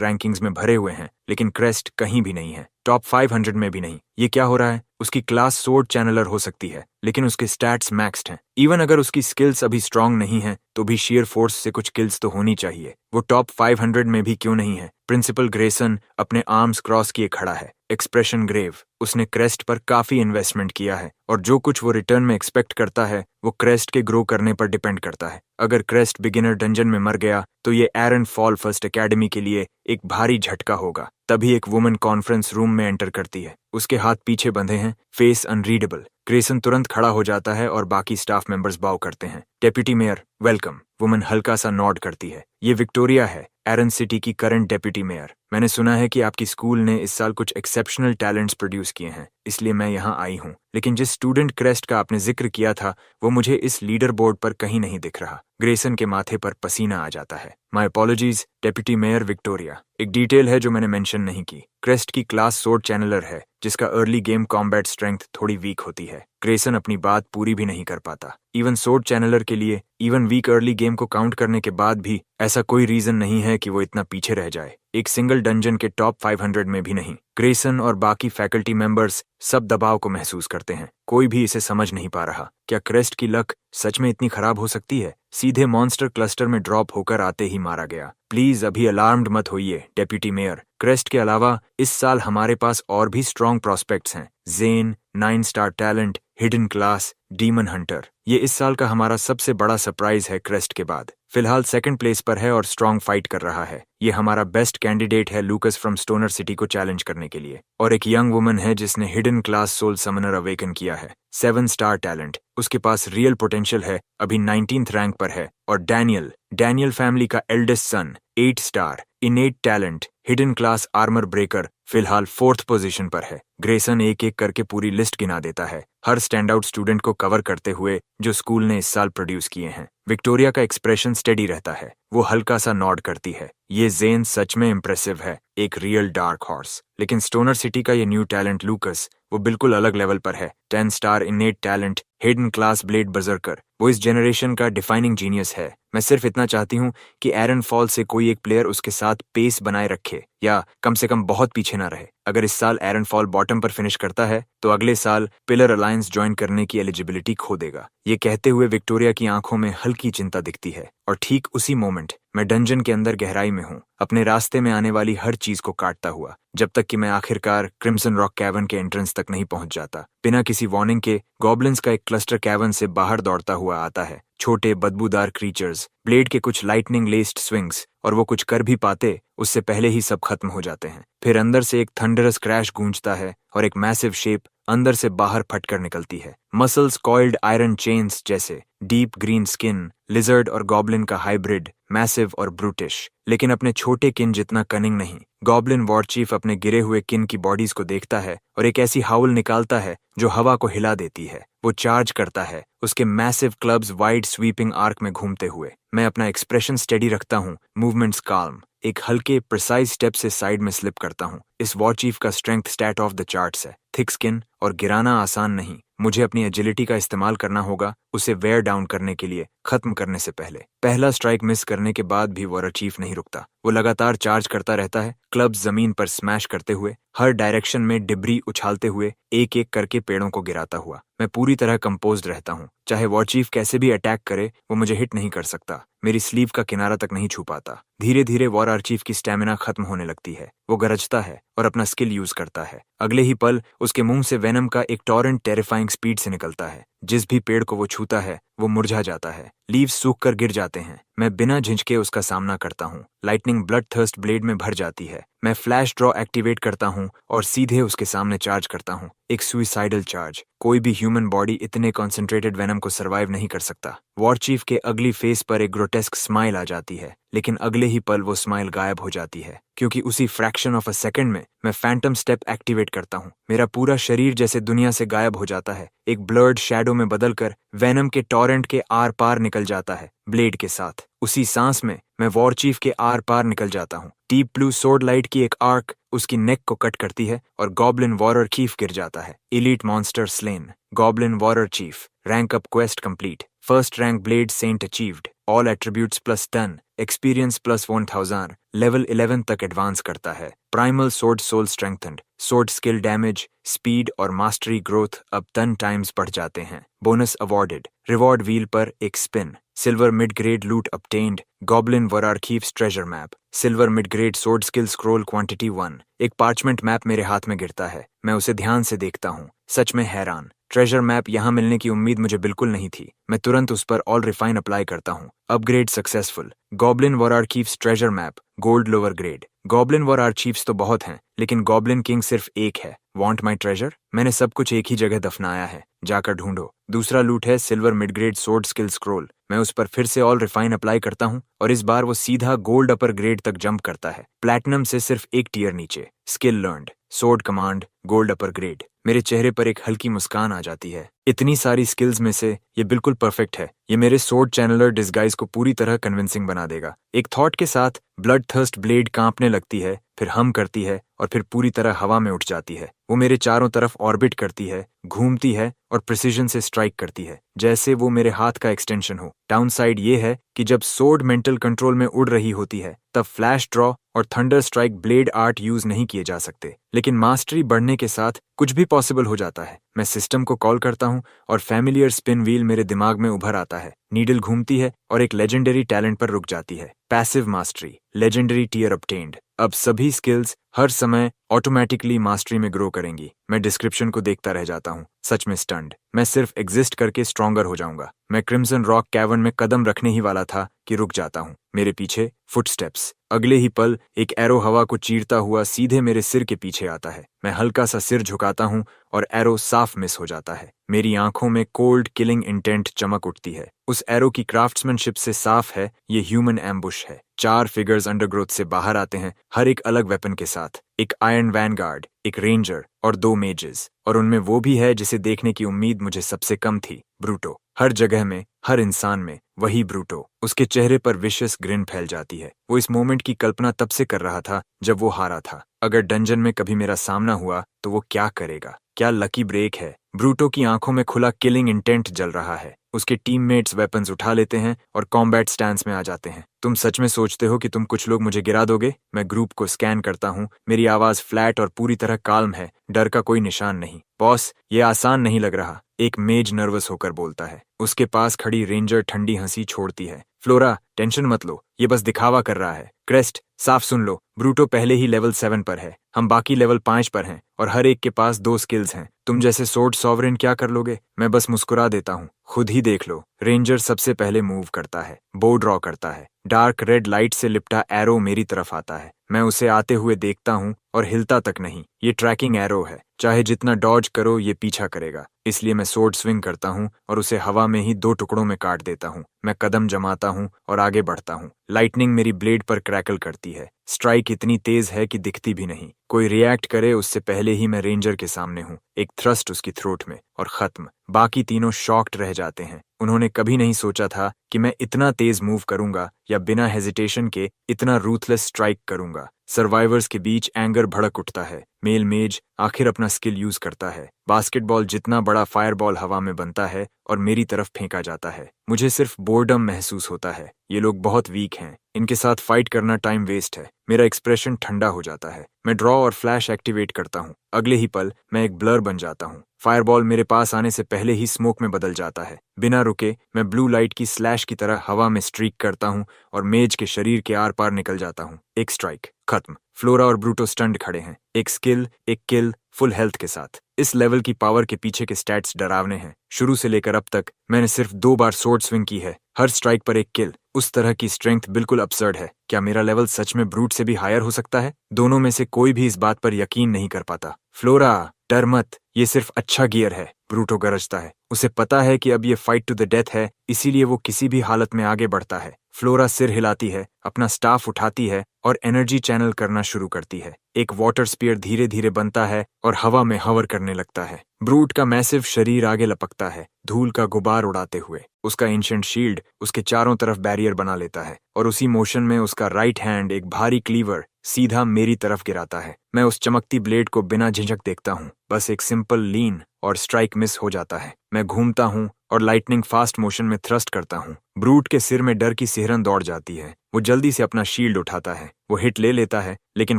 रैंकिंग्स में भरे हुए हैं, लेकिन क्रेस्ट कहीं भी नहीं है, टॉप 500 में भी नहीं। ये क्या हो रहा है? उसकी क्लास सोर्ड चैनलर हो सकती है, लेकिन उसके स्टैट्स मैक्स्ड हैं। इवन अगर उसकी स्किल्स अभी स्ट्रांग नहीं हैं, तो भी शेयर फोर्स से कुछ किल्स तो होनी चाहिए। वो टॉप 500 में भी क्यों नहीं है? प्रिंसिपल ग्रेसन अपने आर्म्स क्रॉस किए खड़ा है, एक्सप्रेशन ग्रेव। उसने क्रेस्ट पर काफी इन्वेस्टमेंट किया है, और जो कुछ वो रिटर्न में एक्सपेक्ट करता है वो क्रेस्ट के ग्रो करने पर डिपेंड करता है। अगर क्रेस्ट बिगिनर डंजन में मर गया तो ये एरन फॉल फर्स्ट एकेडमी के लिए एक भारी झटका होगा। तभी एक वुमन कॉन्फ्रेंस रूम में एंटर करती है। उसके हाथ पीछे बंधे हैं, फेस अनरीडेबल। ग्रेसन तुरंत खड़ा हो जाता है और बाकी स्टाफ मेंबर्स बाव करते हैं। Deputy mayor welcome. वुमन हल्का सा नॉड करती है। ये विक्टोरिया है, एरन सिटी की करंट डेप्यूटी मेयर। मैंने सुना है कि आपकी स्कूल ने इस साल कुछ एक्सेप्शनल टैलेंट्स प्रोड्यूस किए हैं, इसलिए मैं यहाँ आई हूँ। लेकिन जिस स्टूडेंट क्रेस्ट का आपने जिक्र किया था वो मुझे इस लीडर बोर्ड पर कहीं नहीं दिख रहा। ग्रेसन के माथे पर पसीना आ जाता है। My apologies deputy mayor Victoria. एक डिटेल है जो मैंने मेंशन नहीं की। क्रेस्ट की क्लास सोर्ड चैनलर है, जिसका अर्ली गेम कॉम्बैट स्ट्रेंथ थोड़ी वीक होती है। ग्रेसन अपनी बात पूरी भी नहीं कर पाता। इवन सोर्ड चैनलर के लिए इवन वीक अर्ली गेम को काउंट करने के बाद भी ऐसा कोई रीजन नहीं है कि वो इतना पीछे रह जाए। एक सिंगल डंजन के टॉप 500 में भी नहीं। ग्रेसन और बाकी फैकल्टी मेंबर्स सब दबाव को महसूस करते हैं। कोई भी इसे समझ नहीं पा रहा। क्या क्रेस्ट की लक सच में इतनी खराब हो सकती है? सीधे मॉन्स्टर क्लस्टर में ड्रॉप होकर आते ही मारा गया। प्लीज अभी अलार्म्ड मत होइए डेप्यूटी मेयर। क्रेस्ट के अलावा इस साल हमारे पास और भी स्ट्रॉन्ग प्रोस्पेक्ट्स हैं। जेन, 9 star talent, hidden class, demon Hunter. ये इस साल का हमारा सबसे बड़ा सरप्राइज है क्रेस्ट के बाद। फिलहाल सेकंड प्लेस पर है और स्ट्रॉन्ग फाइट कर रहा है। ये हमारा बेस्ट कैंडिडेट है लूकस फ्रॉम स्टोनर सिटी को चैलेंज करने के लिए। और एक यंग वुमन है जिसने hidden class soul summoner awaken किया है। 7 स्टार टैलेंट। उसके पास रियल पोटेंशियल है, अभी 19th रैंक पर है। और डैनियल फैमिली का eldest son, 8 star innate talent, hidden class armour breaker, फिलहाल 4th पोजीशन पर है। ग्रेसन एक एक करके पूरी लिस्ट गिना देता है, हर स्टैंड आउट स्टूडेंट को कवर करते हुए जो स्कूल ने इस साल प्रोड्यूस किए हैं। विक्टोरिया का एक्सप्रेशन स्टेडी रहता है। वो हल्का सा नॉड करती है। ये जेन सच में इम्प्रेसिव है, एक रियल डार्क हॉर्स। लेकिन स्टोनर सिटी का ये न्यू टैलेंट लूकस, वो बिल्कुल अलग लेवल पर है। 10 star innate talent, hidden class blade berserker. वो इस जनरेशन का डिफाइनिंग जीनियस है। मैं सिर्फ इतना चाहती हूँ कि एरन फॉल से कोई एक प्लेयर उसके साथ पेस बनाए रखे, या कम से कम बहुत पीछे ना रहे। अगर इस साल एरन फॉल बॉटम पर फिनिश करता है तो अगले साल पिलर अलायंस ज्वाइन करने की एलिजिबिलिटी खो देगा। ये कहते हुए विक्टोरिया की आंखों में हल्की चिंता दिखती है। और ठीक उसी मोमेंट मैं डंजन के अंदर गहराई में हूँ, अपने रास्ते में आने वाली हर चीज को काटता हुआ, जब तक कि मैं आखिरकार क्रिम्सन रॉक कैवन के एंट्रेंस तक नहीं पहुंच जाता। बिना किसी वार्निंग के गॉब्लिन्स का एक क्लस्टर कैवन से बाहर दौड़ता हुआ आता है। छोटे बदबूदार क्रीचर्स, ब्लेड के कुछ लाइटनिंग लेस्ड स्विंग्स, और वो कुछ कर भी पाते उससे पहले ही सब खत्म हो जाते हैं। फिर अंदर से एक थंडरस क्रैश गूंजता है और एक मैसिव शेप अंदर से बाहर फटकर निकलती है। मसल्स कॉइल्ड आयरन चेन्स जैसे, डीप ग्रीन स्किन, लिजर्ड और गॉब्लिन का हाइब्रिड, मैसिव और ब्रूटिश, लेकिन अपने छोटे किन जितना कनिंग नहीं। गॉब्लिन वॉर चीफ अपने गिरे हुए किन की बॉडीज को देखता है और एक ऐसी हाउल निकालता है जो हवा को हिला देती है। वो चार्ज करता है, उसके massive clubs wide sweeping arc में घूमते हुए। मैं अपना एक्सप्रेशन स्टेडी रखता हूँ, मूवमेंट्स काल्म। एक हल्के प्रिसाइज स्टेप से साइड में स्लिप करता हूँ। इस वॉर चीफ का strength stat of the charts है। थिक स्किन और गिराना आसान नहीं। मुझे अपनी एजिलिटी का इस्तेमाल करना होगा उसे वेयर डाउन करने के लिए, खत्म करने से पहले। पहला स्ट्राइक मिस करने के बाद भी वॉर चीफ नहीं रुकता। वो लगातार चार्ज करता रहता है, क्लब्स जमीन पर स्मैश करते हुए, हर डायरेक्शन में डिब्री उछालते हुए, एक एक करके पेड़ों को गिराता हुआ। मैं पूरी तरह कंपोज्ड रहता हूँ। चाहे वॉर चीफ कैसे भी अटैक करे, वो मुझे हिट नहीं कर सकता। मेरी स्लीव का किनारा तक नहीं छू पाता। धीरे धीरे वॉर आर्चीफ की स्टैमिना खत्म होने लगती है। वो गरजता है और अपना स्किल यूज करता है। अगले ही पल उसके मुंह से वेनम का एक टॉरेंट टेरिफाइंग स्पीड से निकलता है। जिस भी पेड़ को वो छूता है वो मुरझा जाता है, लीव्स सूख कर गिर जाते हैं। मैं बिना झिझके उसका सामना करता हूँ। लाइटनिंग ब्लड थर्स्ट ब्लेड में भर जाती है। मैं फ्लैश ड्रॉ एक्टिवेट करता हूँ और सीधे उसके सामने चार्ज करता हूँ, एक सुइसाइडल चार्ज। कोई भी ह्यूमन बॉडी इतने कॉन्सेंट्रेटेड वेनम को सर्वाइव नहीं कर सकता। वॉर चीफ के अगली फेस पर एक ग्रोटेस्क स्माइल आ जाती है, लेकिन अगले ही पल वो स्माइल गायब हो जाती है, क्योंकि उसी फ्रैक्शन ऑफ अ सेकंड में मैं फैंटम स्टेप एक्टिवेट करता हूँ। मेरा पूरा शरीर जैसे दुनिया से गायब हो जाता है, एक ब्लर्ड शैडो में बदलकर वेनम के टॉरेंट के आर पार निकल जाता है ब्लेड के साथ। उसी सांस में मैं वॉर चीफ के आर पार निकल जाता हूँ। डीप ब्लू सोर्ड लाइट की एक आर्क उसकी नेक को कट करती है और गॉब्लिन वॉरर चीफ गिर जाता है। Elite monster slain. Goblin warrior chief. Rank up quest complete. First rank blade saint achieved. All attributes plus 10, experience plus 1000, level 11 तक एडवांस करता है। Primal sword soul strengthened. Sword skill damage, speed और mastery growth अब 10 times बढ़ जाते हैं। Bonus awarded. Reward wheel पर एक spin. Silver mid grade loot obtained। Goblin warchief's treasure map. Silver mid grade sword skill scroll quantity 1। एक parchment map मेरे हाथ में गिरता है। मैं उसे ध्यान से देखता हूँ, सच में हैरान। ट्रेजर मैप यहाँ मिलने की उम्मीद मुझे बिल्कुल नहीं थी। मैं तुरंत उस पर ऑल रिफाइन अप्लाई करता हूँ। Upgrade successful. Goblin warchief's treasure map, gold lower grade. Goblin warchiefs तो बहुत हैं, लेकिन गॉब्लिन किंग सिर्फ एक है। Want my treasure? मैंने सब कुछ एक ही जगह दफनाया है, जाकर ढूंढो। दूसरा लूट है silver mid grade sword skill scroll. मैं उस पर फिर से ऑल रिफाइन अप्लाई करता हूँ और इस बार वो सीधा गोल्ड अपर ग्रेड तक जंप करता है, प्लैटिनम से सिर्फ एक टियर नीचे। Skill learned, sword command, gold upper grade. मेरे चेहरे पर एक हल्की मुस्कान आ जाती है। इतनी सारी स्किल्स में से ये बिल्कुल परफेक्ट है। ये मेरे सोर्ड चैनलर डिस्गाइज को पूरी तरह कन्विंसिंग बना देगा। एक थॉट के साथ ब्लड थर्स्ट ब्लेड कांपने लगती है, फिर हम करती है और फिर पूरी तरह हवा में उठ जाती है। वो मेरे चारों तरफ ऑर्बिट करती है, घूमती है और प्रिसीजन से स्ट्राइक करती है, जैसे वो मेरे हाथ का एक्सटेंशन हो। डाउनसाइड ये है कि जब सोर्ड मेंटल कंट्रोल में उड़ रही होती है तब फ्लैश ड्रॉ और thunder strike blade art use नहीं किए जा सकते, लेकिन मास्टरी बढ़ने के साथ कुछ भी पॉसिबल हो जाता है। मैं सिस्टम को कॉल करता हूँ और फैमिलियर स्पिन व्हील मेरे दिमाग में उभर आता है। नीडल घूमती है और एक लेजेंडरी टैलेंट पर रुक जाती है। Passive mastery, legendary tier obtained। अब सभी स्किल्स हर समय ऑटोमेटिकली मास्टरी में ग्रो करेंगी। मैं डिस्क्रिप्शन को देखता रह जाता हूँ, सच में स्टन्ड। मैं सिर्फ एग्जिस्ट करके स्ट्रॉन्गर हो जाऊंगा। मैं क्रिम्सन रॉक कैवर्न में कदम रखने ही वाला था कि रुक जाता हूँ। मेरे पीछे फुटस्टेप्स। अगले ही पल एक एरो हवा को चीरता हुआ सीधे मेरे सिर के पीछे आता है। मैं हल्का सा सिर झुकाता हूँ और एरो साफ मिस हो जाता है। मेरी आंखों में कोल्ड किलिंग इंटेंट चमक उठती है। उस एरो की क्राफ्ट्समैनशिप से साफ है ये ह्यूमन एम्बुश है। 4 फिगर्स अंडरग्रोथ से बाहर आते हैं, हर एक अलग वेपन के साथ। एक आयरन वैनगार्ड, एक रेंजर और 2 मेजेस। और उनमें वो भी है जिसे देखने की उम्मीद मुझे सबसे कम थी, ब्रूटो। हर जगह में, हर इंसान में वही ब्रूटो। उसके चेहरे पर विशियस ग्रिन फैल जाती है। वो इस मोमेंट की कल्पना तब से कर रहा था जब वो हारा था। अगर डंजन में कभी मेरा सामना हुआ तो वो क्या करेगा? क्या लकी ब्रेक है? ब्रूटो की आंखों में खुला किलिंग इंटेंट जल रहा है। उसके टीममेट्स वेपन्स उठा लेते हैं और कॉम्बैट स्टैंस में आ जाते हैं। तुम सच में सोचते हो कि तुम कुछ लोग मुझे गिरा दोगे? मैं ग्रुप को स्कैन करता हूँ। मेरी आवाज फ्लैट और पूरी तरह काल्म है, डर का कोई निशान नहीं। बॉस, ये आसान नहीं लग रहा, एक मेज नर्वस होकर बोलता है। उसके पास खड़ी रेंजर ठंडी हंसी छोड़ती है। फ्लोरा, टेंशन मत लो, ये बस दिखावा कर रहा है। क्रेस्ट, साफ सुन लो, ब्रूटो पहले ही लेवल 7 पर है, हम बाकी लेवल 5 पर हैं और हर एक के पास 2 स्किल्स हैं। तुम जैसे सोर्ड सॉवरेन क्या कर लोगे? मैं बस मुस्कुरा देता हूँ, खुद ही देख लो। रेंजर सबसे पहले मूव करता है, बो ड्रॉ करता है। डार्क रेड लाइट से लिपटा एरो मेरी तरफ आता है। मैं उसे आते हुए देखता हूँ और हिलता तक नहीं। ये ट्रैकिंग एरो है, चाहे जितना डॉज करो ये पीछा करेगा। इसलिए मैं सोर्ड स्विंग करता हूँ और उसे हवा में ही 2 टुकड़ों में काट देता हूँ। मैं कदम जमाता हूँ और आगे बढ़ता हूँ। लाइटनिंग मेरी ब्लेड पर क्रैकल करती है। स्ट्राइक इतनी तेज है कि दिखती भी नहीं। कोई रिएक्ट करे उससे पहले ही मैं रेंजर के सामने हूँ। एक थ्रस्ट उसकी थ्रोट में और खत्म। बाकी तीनों शॉक्ड रह जाते हैं। उन्होंने कभी नहीं सोचा था कि मैं इतना तेज मूव करूंगा या बिना हेजिटेशन के इतना रूथलेस स्ट्राइक करूंगा। सर्वाइवर्स के बीच एंगर भड़क उठता है। मेल मेज आखिर अपना स्किल यूज करता है। बास्केटबॉल जितना बड़ा फायरबॉल हवा में बनता है और मेरी तरफ फेंका जाता है। मुझे सिर्फ बोर्डम महसूस होता है। ये लोग बहुत वीक हैं, इनके साथ फाइट करना टाइम वेस्ट है। मेरा एक्सप्रेशन ठंडा हो जाता है। मैं ड्रॉ और फ्लैश एक्टिवेट करता हूँ। अगले ही पल मैं एक ब्लर बन जाता हूँ। फायरबॉल मेरे पास आने से पहले ही स्मोक में बदल जाता है। बिना रुके मैं ब्लू लाइट की स्लैश की तरह हवा में स्ट्रीक करता हूँ और मेज के शरीर के आर पार निकल जाता हूँ। एक स्ट्राइक, खत्म। फ्लोरा और ब्रूटो स्टंड खड़े हैं। एक स्किल, एक किल फुल हेल्थ के साथ। इस लेवल की पावर के पीछे के स्टैट्स डरावने हैं। शुरू से लेकर अब तक मैंने सिर्फ 2 बार स्वॉर्ड स्विंग की है, हर स्ट्राइक पर एक किल। उस तरह की स्ट्रेंथ बिल्कुल absurd है। क्या मेरा लेवल सच में ब्रूट से भी हायर हो सकता है? दोनों में से कोई भी इस बात पर यकीन नहीं कर पाता। फ्लोरा, डर मत, ये सिर्फ अच्छा गियर है, ब्रूटो गरजता है। उसे पता है कि अब ये फाइट टू द डेथ है, इसीलिए वो किसी भी हालत में आगे बढ़ता है। फ्लोरा सिर हिलाती है, अपना स्टाफ उठाती है और एनर्जी चैनल करना शुरू करती है। एक वाटर स्पीयर धीरे धीरे बनता है और हवा में हवर करने लगता है। ब्रूट का मैसिव शरीर आगे लपकता है, धूल का गुबार उड़ाते हुए। उसका एंशिएंट शील्ड उसके चारों तरफ बैरियर बना लेता है और उसी मोशन में उसका राइट हैंड एक भारी क्लीवर सीधा मेरी तरफ गिराता है। मैं उस चमकती ब्लेड को बिना झिझक देखता हूँ। बस एक सिंपल लीन और स्ट्राइक मिस हो जाता है। मैं घूमता हूँ और लाइटनिंग फास्ट मोशन में थ्रस्ट करता हूँ। ब्रूट के सिर में डर की सिहरन दौड़ जाती है। वो जल्दी से अपना शील्ड उठाता है। वो हिट ले लेता है, लेकिन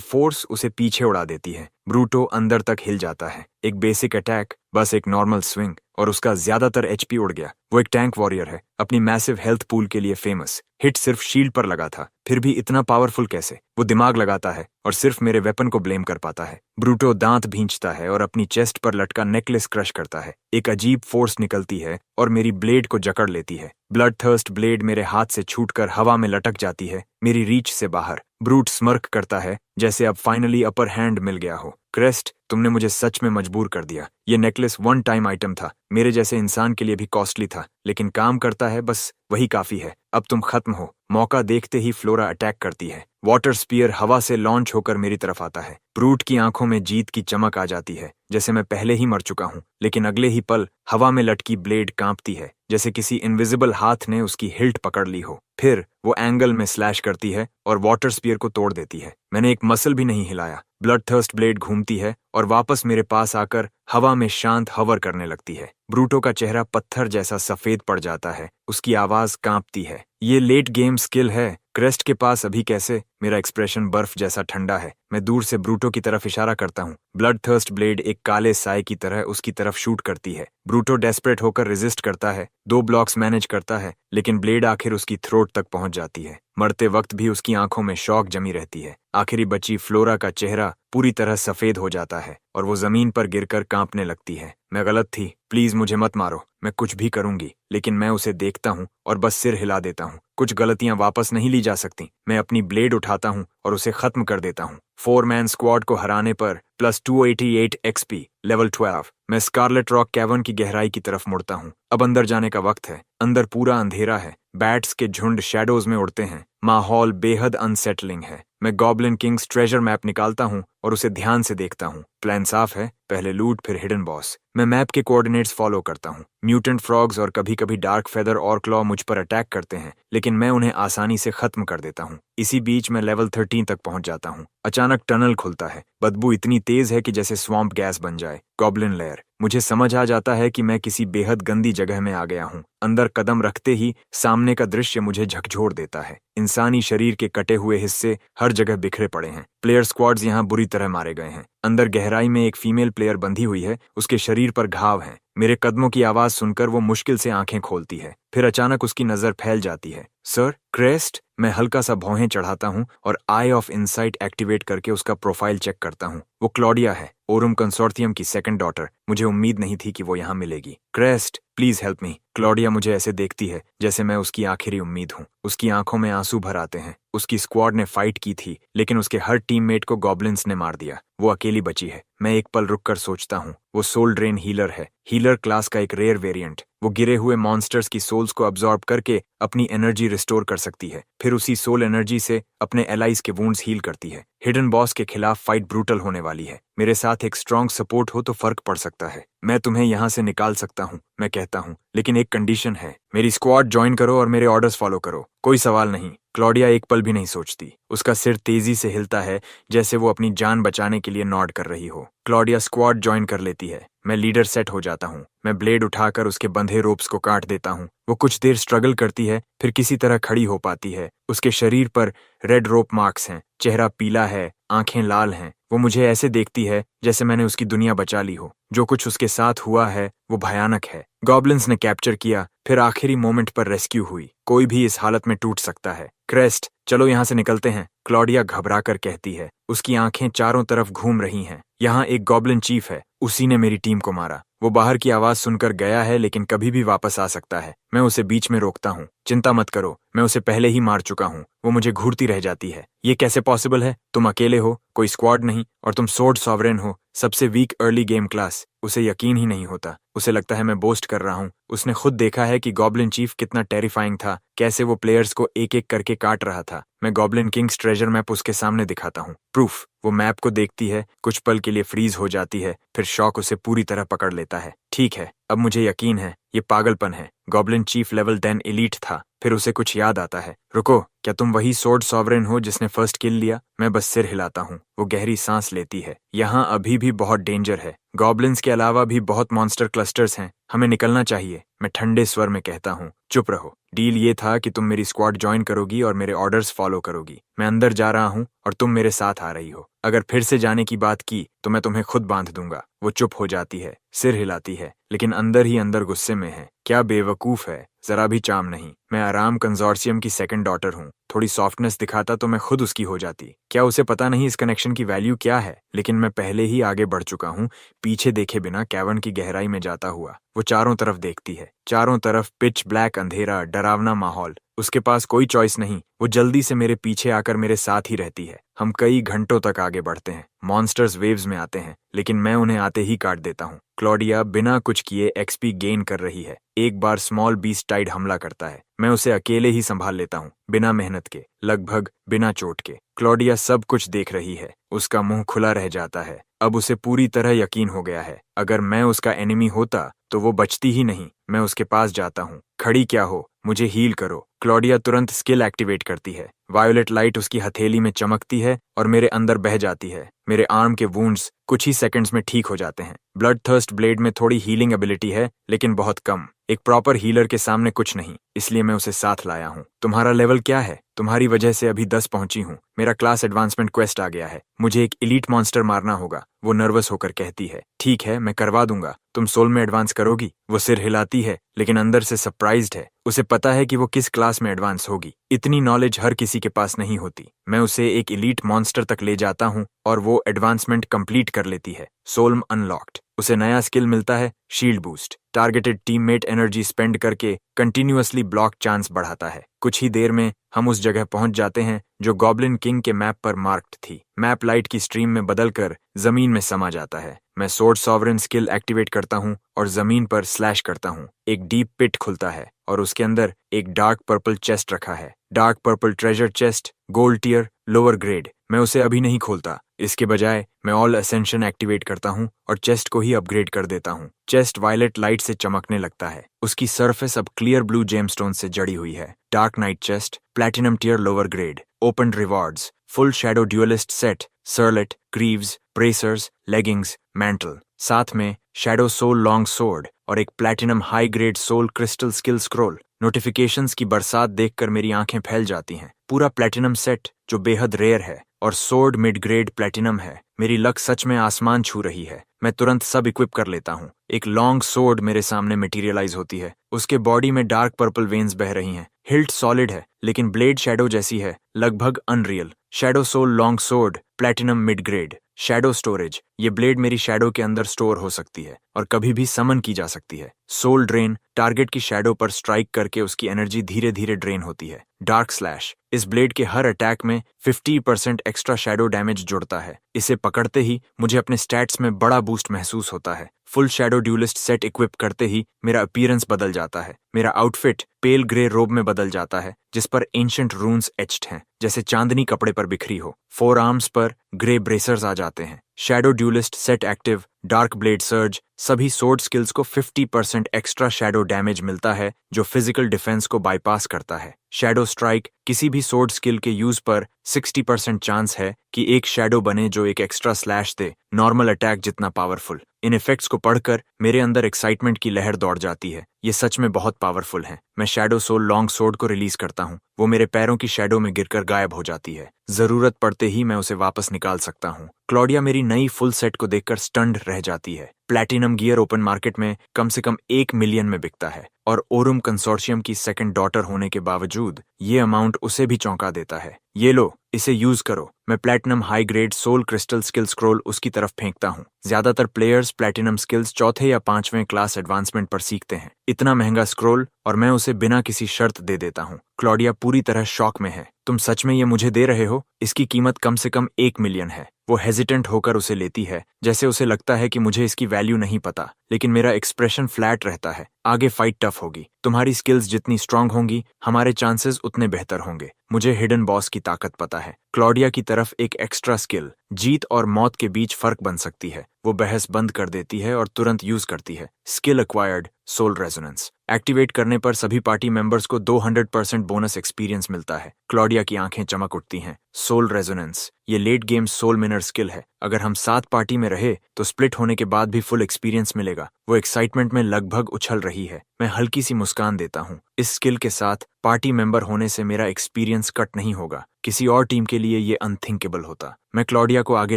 फोर्स उसे पीछे उड़ा देती है। ब्रूटो अंदर तक हिल जाता है। एक बेसिक अटैक, बस एक नॉर्मल स्विंग, और उसका ज्यादातर एचपी उड़ गया। वो एक टैंक वॉरियर है, अपनी मैसिव हेल्थ पूल के लिए फेमस। हिट सिर्फ शील्ड पर लगा था, फिर भी इतना पावरफुल कैसे? वो दिमाग लगाता है और सिर्फ मेरे वेपन को ब्लेम कर पाता है। ब्रूटो दांत भींचता है और अपनी चेस्ट पर लटका नेकलेस क्रश करता है। एक अजीब फोर्स निकलती है और मेरी ब्लेड को जकड़ लेती है। ब्लड थर्स्ट ब्लेड मेरे हाथ से छूटकर हवा में लटक जाती है, मेरी रीच से बाहर। ब्रूट स्मर्क करता है, जैसे अब फाइनली अपर हैंड मिल गया हो। क्रेस्ट, तुमने मुझे सच में मजबूर कर दिया। ये नेकलेस वन टाइम आइटम था, मेरे जैसे इंसान के लिए भी कॉस्टली था, लेकिन काम करता है, बस वही काफी है। अब तुम खत्म हो। मौका देखते ही फ्लोरा अटैक करती है। वाटर स्पीयर हवा से लॉन्च होकर मेरी तरफ आता है। ब्रूट की आंखों में जीत की चमक आ जाती है, जैसे मैं पहले ही मर चुका हूं। लेकिन अगले ही पल हवा में लटकी ब्लेड कांपती है, जैसे किसी इनविजिबल हाथ ने उसकी हिल्ट पकड़ ली हो। फिर वो एंगल में स्लैश करती है और वाटर स्पीयर को तोड़ देती है। मैंने एक मसल भी नहीं हिलाया। ब्लड थर्स्ट ब्लेड घूमती है और वापस मेरे पास आकर हवा में शांत हवर करने लगती है। ब्रूटो का चेहरा पत्थर जैसा सफेद पड़ जाता है, उसकी आवाज कांपती है। ये लेट गेम स्किल है, क्रेस्ट के पास अभी कैसे? मेरा एक्सप्रेशन बर्फ जैसा ठंडा है। मैं दूर से ब्रूटो की तरफ इशारा करता हूँ। ब्लड थर्स्ट ब्लेड एक काले साए की तरह उसकी तरफ शूट करती है। ब्रूटो डेस्परेट होकर रेजिस्ट करता है, 2 ब्लॉक्स मैनेज करता है, लेकिन ब्लेड आखिर उसकी थ्रोट तक पहुंच जाती है। मरते वक्त भी उसकी आंखों में शौक जमी रहती है। आखिरी बची फ्लोरा का चेहरा पूरी तरह सफेद हो जाता है और वो जमीन पर गिरकर कांपने लगती है। मैं गलत थी, प्लीज मुझे मत मारो, मैं कुछ भी करूंगी। लेकिन मैं उसे देखता हूँ और बस सिर हिला देता हूँ। कुछ गलतियां वापस नहीं ली जा सकती। मैं अपनी ब्लेड उठाता हूँ और उसे खत्म कर देता हूँ। 4 मैन स्क्वाड को हराने पर प्लस 288 एक्सपी, लेवल 12। मैं स्कारलेट रॉक कैवर्न की गहराई की तरफ मुड़ता हूँ। अब अंदर जाने का वक्त है। अंदर पूरा अंधेरा है, बैट्स के झुंड शैडोज में उड़ते हैं, माहौल बेहद अनसेटलिंग है। मैं गॉब्लिन किंग्स ट्रेजर मैप निकालता हूँ और उसे ध्यान से देखता हूँ। प्लान साफ है, पहले लूट फिर हिडन बॉस। मैं मैप के कोऑर्डिनेट्स फॉलो करता हूँ। म्यूटेंट फ्रॉग्स और कभी कभी डार्क फेदर और क्लॉ मुझ पर अटैक करते हैं, लेकिन मैं उन्हें आसानी से खत्म कर देता हूँ। इसी बीच मैं लेवल 13 तक पहुंच जाता हूँ। अचानक टनल खुलता है, बदबू इतनी तेज है कि जैसे स्वॉम्प गैस बन जाए। Goblin layer. मुझे समझ आ जाता है कि मैं किसी बेहद गंदी जगह में आ गया हूँ। अंदर कदम रखते ही सामने का दृश्य मुझे झकझोर देता है। इंसानी शरीर के कटे हुए हिस्से हर जगह बिखरे पड़े हैं। प्लेयर स्क्वाड्स यहाँ बुरी तरह मारे गए हैं। अंदर गहराई में एक फीमेल प्लेयर बंधी हुई है, उसके शरीर पर घाव हैं। मेरे कदमों की आवाज सुनकर वो मुश्किल से आंखें खोलती है, फिर अचानक उसकी नजर फैल जाती है। Sir, crest. मैं हल्का सा भौहें चढ़ाता हूँ और आई ऑफ इनसाइट एक्टिवेट करके उसका प्रोफाइल चेक करता हूँ। वो क्लॉडिया है, ओरुम कंसोर्टियम की सेकंड डॉटर। मुझे उम्मीद नहीं थी कि वो यहाँ मिलेगी। Crest, please help me. Claudia मुझे ऐसे देखती है जैसे मैं उसकी आखिरी उम्मीद हूँ। उसकी आंखों में आंसू भर आते हैं। उसकी स्क्वाड ने फाइट की थी, लेकिन उसके हर टीममेट को गॉब्लिन्स ने मार दिया। वो अकेली बची है। मैं एक पल रुककर सोचता हूँ, वो सोल ड्रेन हीलर है, हीलर क्लास का एक रेयर वेरिएंट। वो गिरे हुए मॉन्स्टर्स की सोल्स को अब्सॉर्ब करके अपनी एनर्जी रिस्टोर कर सकती है, फिर उसी सोल एनर्जी से अपने एलाइज के वुंड्स हील करती है। हिडन बॉस के खिलाफ फाइट ब्रूटल होने वाली है। मेरे साथ एक स्ट्रॉन्ग सपोर्ट हो तो फर्क पड़ सकता है। मैं तुम्हें यहाँ से निकाल सकता हूँ, मैं कहता हूँ, लेकिन एक कंडीशन है। मेरी स्क्वाड ज्वाइन करो और मेरे ऑर्डर्स फॉलो करो। कोई सवाल नहीं। क्लॉडिया एक पल भी नहीं सोचती। उसका सिर तेजी से हिलता है, जैसे वो अपनी जान बचाने के लिए नॉड कर रही हो। क्लॉडिया स्क्वाड ज्वाइन कर लेती है। मैं लीडर सेट हो जाता हूँ। मैं ब्लेड उठाकर उसके बंधे रोप्स को काट देता हूँ। वो कुछ देर स्ट्रगल करती है, फिर किसी तरह खड़ी हो पाती है। उसके शरीर पर रेड रोप मार्क्स हैं, चेहरा पीला है, आंखें लाल हैं। वो मुझे ऐसे देखती है जैसे मैंने उसकी दुनिया बचा ली हो। जो कुछ उसके साथ हुआ है वो भयानक है। गॉब्लिन्स ने कैप्चर किया, फिर आखिरी मोमेंट पर रेस्क्यू हुई। कोई भी इस हालत में टूट सकता है। क्रेस्ट, चलो यहाँ से निकलते हैं, क्लॉडिया घबरा कर कहती है। उसकी आंखें चारों तरफ घूम रही हैं। यहाँ एक गॉब्लिन चीफ है, उसी ने मेरी टीम को मारा। वो बाहर की आवाज सुनकर गया है, लेकिन कभी भी वापस आ सकता है। मैं उसे बीच में रोकता हूँ। चिंता मत करो, मैं उसे पहले ही मार चुका हूँ। वो मुझे घूरती रह जाती है। ये कैसे पॉसिबल है? तुम अकेले हो, कोई स्क्वाड नहीं, और तुम सोर्ड सॉवरेन हो, सबसे वीक अर्ली गेम क्लास। उसे यकीन ही नहीं होता। उसे लगता है मैं बोस्ट कर रहा हूँ। उसने खुद देखा है कि गॉब्लिन चीफ कितना टेरिफाइंग था, कैसे वो प्लेयर्स को एक एक करके काट रहा था। मैं गॉब्लिन किंग्स ट्रेजर मैप उसके सामने दिखाता हूँ। प्रूफ। वो मैप को देखती है, कुछ पल के लिए फ्रीज हो जाती है, फिर शॉक उसे पूरी तरह पकड़ लेता है। ठीक है, अब मुझे यकीन है, ये पागलपन है। गॉब्लिन चीफ लेवल 10 एलीट था। फिर उसे कुछ याद आता है। रुको, क्या तुम वही सोर्ड सॉवरेन हो जिसने फर्स्ट किल लिया? मैं बस सिर हिलाता हूँ। वो गहरी सांस लेती है। यहाँ अभी भी बहुत डेंजर है। गॉब्लिन्स के अलावा भी बहुत मॉन्स्टर क्लस्टर्स हैं। हमें निकलना चाहिए, मैं ठंडे स्वर में कहता हूँ। चुप रहो। डील ये था कि तुम मेरी स्क्वाड ज्वाइन करोगी और मेरे ऑर्डर्स फॉलो करोगी। मैं अंदर जा रहा हूँ और तुम मेरे साथ आ रही हो। अगर फिर से जाने की बात की तो मैं तुम्हें खुद बांध दूंगा। वो चुप हो जाती है, सिर हिलाती है, लेकिन अंदर ही अंदर गुस्से में है। क्या बेवकूफ है, जरा भी चाम नहीं। मैं आराम कंजोर्सियम की सेकंड डॉटर हूँ। थोड़ी सॉफ्टनेस दिखाता तो मैं खुद उसकी हो जाती। क्या उसे पता नहीं इस कनेक्शन की वैल्यू क्या है? लेकिन मैं पहले ही आगे बढ़ चुका हूँ, पीछे देखे बिना कैवर्न की गहराई में जाता हुआ। वो चारों तरफ देखती है। चारों तरफ पिच ब्लैक अंधेरा, डरावना माहौल। उसके पास कोई चॉइस नहीं। वो जल्दी से मेरे पीछे आकर मेरे साथ ही रहती है। हम कई घंटों तक आगे बढ़ते हैं। मॉन्स्टर्स वेव्स में आते हैं, लेकिन मैं उन्हें आते ही काट देता हूँ। क्लॉडिया बिना कुछ किए एक्सपी गेन कर रही है। एक बार स्मॉल बीस्ट टाइड हमला करता है। मैं उसे अकेले ही संभाल लेता हूँ, बिना मेहनत के, लगभग बिना चोट के। क्लॉडिया सब कुछ देख रही है। उसका मुंह खुला रह जाता है। अब उसे पूरी तरह यकीन हो गया है, अगर मैं उसका एनिमी होता तो वो बचती ही नहीं। मैं उसके पास जाता हूँ। खड़ी क्या हो, मुझे हील करो। क्लॉडिया तुरंत स्किल एक्टिवेट करती है। वायोलेट लाइट उसकी हथेली में चमकती है और मेरे अंदर बह जाती है। मेरे आर्म के वुंड्स कुछ ही सेकंड्स में ठीक हो जाते हैं। ब्लड थर्स्ट ब्लेड में थोड़ी हीलिंग एबिलिटी है, लेकिन बहुत कम। एक प्रॉपर हीलर के सामने कुछ नहीं, इसलिए मैं उसे साथ लाया हूँ। तुम्हारा लेवल क्या है? तुम्हारी वजह से अभी 10 पहुंची हूँ। मेरा क्लास एडवांसमेंट क्वेस्ट आ गया है। मुझे एक एलीट मॉन्स्टर मारना होगा। वो नर्वस होकर कहती है। ठीक है, मैं करवा दूंगा। तुम सोल में एडवांस करोगी? वो सिर हिलाती है, लेकिन अंदर से सरप्राइज्ड है। उसे पता है कि वो किस क्लास में एडवांस होगी। इतनी नॉलेज हर किसी के पास नहीं होती। मैं उसे एक एलीट मॉन्स्टर तक ले जाता हूँ और वो एडवांसमेंट कंप्लीट कर लेती है। सोल्म अनलॉक्ड। उसे नया स्किल मिलता है, shield boost. Targeted teammate energy spend करके कंटिन्यूअसली ब्लॉक चांस बढ़ाता है। कुछ ही देर में हम उस जगह पहुंच जाते हैं जो गॉब्लिन किंग के मैप पर मार्क्ड थी। मैप लाइट की स्ट्रीम में बदलकर जमीन में समा जाता है। मैं सोर्ड सॉवरेन स्किल एक्टिवेट करता हूँ और जमीन पर स्लैश करता हूँ। एक डीप पिट खुलता है और उसके अंदर एक डार्क पर्पल चेस्ट रखा है। Dark purple treasure chest, gold tier, lower grade. मैं उसे अभी नहीं खोलता। इसके बजाय मैं ऑल असेंशन एक्टिवेट करता हूँ और चेस्ट को ही अपग्रेड कर देता हूँ। चेस्ट वायलेट लाइट से चमकने लगता है। उसकी सरफेस अब क्लियर ब्लू जेमस्टोन से जड़ी हुई है। Dark knight chest, platinum tier, lower grade. Open rewards, full shadow duelist set, sallet, greaves, bracers, leggings, mantle. साथ में शैडो सोल लॉन्ग सोर्ड और एक platinum high grade soul crystal skill scroll. Notifications की बरसात देखकर मेरी आंखें फैल जाती हैं। पूरा प्लैटिनम सेट जो बेहद रेयर है, और सोर्ड मिड ग्रेड प्लैटिनम है। मेरी लक सच में आसमान छू रही है। मैं तुरंत सब इक्विप कर लेता हूँ। एक लॉन्ग सोर्ड मेरे सामने मटेरियलाइज होती है। उसके बॉडी में डार्क पर्पल वेन्स बह रही हैं। हिल्ट सॉलिड है, लेकिन ब्लेड शैडो जैसी है, लगभग unreal. Shadow soul long sword, platinum mid grade. Shadow storage, ये ब्लेड मेरी शैडो के अंदर स्टोर हो सकती है और कभी भी समन की जा सकती है। सोल ड्रेन, टारगेट की शैडो पर स्ट्राइक करके उसकी एनर्जी धीरे धीरे ड्रेन होती है। डार्क स्लैश, इस ब्लेड के हर अटैक में 50% एक्स्ट्रा शैडो डैमेज जुड़ता है। इसे पकड़ते ही मुझे अपने स्टैट्स में बड़ा बूस्ट महसूस होता है। Full shadow duelist set equip करते ही मेरा अपीयरेंस बदल जाता है। मेरा आउटफिट पेल ग्रे रोब में बदल जाता है, जिस पर एंशिएंट रून्स एच्ड हैं, जैसे चांदनी कपड़े पर बिखरी हो। फोर आर्म्स पर ग्रे ब्रेसर्स आ जाते हैं। Shadow duelist set active, dark blade surge, सभी सोर्ड स्किल्स को 50% एक्स्ट्रा शैडो डैमेज मिलता है, जो फिजिकल डिफेंस को बाईपास करता है। शैडो स्ट्राइक, किसी भी सोर्ड स्किल के यूज पर 60% चांस है कि एक शैडो बने जो एक एक्स्ट्रा स्लैश दे, नॉर्मल अटैक जितना पावरफुल। इन इफेक्ट्स को पढ़कर मेरे अंदर एक्साइटमेंट की लहर दौड़ जाती है। ये सच में बहुत पावरफुल हैं। मैं शैडो सोल लॉन्ग सोर्ड को रिलीज करता हूँ। वो मेरे पैरों की शैडो में गिरकर गायब हो जाती है। जरूरत पड़ते ही मैं उसे वापस निकाल सकता हूँ। क्लॉडिया मेरी नई फुल सेट को देखकर स्टन्ड रह जाती है। प्लैटिनम गियर ओपन मार्केट में कम से कम 1 मिलियन में बिकता है और ओरुम कंसोर्शियम की सेकंड डॉटर होने के बावजूद ये अमाउंट उसे भी चौंका देता है। ये लो, इसे यूज करो। मैं platinum high grade soul crystal skill scroll उसकी तरफ फेंकता हूँ। ज्यादातर प्लेयर्स प्लैटिनम स्किल्स चौथे या 5वें क्लास एडवांसमेंट पर सीखते हैं। इतना महंगा स्क्रोल और मैं उसे बिना किसी शर्त दे देता हूँ। क्लॉडिया पूरी तरह शॉक में है। तुम सच में ये मुझे दे रहे हो? इसकी कीमत कम से कम 1 मिलियन है। वो हेजिटेंट होकर उसे लेती है, जैसे उसे लगता है कि मुझे इसकी वैल्यू नहीं पता, लेकिन मेरा एक्सप्रेशन फ्लैट रहता है। आगे फाइट टफ होगी। तुम्हारी स्किल्स जितनी स्ट्रांग होंगी, हमारे चांसेस उतने बेहतर होंगे। मुझे हिडन बॉस की ताकत पता है। क्लॉडिया की तरफ एक एक्स्ट्रा स्किल जीत और मौत के बीच फर्क बन सकती है। वो बहस बंद कर देती है और तुरंत यूज करती है। Skill acquired soul resonance activate करने पर सभी पार्टी मेंबर्स को 200% बोनस एक्सपीरियंस मिलता है। क्लॉडिया की आंखें चमक उठती हैं। सोल रेजोनेंस ये लेट गेम सोल मिनर स्किल है। अगर हम 7 पार्टी में रहे तो स्प्लिट होने के बाद भी फुल एक्सपीरियंस मिलेगा। वो एक्साइटमेंट में लगभग उछल रही है। मैं हल्की सी मुस्कान देता हूँ। इस स्किल के साथ पार्टी मेंबर होने से मेरा एक्सपीरियंस कट नहीं होगा। किसी और टीम के लिए ये अनथिंकेबल होता। मैं क्लॉडिया को आगे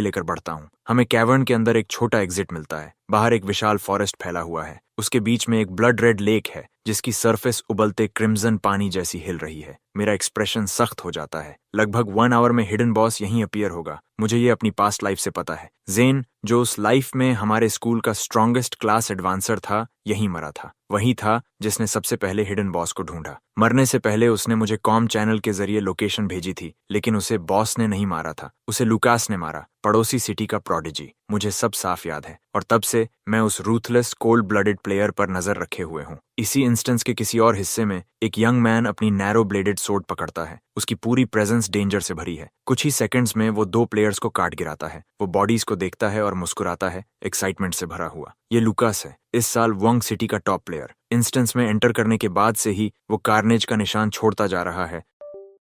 लेकर बढ़ता हूँ। हमें कैवर्न के अंदर एक छोटा एग्जिट मिलता है। बाहर एक विशाल फॉरेस्ट फैला हुआ है। उसके बीच में एक ब्लड रेड लेक है जिसकी सरफेस उबलते क्रिम्सन पानी जैसी हिल रही है। मेरा एक्सप्रेशन सख्त हो जाता है। लगभग 1 आवर में हिडन बॉस यहीं अपीयर होगा। मुझे ये अपनी पास्ट लाइफ से पता है। जेन, जो उस लाइफ में हमारे स्कूल का स्ट्रॉन्गेस्ट क्लास एडवांसर था, यहीं मरा था। वही था जिसने सबसे पहले हिडन बॉस को ढूंढा। मरने से पहले उसने मुझे कॉम चैनल के जरिए लोकेशन भेजी थी, लेकिन उसे बॉस ने नहीं मारा था, उसे लुकास ने मारा, पड़ोसी सिटी का प्रोडिजी। मुझे सब साफ याद है और तब से मैं उस रूथलेस कोल्ड ब्लडेड प्लेयर पर नजर रखे हुए हूँ। इसी इंस्टेंस के किसी और हिस्से में एक यंग मैन अपनी नैरो ब्लेडेड सोर्ड पकड़ता है। उसकी पूरी प्रेजेंस डेंजर से भरी है। कुछ ही सेकंड्स में वो 2 प्लेयर्स को काट गिराता है। वो बॉडीज को देखता है और मुस्कुराता है, एक्साइटमेंट से भरा हुआ। ये लुकास है, इस साल वंग सिटी का टॉप प्लेयर। इंस्टेंस में एंटर करने के बाद से ही वो कार्नेज का निशान छोड़ता जा रहा है,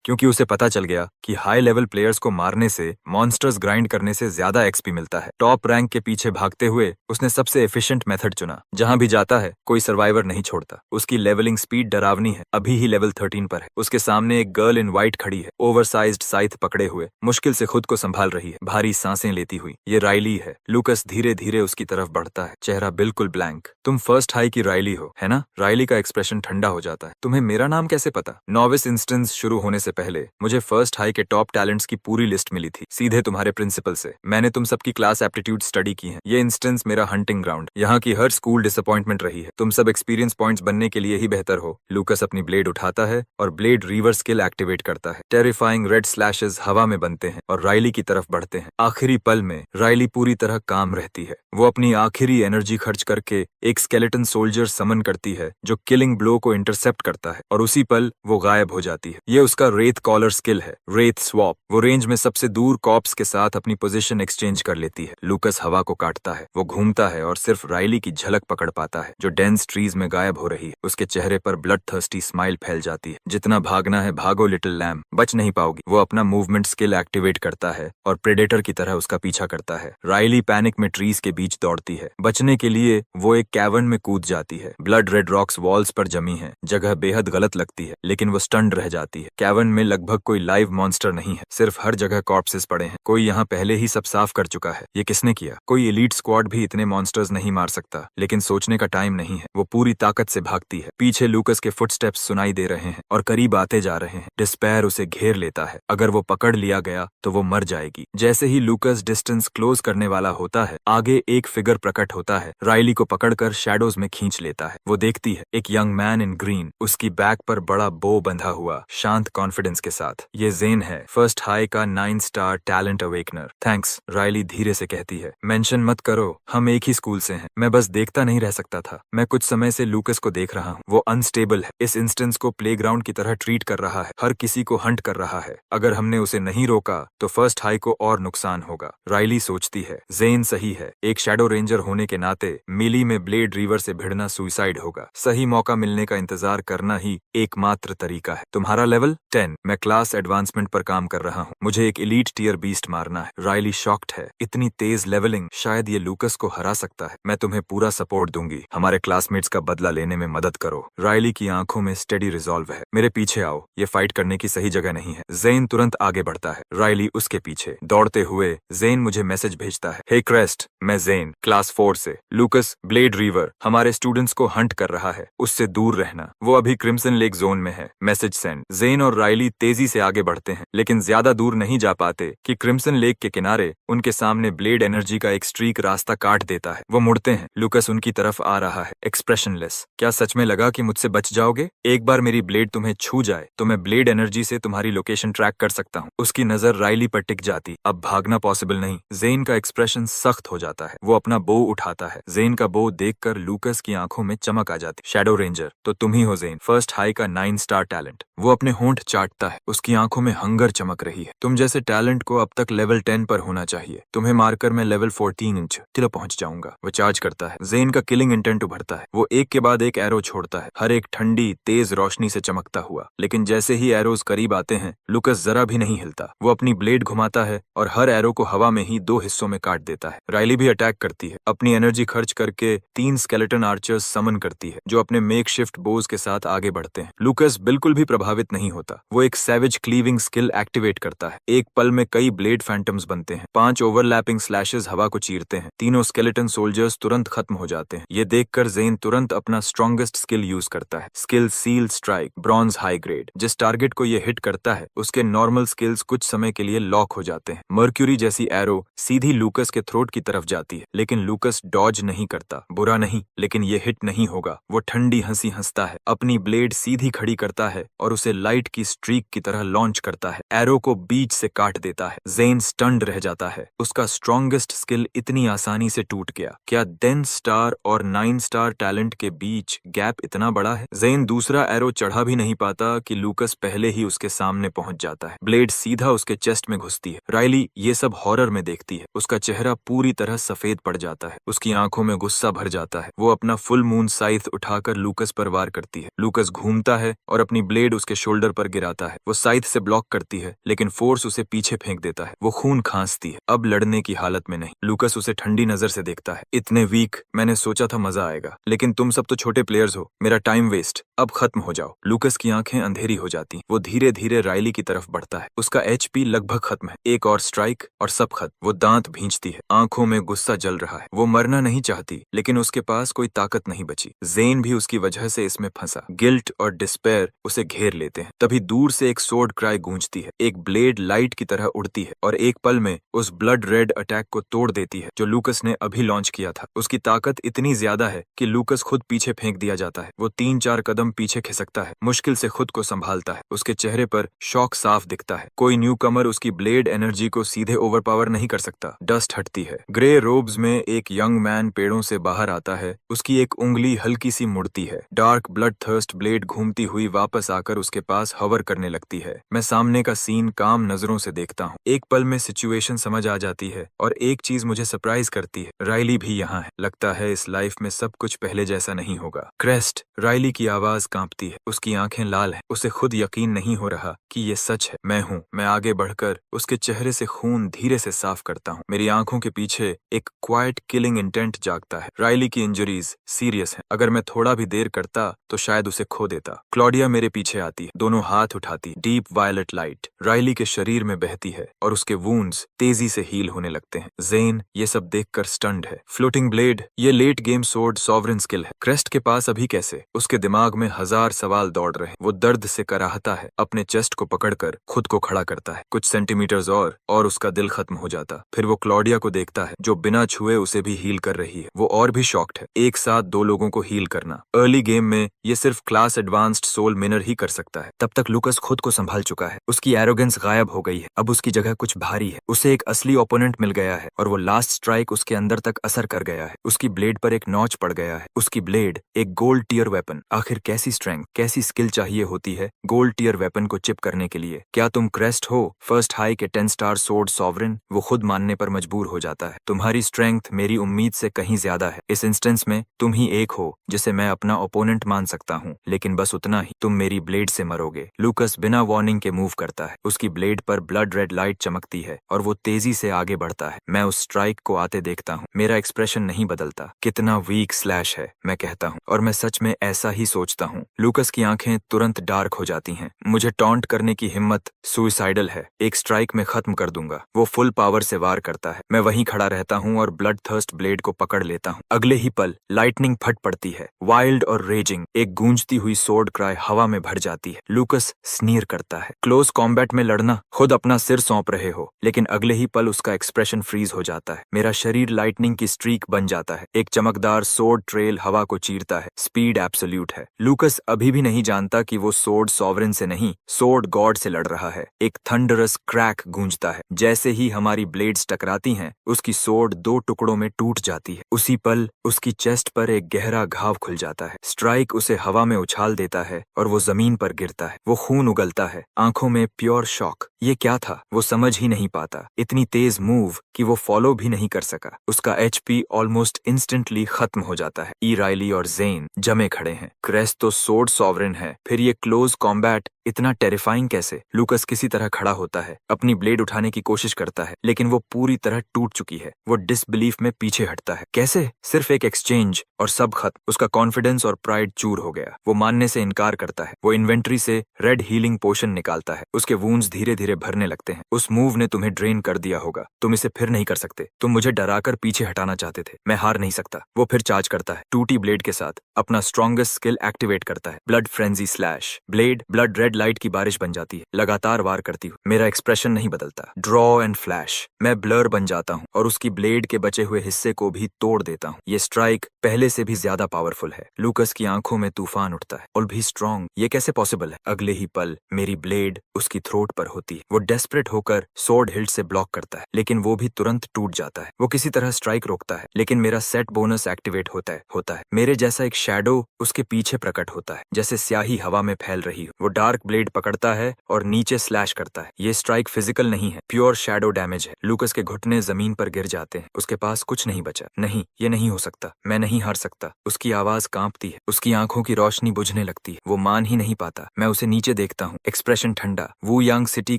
क्योंकि उसे पता चल गया कि हाई लेवल प्लेयर्स को मारने से मॉन्स्टर्स ग्राइंड करने से ज्यादा एक्सपी मिलता है। टॉप रैंक के पीछे भागते हुए उसने सबसे एफिशिएंट मेथड चुना। जहां भी जाता है कोई सर्वाइवर नहीं छोड़ता। उसकी लेवलिंग स्पीड डरावनी है। अभी ही लेवल 13 पर है। उसके सामने एक गर्ल इन व्हाइट खड़ी है, ओवरसाइज्ड साइथ पकड़े हुए, मुश्किल से खुद को संभाल रही है, भारी सांसें लेती हुई। ये राइली है। लूकस धीरे धीरे उसकी तरफ बढ़ता है, चेहरा बिल्कुल ब्लैंक। तुम फर्स्ट हाई की राइली हो, है ना? राइली का एक्सप्रेशन ठंडा हो जाता है। तुम्हें मेरा नाम कैसे पता? नॉविस इंस्टेंस शुरू होने से पहले मुझे फर्स्ट हाई के टॉप टैलेंट्स की पूरी लिस्ट मिली थी, सीधे तुम्हारे प्रिंसिपल से। मैंने तुम सबकी क्लास एप्टीट्यूड स्टडी की है। ये इंस्टेंस मेरा हंटिंग ग्राउंड। यहाँ की हर स्कूल डिसअपॉइंटमेंट रही है। तुम सब एक्सपीरियंस पॉइंट्स बनने के लिए ही बेहतर हो। लूकस अपनी ब्लेड उठाता है और ब्लेड रीवर स्किल एक्टिवेट करता है। टेरिफाइंग रेड स्लैशेस हवा में बनते हैं और राइली की तरफ बढ़ते हैं। आखिरी पल में राइली पूरी तरह काम रहती है। वो अपनी आखिरी एनर्जी खर्च करके एक स्केलेटन सोल्जर समन करती है जो किलिंग ब्लो को इंटरसेप्ट करता है और उसी पल वो गायब हो जाती है। ये उसका रेत कॉलर स्किल है, रेत स्वॉप। वो रेंज में सबसे दूर कॉप्स के साथ अपनी पोजीशन एक्सचेंज कर लेती है। लूकस हवा को काटता है। वो घूमता है और सिर्फ राइली की झलक पकड़ पाता है जो डेंस ट्रीज में गायब हो रही है। उसके चेहरे पर ब्लड थर्स्टी स्माइल फैल जाती है। जितना भागना है भागो लिटिल लैम, बच नहीं पाओगी। वो अपना मूवमेंट स्किल एक्टिवेट करता है और प्रेडेटर की तरह उसका पीछा करता है। राइली पैनिक में ट्रीज के बीच दौड़ती है। बचने के लिए वो एक कैवर्न में कूद जाती है। ब्लड रेड रॉक्स वॉल्स पर जमी है। जगह बेहद गलत लगती है, लेकिन वो स्टन्ड रह जाती है। कैवर्न में लगभग कोई लाइव मॉन्स्टर नहीं है, सिर्फ हर जगह कॉर्प्सेस पड़े हैं। कोई यहाँ पहले ही सब साफ कर चुका है। ये किसने किया? कोई एलीट स्क्वाड भी इतने मॉन्स्टर्स नहीं मार सकता, लेकिन सोचने का टाइम नहीं है। वो पूरी ताकत से भागती है। पीछे लूकस के फुटस्टेप्स सुनाई दे रहे हैं और करीब आते जा रहे हैं। डिस्पेयर उसे घेर लेता है। अगर वो पकड़ लिया गया तो वो मर जाएगी। जैसे ही लूकस डिस्टेंस क्लोज करने वाला होता है, आगे एक फिगर प्रकट होता है। राइली को पकड़कर शैडोज में खींच लेता है। वो देखती है एक यंग मैन इन ग्रीन, उसकी बैक पर बड़ा बो बंधा हुआ, शांत कॉन्फिडेंस के साथ। ये जेन है, फर्स्ट हाई का 9 star talent awakener. Thanks, Riley धीरे से कहती है। मेंशन मत करो, हम एक ही स्कूल से हैं। मैं बस देखता नहीं रह सकता था। मैं कुछ समय से लूकस को देख रहा हूँ। वो अनस्टेबल है। इस इंस्टेंस को प्लेग्राउंड की तरह ट्रीट कर रहा है। हर किसी को हंट कर रहा है। अगर हमने उसे नहीं रोका तो फर्स्ट हाई को और नुकसान होगा। राइली सोचती है, जेन सही है। एक शैडो रेंजर होने के नाते मिली में ब्लेड रीवर से भिड़ना सुसाइड होगा। सही मौका मिलने का इंतजार करना ही एकमात्र तरीका है। तुम्हारा लेवल 10। जेन, मैं क्लास एडवांसमेंट पर काम कर रहा हूँ। मुझे एक एलीट टियर बीस्ट मारना है। राइली शॉक्ड है। इतनी तेज लेवलिंग, शायद ये लूकस को हरा सकता है। मैं तुम्हें पूरा सपोर्ट दूंगी। हमारे क्लासमेट्स का बदला लेने में मदद करो। राइली की आंखों में स्टेडी रिजॉल्व है। मेरे पीछे आओ, ये फाइट करने की सही जगह नहीं है। जेन तुरंत आगे बढ़ता है। राइली उसके पीछे। दौड़ते हुए जेन मुझे मैसेज भेजता है, हे क्रेस्ट, मैं जेन, क्लास 4 से। लूकस ब्लेड रीवर हमारे स्टूडेंट्स को हंट कर रहा है, उससे दूर रहना। वो अभी क्रिम्सन लेक जोन में है। Message send. जेन और राइली तेजी से आगे बढ़ते हैं, लेकिन ज्यादा दूर नहीं जा पाते कि क्रिम्सन लेक के किनारे उनके सामने ब्लेड एनर्जी का एक स्ट्रीक रास्ता काट देता है। वो मुड़ते हैं। लूकस उनकी तरफ आ रहा है, एक्सप्रेशनलेस। क्या सच में लगा कि मुझसे बच जाओगे? एक बार मेरी ब्लेड तुम्हें छू जाए तो मैं ब्लेड एनर्जी से तुम्हारी लोकेशन ट्रैक कर सकता हूँ। उसकी नजर राइली पर टिक जाती। अब भागना पॉसिबल नहीं। जेन का एक्सप्रेशन सख्त हो जाता है। वो अपना बो उठाता है। जेन का बो देखकर लूकस की आंखों में चमक आ जाती। शैडो रेंजर, तो तुम ही हो जेन, फर्स्ट हाई का 9 स्टार टैलेंट। वो अपने होंठ चाटता है। उसकी आंखों में हंगर चमक रही है। तुम जैसे टैलेंट को अब तक लेवल 10 पर होना चाहिए। तुम्हें मारकर मैं लेवल 14 इंच किलो पहुंच जाऊंगा। वो चार्ज करता है। जेन का किलिंग इंटेंट उभरता है। वो एक के बाद एक एरो छोड़ता है, हर एक ठंडी तेज रोशनी से चमकता हुआ। लेकिन जैसे ही एरोज करीब आते हैं, लूकस जरा भी नहीं हिलता। वो अपनी ब्लेड घुमाता है और हर एरो को हवा में ही 2 हिस्सों में काट देता है। राइली भी अटैक करती है। अपनी एनर्जी खर्च करके 3 स्केलेटन आर्चर्स समन करती है, जो अपने मेकशिफ्ट बोज के साथ आगे बढ़ते हैं। लूकस बिल्कुल भी प्रभावित नहीं होता। वो एक सैवेज क्लीविंग स्किल एक्टिवेट करता है। एक पल में कई ब्लेड फैंटम्स बनते हैं। 5 ओवरलैपिंग स्लैशेस हवा को चीरते हैं। तीनों स्केलेटन सोल्जर्स तुरंत खत्म हो जाते हैं। ये देखकर जेन तुरंत अपना स्ट्रॉन्गेस्ट स्किल यूज करता है। Skill seal strike, bronze high grade. जिस टारगेट को ये हिट करता है, उसके नॉर्मल स्किल्स कुछ समय के लिए लॉक हो जाते हैं। मर्क्यूरी जैसी एरो सीधी लूकस के थ्रोट की तरफ जाती है, लेकिन लूकस डॉज नहीं करता। बुरा नहीं, लेकिन ये हिट नहीं होगा। वो ठंडी हंसी हंसता है, अपनी ब्लेड सीधी खड़ी करता है और उसे लाइट की स्ट्रीक की तरह लॉन्च करता है। एरो को बीच से काट देता है। जेन स्टन्ड रह जाता है। उसका स्ट्रॉन्गेस्ट स्किल इतनी आसानी से टूट गया। क्या 10 स्टार और 9 स्टार टैलेंट के बीच गैप इतना बड़ा है? जेन दूसरा एरो चढ़ा भी नहीं पाता कि लूकस पहले ही उसके सामने पहुंच जाता है। ब्लेड सीधा उसके चेस्ट में घुसती है। राइली ये सब हॉरर में देखती है। उसका चेहरा पूरी तरह सफेद पड़ जाता है। उसकी आंखों में गुस्सा भर जाता है। वो अपना फुल मून साइथ उठाकर लूकस पर वार करती है। लूकस घूमता है और अपनी ब्लेड उसके शोल्डर पर गिराता है। वो साइथ से ब्लॉक करती है, लेकिन फोर्स उसे पीछे फेंक देता है। वो खून खांसती है, अब लड़ने की हालत में नहीं। लूकस उसे ठंडी नजर से देखता है। इतने वीक, मैंने सोचा था मजा आएगा, लेकिन तुम सब तो छोटे प्लेयर्स हो। मेरा टाइम वेस्ट, अब खत्म हो जाओ। लूकस की आंखें अंधेरी हो जाती। वो धीरे धीरे राइली की तरफ बढ़ता है। उसका HP लगभग खत्म है। एक और स्ट्राइक और सब खत्म। वो दांत भींचती है। आंखों में गुस्सा जल रहा है। वो मरना नहीं चाहती, लेकिन उसके पास कोई ताकत नहीं बची। जेन भी उसकी वजह से इसमें फंसा। गिल्ट और डिस्पेयर उसे घेर लेते हैं। तभी दूर से एक सोर्ड क्राई गूंजती है। एक ब्लेड लाइट की तरह उड़ती है और एक पल में उस ब्लड रेड अटैक को तोड़ देती है जो लूकस ने अभी लॉन्च किया था। उसकी ताकत इतनी ज्यादा है कि लूकस खुद पीछे फेंक दिया जाता है। वो 3-4 कदम पीछे खिसकता है, मुश्किल से खुद को संभालता है। उसके चेहरे पर शॉक साफ दिखता है। कोई न्यू कमर उसकी ब्लेड एनर्जी को सीधे ओवरपावर नहीं कर सकता। डस्ट हटती है। ग्रे रोब्स में एक यंग मैन पेड़ों से बाहर आता है। उसकी एक उंगली हल्की सी मुड़ती है। डार्क ब्लड थर्स्ट ब्लेड घूमती हुई वापस आकर उसके पास हवर करने लगती है। मैं सामने का सीन काम नजरों से देखता हूँ। एक पल में सिचुएशन समझ आ जाती है और एक चीज मुझे सरप्राइज करती है, राइली भी यहाँ है। लगता है इस लाइफ में सब कुछ पहले जैसा नहीं होगा। क्रेस्ट, राइली की आवाज कांपती है। उसकी आंखें लाल है। उसे खुद यकीन नहीं हो रहा कि ये सच है। मैं हूँ। मैं आगे बढ़कर उसके चेहरे से खून धीरे से साफ करता हूँ। मेरी आंखों के पीछे एक क्वाइट किलिंग इंटेंट जागता है। राइली की इंजरीज सीरियस है। अगर मैं थोड़ा भी देर करता तो शायद उसे खो देता। क्लॉडिया मेरे पीछे आती है, दोनों हाथ उठाती। डीप वायलेट लाइट राइली के शरीर में बहती है और उसके वुंड्स तेजी से हील होने लगते हैं। जेन ये सब देखकर स्टन्ड है। फ्लोटिंग ब्लेड, ये late game sword sovereign skill है। क्रेस्ट के पास अभी कैसे? उसके दिमाग में 1000 सवाल दौड़ रहे। वो दर्द से कराहता है। अपने चेस्ट को पकड़कर खुद को खड़ा करता है। कुछ सेंटीमीटर्स और उसका दिल खत्म हो जाता। फिर वो क्लॉडिया को देखता है जो बिना छुए उसे भी हील कर रही है। वो और भी शॉक्ड है। एक साथ 2 लोगों को हील करना अर्ली गेम में ये सिर्फ क्लास एडवांस्ड सोल मिनर ही कर सकता है। तब तक लूकस खुद को संभाल चुका है। उसकी एरोगेंस गायब हो गई है। अब उसकी जगह कुछ भारी है। उसे एक असली ओपोनेंट मिल गया है और वो लास्ट स्ट्राइक उसके अंदर तक असर कर गया है। उसकी ब्लेड पर एक नॉच पड़ गया है। उसकी ब्लेड एक गोल्ड टियर वेपन। आखिर कैसी स्ट्रेंथ, कैसी स्किल चाहिए होती है गोल्ड टियर वेपन को चिप करने के लिए? क्या तुम क्रेस्ट हो, फर्स्ट हाई के 10 स्टार सोर्ड सॉवरेन? वो खुद मानने पर मजबूर हो जाता है। तुम्हारी स्ट्रेंथ मेरी उम्मीद से कहीं ज्यादा है। इस इंस्टेंस में तुम ही एक हो जिसे मैं अपना ओपोनेंट मान सकता हूँ, लेकिन बस उतना ही, तुम मेरी ब्लेड से मरोगे। लूकस बिना वार्निंग के मूव करता है। उसकी ब्लेड पर ब्लड रेड लाइट चमकती है और वो तेजी से आगे बढ़ता है। मैं उस स्ट्राइक को आते देखता हूँ। मेरा एक्सप्रेशन नहीं बदलता। कितना वीक स्लैश है, मैं कहता हूँ, और मैं सच में ऐसा ही सोचता हूँ। लूकस की आंखें तुरंत डार्क हो जाती हैं। मुझे टॉन्ट करने की हिम्मत सुइसाइडल है। एक स्ट्राइक में खत्म कर दूंगा। वो फुल पावर से वार करता है। मैं वहीं खड़ा रहता हूँ और ब्लड थर्स्ट ब्लेड को पकड़ लेता हूँ। अगले ही पल लाइटनिंग फट पड़ती है। वाइल्ड और रेजिंग एक गूंजती हुई सोर्ड क्राई हवा में भर जाती है। लूकस स्नीर करता है। क्लोज कॉम्बैट में लड़ना, खुद अपना सिर सौंप रहे हो। लेकिन अगले ही पल उसका एक्सप्रेशन फ्रीज हो जाता है। मेरा शरीर लाइटनिंग की स्ट्रीक बन जाता है। एक चमकदार सोर्ड ट्रेल हवा को चीरता है। स्पीड एब्सोल्यूट है। लूकस अभी भी नहीं जानता कि वो सोर्ड सॉवरेन से नहीं, सोर्ड गॉड से लड़ रहा है। एक थंडरस क्रैक गूंजता है। जैसे ही हमारी ब्लेड्स टकराती हैं, उसकी सोर्ड दो टुकड़ों में टूट जाती है। उसी पल उसकी चेस्ट पर एक गहरा घाव खुल जाता है। स्ट्राइक उसे हवा में उछाल देता है और वो जमीन पर गिरता है। वो खून उगलता है। आंखों में प्योर शॉक। ये क्या था? वो समझ ही नहीं पाता। इतनी तेज मूव कि वो फॉलो भी नहीं कर सका। उसका एचपी ऑलमोस्ट इंस्टेंटली खत्म हो जाता है। ई राइली और जेन जमे खड़े हैं। क्रेस्ट तो सोर्ड सॉवरेन है, फिर ये क्लोज कॉम्बैट इतना टेरिफाइंग कैसे? लूकस किसी तरह खड़ा होता है। अपनी ब्लेड उठाने की कोशिश करता है, लेकिन वो पूरी तरह टूट चुकी है। वो डिसबिलीफ में पीछे हटता है। कैसे? सिर्फ एक एक्सचेंज और सब खत्म। उसका कॉन्फिडेंस और प्राइड चूर हो गया। वो मानने से इनकार करता है। वो इन्वेंट्री से रेड हीलिंग पोशन निकालता है। उसके वूंड्स धीरे धीरे भरने लगते हैं। उस मूव ने तुम्हें ड्रेन कर दिया होगा। तुम इसे फिर नहीं कर सकते। तुम मुझे डराकर पीछे हटाना चाहते थे। मैं हार नहीं सकता। वो फिर चार्ज करता है। टूटी ब्लेड के साथ अपना स्ट्रॉन्गेस्ट स्किल एक्टिवेट करता है। Blood frenzy slash. Blade blood red light की बारिश बन जाती है। लगातार वार करती हूँ। मेरा एक्सप्रेशन नहीं बदलता। Draw and flash. मैं ब्लर बन जाता हूँ और उसकी ब्लेड के बचे हुए हिस्से को भी तोड़ देता हूँ। ये स्ट्राइक पहले से भी ज्यादा पावरफुल है। लूकस की आंखों में तूफान उठता है। और भी स्ट्रॉन्ग, ये कैसे पॉसिबल है? अगले ही पल मेरी ब्लेड उसकी थ्रोट पर होती है। वो डेस्परेट होकर सोर्ड हिल्ट से ब्लॉक करता है, लेकिन वो भी तुरंत टूट जाता है। वो किसी तरह स्ट्राइक रोकता है, लेकिन मेरा सेट बोनस एक्टिवेट होता है। मेरे जैसा एक शैडो उसके पीछे प्रकट होता है, जैसे स्याही हवा में फैल रही हो। वो डार्क ब्लेड पकड़ता है और नीचे स्लैश करता है। ये स्ट्राइक फिजिकल नहीं है, प्योर शैडो डैमेज है। लूकस के घुटने जमीन पर गिर जाते हैं। उसके पास कुछ नहीं बचा। नहीं, ये नहीं हो सकता। मैं नहीं हार सकता। उसकी आवाज कांपती है। उसकी आंखों की रोशनी बुझने लगती है। वो मान ही नहीं पाता। मैं उसे नीचे देखता हूँ। एक्सप्रेशन ठंडा। वू यांग सिटी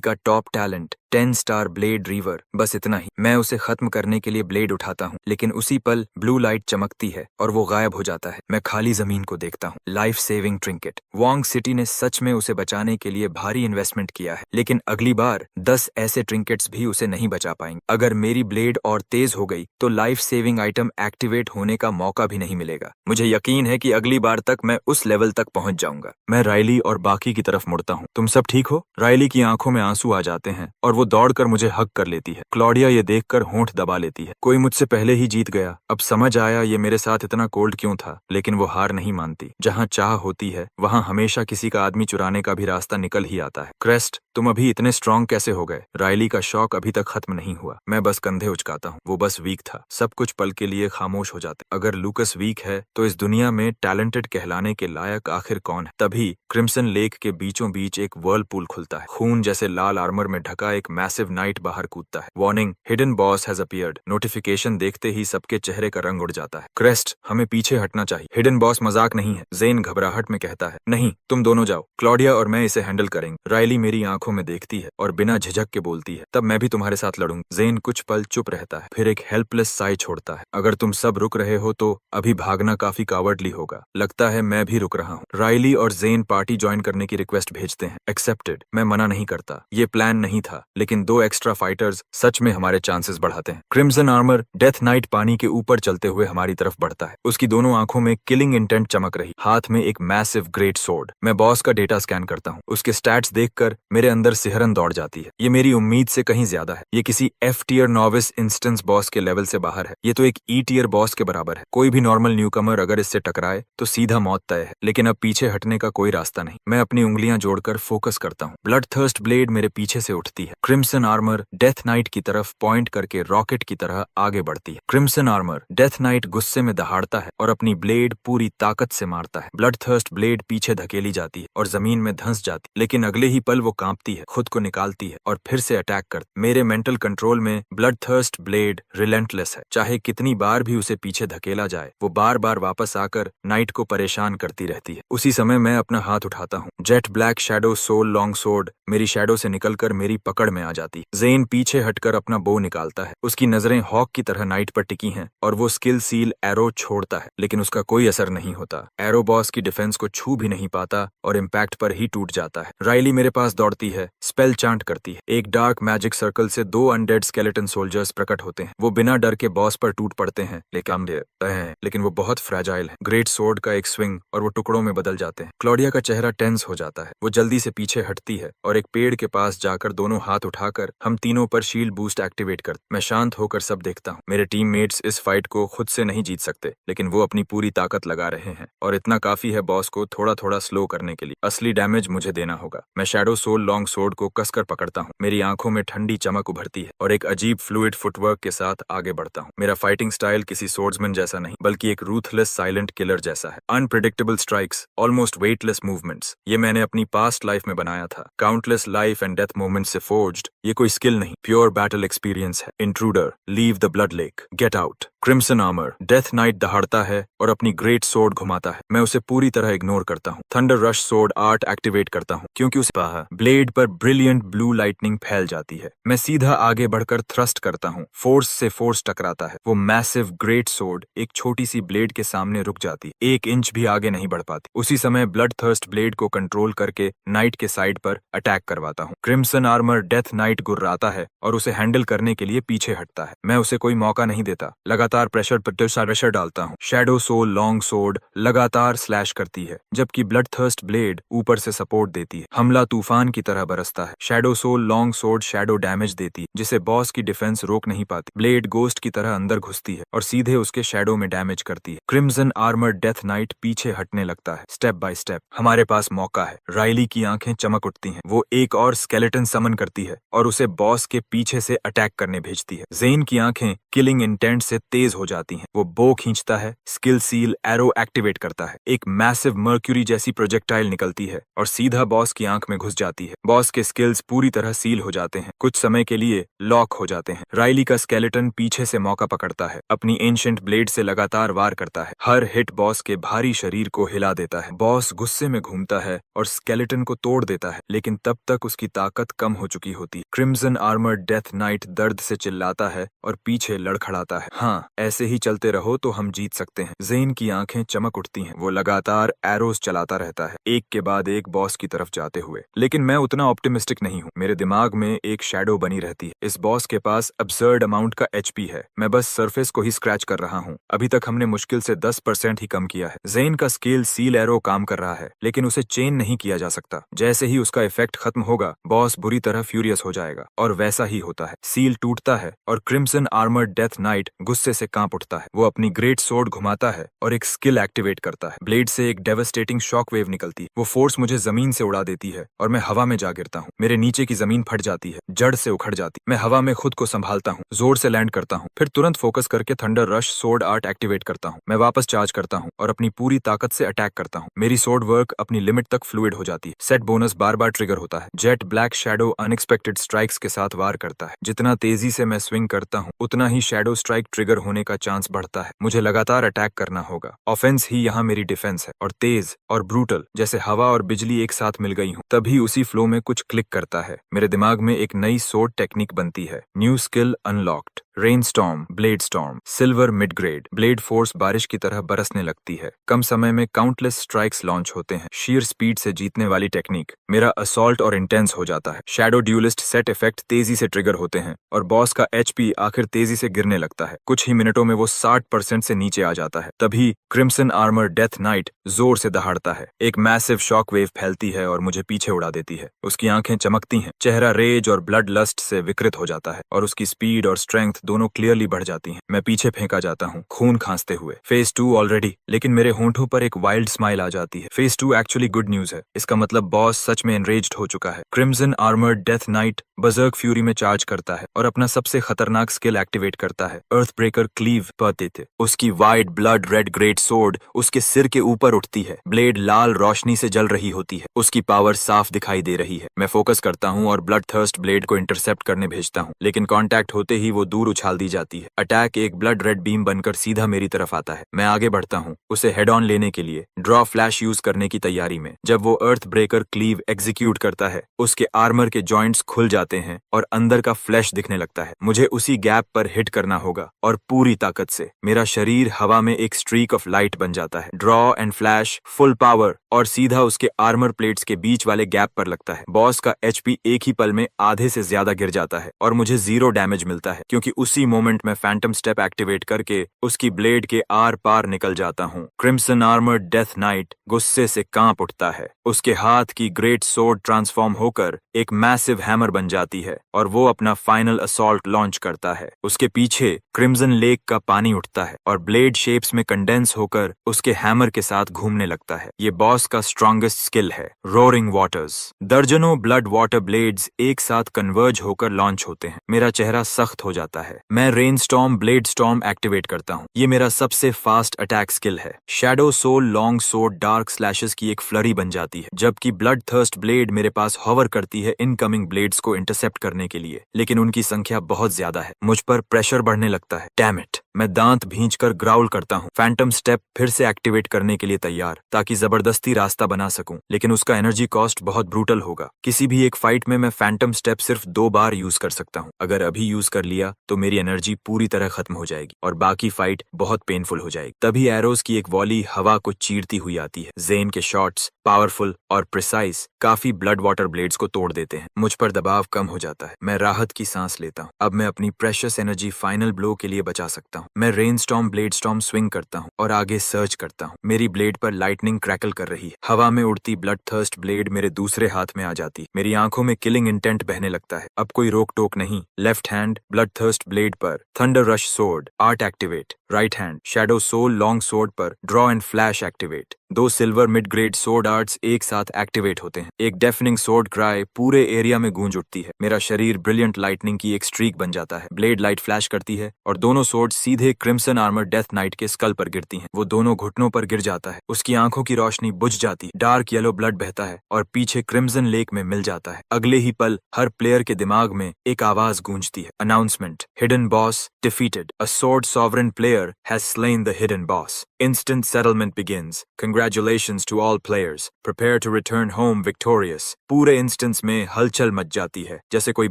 का top talent, 10 star blade river, बस इतना ही। मैं उसे खत्म करने के लिए ब्लेड उठाता हूँ, लेकिन उसी पल ब्लू लाइट चमकती है और वो गायब हो जाता है। मैं खाली जमीन को देखता हूँ। Life saving trinket. Wang city ने सच में उसे बचाने के लिए भारी इन्वेस्टमेंट किया है, लेकिन अगली बार 10 ऐसे ट्रिंकेट्स भी उसे नहीं बचा पाएंगे। अगर मेरी ब्लेड और तेज हो गई तो लाइफ सेविंग आइटम एक्टिवेट होने का मौका भी नहीं मिलेगा। मुझे यकीन है कि अगली बार तक मैं उस लेवल तक पहुंच जाऊंगा। मैं राइली और बाकी की तरफ मुड़ता हूँ। तुम सब ठीक हो? राइली की आंखों में आंसू आ जाते हैं और वो दौड़कर मुझे हग कर लेती है। क्लॉडिया ये देखकर होंठ दबा लेती है। कोई मुझसे पहले ही जीत गया। अब समझ आया ये मेरे साथ इतना कोल्ड क्यों था। लेकिन वो हार नहीं मानती। जहाँ चाह होती है वहाँ हमेशा किसी का आदमी चुराने का भी रास्ता निकल ही आता है। क्रेस्ट, तुम अभी इतने स्ट्रांग कैसे हो गए? राइली का शौक अभी तक खत्म नहीं हुआ। मैं बस कंधे उचकाता हूँ। वो बस वीक था। सब कुछ पल के लिए खामोश हो जाते। अगर लूकस वीक है तो इस दुनिया में टैलेंटेड कहलाने के लायक आखिर कौन है? तभी क्रिम्सन लेक के बीचों बीच एक वर्लपूल खुलता है। खून जैसे लाल आर्मर में ढका एक मैसिव नाइट बाहर कूदता है। Warning, hidden boss has appeared. Notification देखते ही सबके चेहरे का रंग उड़ जाता है। क्रेस्ट, हमें पीछे हटना चाहिए। हिडन बॉस मजाक नहीं है, जेन घबराहट में कहता है। नहीं, तुम दोनों जाओ। क्लॉडिया और मैं इसे हैंडल करेंगे। राइली मेरी आंखों में देखती है और बिना झिझक के बोलती है, तब मैं भी तुम्हारे साथ लड़ूंगी। जेन कुछ पल चुप रहता है, फिर एक हेल्पलेस साई छोड़ता है। अगर तुम सब रुक रहे हो तो अभी भागना काफी कावर्डली होगा। लगता है मैं भी रुक रहा हूँ। राइली और जेन पार्टी ज्वाइन करने की रिक्वेस्ट भेजते हैं। एक्सेप्टेड। मैं मना नहीं करता। ये प्लान नहीं था, लेकिन 2 एक्स्ट्रा फाइटर्स सच में हमारे चांसेस बढ़ाते हैं। क्रिम्सन आर्मर डेथ नाइट पानी के ऊपर चलते हुए हमारी तरफ बढ़ता है। उसकी दोनों आंखों में किलिंग इंटेंट चमक रही, हाथ में एक मैसिव ग्रेट सोर्ड। मैं बॉस का डेटा स्कैन करता हूँ। उसके स्टैट्स देखकर मेरे अंदर सिहरन दौड़ जाती है। ये मेरी उम्मीद से कहीं ज्यादा है। ये किसी F tier novice instance boss के लेवल से बाहर है। ये तो एक E टियर बॉस के बराबर है। कोई भी नॉर्मल न्यूकमर अगर इससे टकराए तो सीधा मौत तय है, लेकिन अब पीछे हटने का कोई रास्ता नहीं। मैं अपनी उंगलियां जोड़कर फोकस करता हूँ। ब्लड थर्स्ट ब्लेड मेरे पीछे से उठती है। क्रिम्सन आर्मर डेथ नाइट की तरफ पॉइंट करके रॉकेट की तरह आगे बढ़ती है। क्रिम्सन आर्मर डेथ नाइट गुस्से में दहाड़ता है और अपनी ब्लेड पूरी ताकत से मारता है। ब्लड थर्स्ट ब्लेड पीछे धकेली जाती है और जमीन में धंस जाती है, लेकिन अगले ही पल वो कांपती है, खुद को निकालती है और फिर से अटैक करती। मेरे मेंटल कंट्रोल में ब्लड थर्स्ट ब्लेड रिलेंटलेस है। चाहे कितनी बार भी उसे पीछे धकेला जाए, वो बार बार वापस आकर नाइट को परेशान करती रहती है। उसी समय मैं अपना हाथ उठाता हूँ। Jet black shadow soul long sword मेरी शैडो से निकलकर मेरी पकड़ में आ जाती है। जेन पीछे हटकर अपना बो निकालता है। उसकी नजरें हॉक की तरह नाइट पर टिकी हैं और वो स्किल सील एरो छोड़ता है, लेकिन उसका कोई असर नहीं होता। एरो बॉस की डिफेंस को छू भी नहीं पाता और इम्पैक्ट पर ही टूट जाता है। राइली मेरे पास दौड़ती है, स्पेल चांट करती है। एक डार्क मैजिक सर्कल से 2 अनडेड स्केलेटन सोल्जर्स प्रकट होते हैं। वो बिना डर के बॉस पर टूट पड़ते हैं, लेकिन वो बहुत फ्रैजाइल है। ग्रेट सोर्ड का एक स्विंग और वो टुकड़ों में बदल जाते हैं। क्लॉडिया का चेहरा टेंस हो जाता है। वो जल्दी से पीछे हटती है और एक पेड़ के पास जाकर दोनों हाथ उठाकर हम तीनों पर शील्ड बूस्ट एक्टिवेट करते। मैं शांत होकर सब देखता हूँ। मेरे टीममेट्स इस फाइट को खुद से नहीं जीत सकते, लेकिन वो अपनी पूरी ताकत लगा रहे हैं और इतना काफी है बॉस को थोड़ा थोड़ा स्लो करने के लिए। असली डैमेज मुझे देना होगा। मैं शैडो सोल लॉन्ग सोर्ड को कसकर पकड़ता हूँ। मेरी आंखों में ठंडी चमक उभरती है और एक अजीब फ्लूइड फुटवर्क के साथ आगे बढ़ता हूँ। मेरा फाइटिंग स्टाइल किसी सोर्ड्समैन जैसा नहीं, बल्कि एक रूथलेस साइलेंट किलर जैसा है। Unpredictable strikes, almost weightless movements, ये मैंने अपनी पास्ट लाइफ में बनाया था। Countless life and death moments से फोर्ज्ड। ये कोई स्किल नहीं, प्योर बैटल एक्सपीरियंस है। Intruder, leave the blood lake, get out. Crimson armour death night दहाड़ता है और अपनी ग्रेट सोर्ड घुमाता है। मैं उसे पूरी तरह इग्नोर करता हूँ। Thunder rush sword art activate करता हूँ, क्योंकि उसे ब्लेड पर ब्रिलियंट ब्लू लाइटनिंग फैल जाती है। मैं सीधा आगे बढ़कर थ्रस्ट करता हूँ। फोर्स से फोर्स टकराता है। वो मैसिव ग्रेट सोर्ड एक छोटी सी ब्लेड के सामने रुक जाती, 1 इंच भी आगे नहीं बढ़ पाती। उसी समय ब्लड थर्स्ट ब्लेड को कंट्रोल करके नाइट के साइड पर अटैक करवाता हूँ। क्रिम्सन आर्मर डेथ नाइट गुर्राता है और उसे हैंडल करने के लिए पीछे हटता है। मैं उसे कोई मौका नहीं देता। लगातार प्रेशर डालता हूँ। शैडो सोल लॉन्ग सोर्ड लगातार स्लैश करती है, जबकि ब्लड थर्स्ट ब्लेड ऊपर से सपोर्ट देती है। हमला तूफान की तरह बरसता है। Shadow soul long sword shadow damage देती है, जिसे बॉस की डिफेंस रोक नहीं पाती। ब्लेड गोस्ट की तरह अंदर घुसती है और सीधे उसके शैडो में डैमेज करती है। क्रिम्सन आर्मर डेथ नाइट पीछे हटने लगता है, स्टेप बाय स्टेप। हमारे पास मौका है। राइली की आंखें चमक उठती हैं। वो एक और स्केलेटन समन करती है और उसे बॉस के पीछे से अटैक करने भेजती है। जेन की आंखें किलिंग इंटेंट से तेज हो जाती हैं। वो बो खींचता है, स्किल सील एरो एक्टिवेट करता है। एक मैसिव मर्क्यूरी जैसी प्रोजेक्टाइल निकलती है और सीधा बॉस की आंख में घुस जाती है। बॉस के स्किल्स पूरी तरह सील हो जाते हैं, कुछ समय के लिए लॉक हो जाते हैं। राइली का स्केलेटन पीछे से मौका पकड़ता है, अपनी एंशिएंट ब्लेड से लगातार वार करता है। हर हिट बॉस के भारी शरीर को हिला देता है। बॉस गुस्से में घूमता है और स्केलेटन को तोड़ देता है, लेकिन तब तक उसकी ताकत कम हो चुकी होती है। क्रिम्सन आर्मर डेथ नाइट दर्द से चिल्लाता है और पीछे लड़खड़ाता है। हाँ, ऐसे ही चलते रहो तो हम जीत सकते हैं। जेन की आंखें चमक उठती हैं। वो लगातार एरोस चलाता रहता है, एक के बाद एक बॉस की तरफ जाते हुए। लेकिन मैं उतना ऑप्टिमिस्टिक नहीं हूँ। मेरे दिमाग में एक शैडो बनी रहती है। इस बॉस के पास अब्सर्ड अमाउंट का एचपी है। मैं बस सरफेस को ही स्क्रैच कर रहा हूँ। अभी तक हमने मुश्किल से 10% ही कम किया है। जेन का स्केल सील एरो काम कर रहा है, लेकिन उसे चेन नहीं किया जा सकता। जैसे ही उसका इफेक्ट खत्म होगा, बॉस बुरी तरह फ्यूरियस हो जाएगा, और वैसा ही होता है। सील टूटता है और क्रिम्सन आर्मर डेथ नाइट गुस्से से कांप उठता है। वो अपनी ग्रेट सोर्ड घुमाता है और एक स्किल एक्टिवेट करता है। ब्लेड से एक डेवास्टेटिंग शॉक वेव निकलती है। वो फोर्स मुझे जमीन से उड़ा देती है और मैं हवा में जा गिरता हूँ। मेरे नीचे की जमीन फट जाती है, जड़ से उखड़ जाती। मैं हवा में खुद को संभालता हूँ, जोर से लैंड करता हूँ, फिर तुरंत फोकस करके thunder rush sword art activate करता हूँ। मैं वापस चार्ज करता हूँ और अपनी पूरी ताकत से अटैक करता हूँ। मेरी सोर्ड वर्क अपनी लिमिट तक फ्लूइड हो जाती है। सेट बोनस बार बार ट्रिगर होता है। Jet black shadow unexpected strikes के साथ वार करता है। जितना तेजी से मैं स्विंग करता हूँ, उतना ही शैडो स्ट्राइक ट्रिगर होने का चांस बढ़ता है। मुझे लगातार अटैक करना होगा। ऑफेंस ही यहाँ मेरी डिफेंस है, और तेज और ब्रूटल, जैसे हवा और बिजली एक साथ मिल गई हूँ। तभी उसी फ्लो में कुछ क्लिक करता है। मेरे दिमाग में एक नई सोर्ड टेक्निक बनती है। New skill unlocked. Rain storm, blade storm, silver mid grade. Blade force बारिश की तरह बरसने लगती है। कम समय में काउंटलेस स्ट्राइक्स लॉन्च होते हैं। शीयर स्पीड से जीतने वाली टेक्निक। मेरा असॉल्ट और इंटेंस हो जाता है। शैडो ड्यूलिस्ट सेट इफेक्ट तेजी से ट्रिगर होते हैं और बॉस का एचपी आखिर तेजी से गिरने लगता है। कुछ ही मिनटों में वो 60% से नीचे आ जाता है। तभी क्रिम्सन आर्मर डेथ नाइट जोर से दहाड़ता है। एक मैसिव शॉक वेव फैलती है और मुझे पीछे उड़ा देती है। उसकी आंखें चमकती हैं, चेहरा रेज और ब्लड लस्ट से विकृत हो जाता है और उसकी स्पीड और स्ट्रेंथ दोनों क्लियरली बढ़ जाती हैं। मैं पीछे फेंका जाता हूँ, खून खांसते हुए। फेज 2 ऑलरेडी, लेकिन मेरे होंठों पर एक वाइल्ड स्माइल आ जाती है। फेज 2 एक्चुअली गुड न्यूज है। इसका मतलब बॉस सच में एनरेज्ड हो चुका है। Crimson armoured death night बजर्क fury में चार्ज करता है और अपना सबसे खतरनाक स्किल एक्टिवेट करता है, अर्थ ब्रेकर क्लीव पतित। उसकी wide blood red great sword उसके सिर के ऊपर उठती है। ब्लेड लाल रोशनी से जल रही होती है। उसकी पावर साफ दिखाई दे रही है। मैं फोकस करता हूँ और ब्लड थर्स्ट ब्लेड को इंटरसेप्ट करने भेजता हूँ, लेकिन कांटेक्ट होते ही वो दूर उछाल दी जाती है। अटैक एक ब्लड रेड बीम बनकर सीधा मेरी तरफ आता है। मैं आगे बढ़ता हूँ, उसे हेड ऑन लेने के लिए, ड्रॉ फ्लैश यूज करने की तैयारी में। जब वो अर्थ ब्रेकर क्लीव एग्जीक्यूट करता है, उसके आर्मर के जॉइंट्स खुल जाते हैं और अंदर का फ्लैश दिखने लगता है। मुझे उसी गैप पर हिट करना होगा और पूरी ताकत से। मेरा शरीर हवा में एक स्ट्रीक ऑफ लाइट बन जाता है। Draw and flash, full power, और सीधा उसके आर्मर प्लेट्स के बीच वाले गैप पर लगता है। बॉस का एचपी एक ही पल में आधे से ज्यादा गिर जाता है और मुझे 0 डैमेज मिलता है, क्योंकि उसी मोमेंट में फैंटम स्टेप एक्टिवेट करके उसकी ब्लेड के आर पार निकल जाता हूँ। क्रिम्सन आर्मर डेथ नाइट गुस्से से कांप उठता है। उसके हाथ की ग्रेट सोर्ड ट्रांसफॉर्म होकर एक मैसिव हैमर बन जाती है और वो अपना फाइनल असॉल्ट लॉन्च करता है। उसके पीछे क्रिम्सन लेक का पानी उठता है और ब्लेड शेप्स में कंडेंस होकर उसके हैमर के साथ घूमने लगता है। ये बॉस का स्ट्रॉन्गेस्ट स्किल है, रोरिंग वाटर्स। दर्जनों ब्लड वाटर ब्लेड्स एक साथ कन्वर्ज होकर लॉन्च होते हैं। मेरा चेहरा सख्त हो जाता है। मैं rain storm blade storm activate करता हूँ। ये मेरा सबसे फास्ट अटैक स्किल है। Shadow soul long sword dark slashes की एक फ्लरी बन जाती है, जबकि ब्लड थर्स्ट ब्लेड मेरे पास हॉवर करती है इनकमिंग ब्लेड्स को इंटरसेप्ट करने के लिए, लेकिन उनकी संख्या बहुत ज्यादा है। मुझ पर प्रेशर बढ़ने लगता है। Damn it! मैं दांत भींचकर ग्राउल करता हूँ, फैंटम स्टेप फिर से एक्टिवेट करने के लिए तैयार, ताकि जबरदस्ती रास्ता बना सकूं। लेकिन उसका एनर्जी कॉस्ट बहुत ब्रूटल होगा। किसी भी एक फाइट में मैं फैंटम स्टेप सिर्फ 2 बार यूज कर सकता हूँ। अगर अभी यूज कर लिया तो मेरी एनर्जी पूरी तरह खत्म हो जाएगी और बाकी फाइट बहुत पेनफुल हो जाएगी। तभी एरोज की एक वॉली हवा को चीरती हुई आती है। ज़ेन के शॉट्स पावरफुल और प्रिसाइज काफी ब्लड वाटर ब्लेड्स को तोड़ देते हैं। मुझ पर दबाव कम हो जाता है। मैं राहत की सांस लेता हूँ। अब मैं अपनी प्रेशियस एनर्जी फाइनल ब्लो के लिए बचा सकता हूँ। मैं rain storm blade storm swing करता हूँ और आगे सर्च करता हूँ। मेरी ब्लेड पर लाइटनिंग क्रैकल कर रही है। हवा में उड़ती ब्लड थर्स्ट ब्लेड मेरे दूसरे हाथ में आ जाती। मेरी आंखों में किलिंग इंटेंट बहने लगता है। अब कोई रोक टोक नहीं। Left hand blood thirst blade पर thunder rush sword art activate. Right hand shadow soul long sword पर draw and flash activate. 2 silver mid grade sword arts एक साथ एक्टिवेट होते हैं। एक डेफनिंग सोर्ड क्राई पूरे एरिया में गूंज उठती है। मेरा शरीर ब्रिलियंट लाइटनिंग की एक स्ट्रीक बन जाता है। ब्लेड लाइट फ्लैश करती है और दोनों सोर्ड सीधे क्रिम्सन आर्मर डेथ नाइट के स्कल पर गिरती हैं। वो दोनों घुटनों पर गिर जाता है। उसकी आंखों की रोशनी बुझ जाती है। डार्क येलो ब्लड बहता है और पीछे क्रिम्सन लेक में मिल जाता है। अगले ही पल हर प्लेयर के दिमाग में एक आवाज गूंजती है, announcement, hidden boss defeated, a sword sovereign player has slain the hidden boss. Instant settlement begins. Congratulations to all players. Prepare to return home victorious. पूरे इंस्टेंस में हलचल मच जाती है, जैसे कोई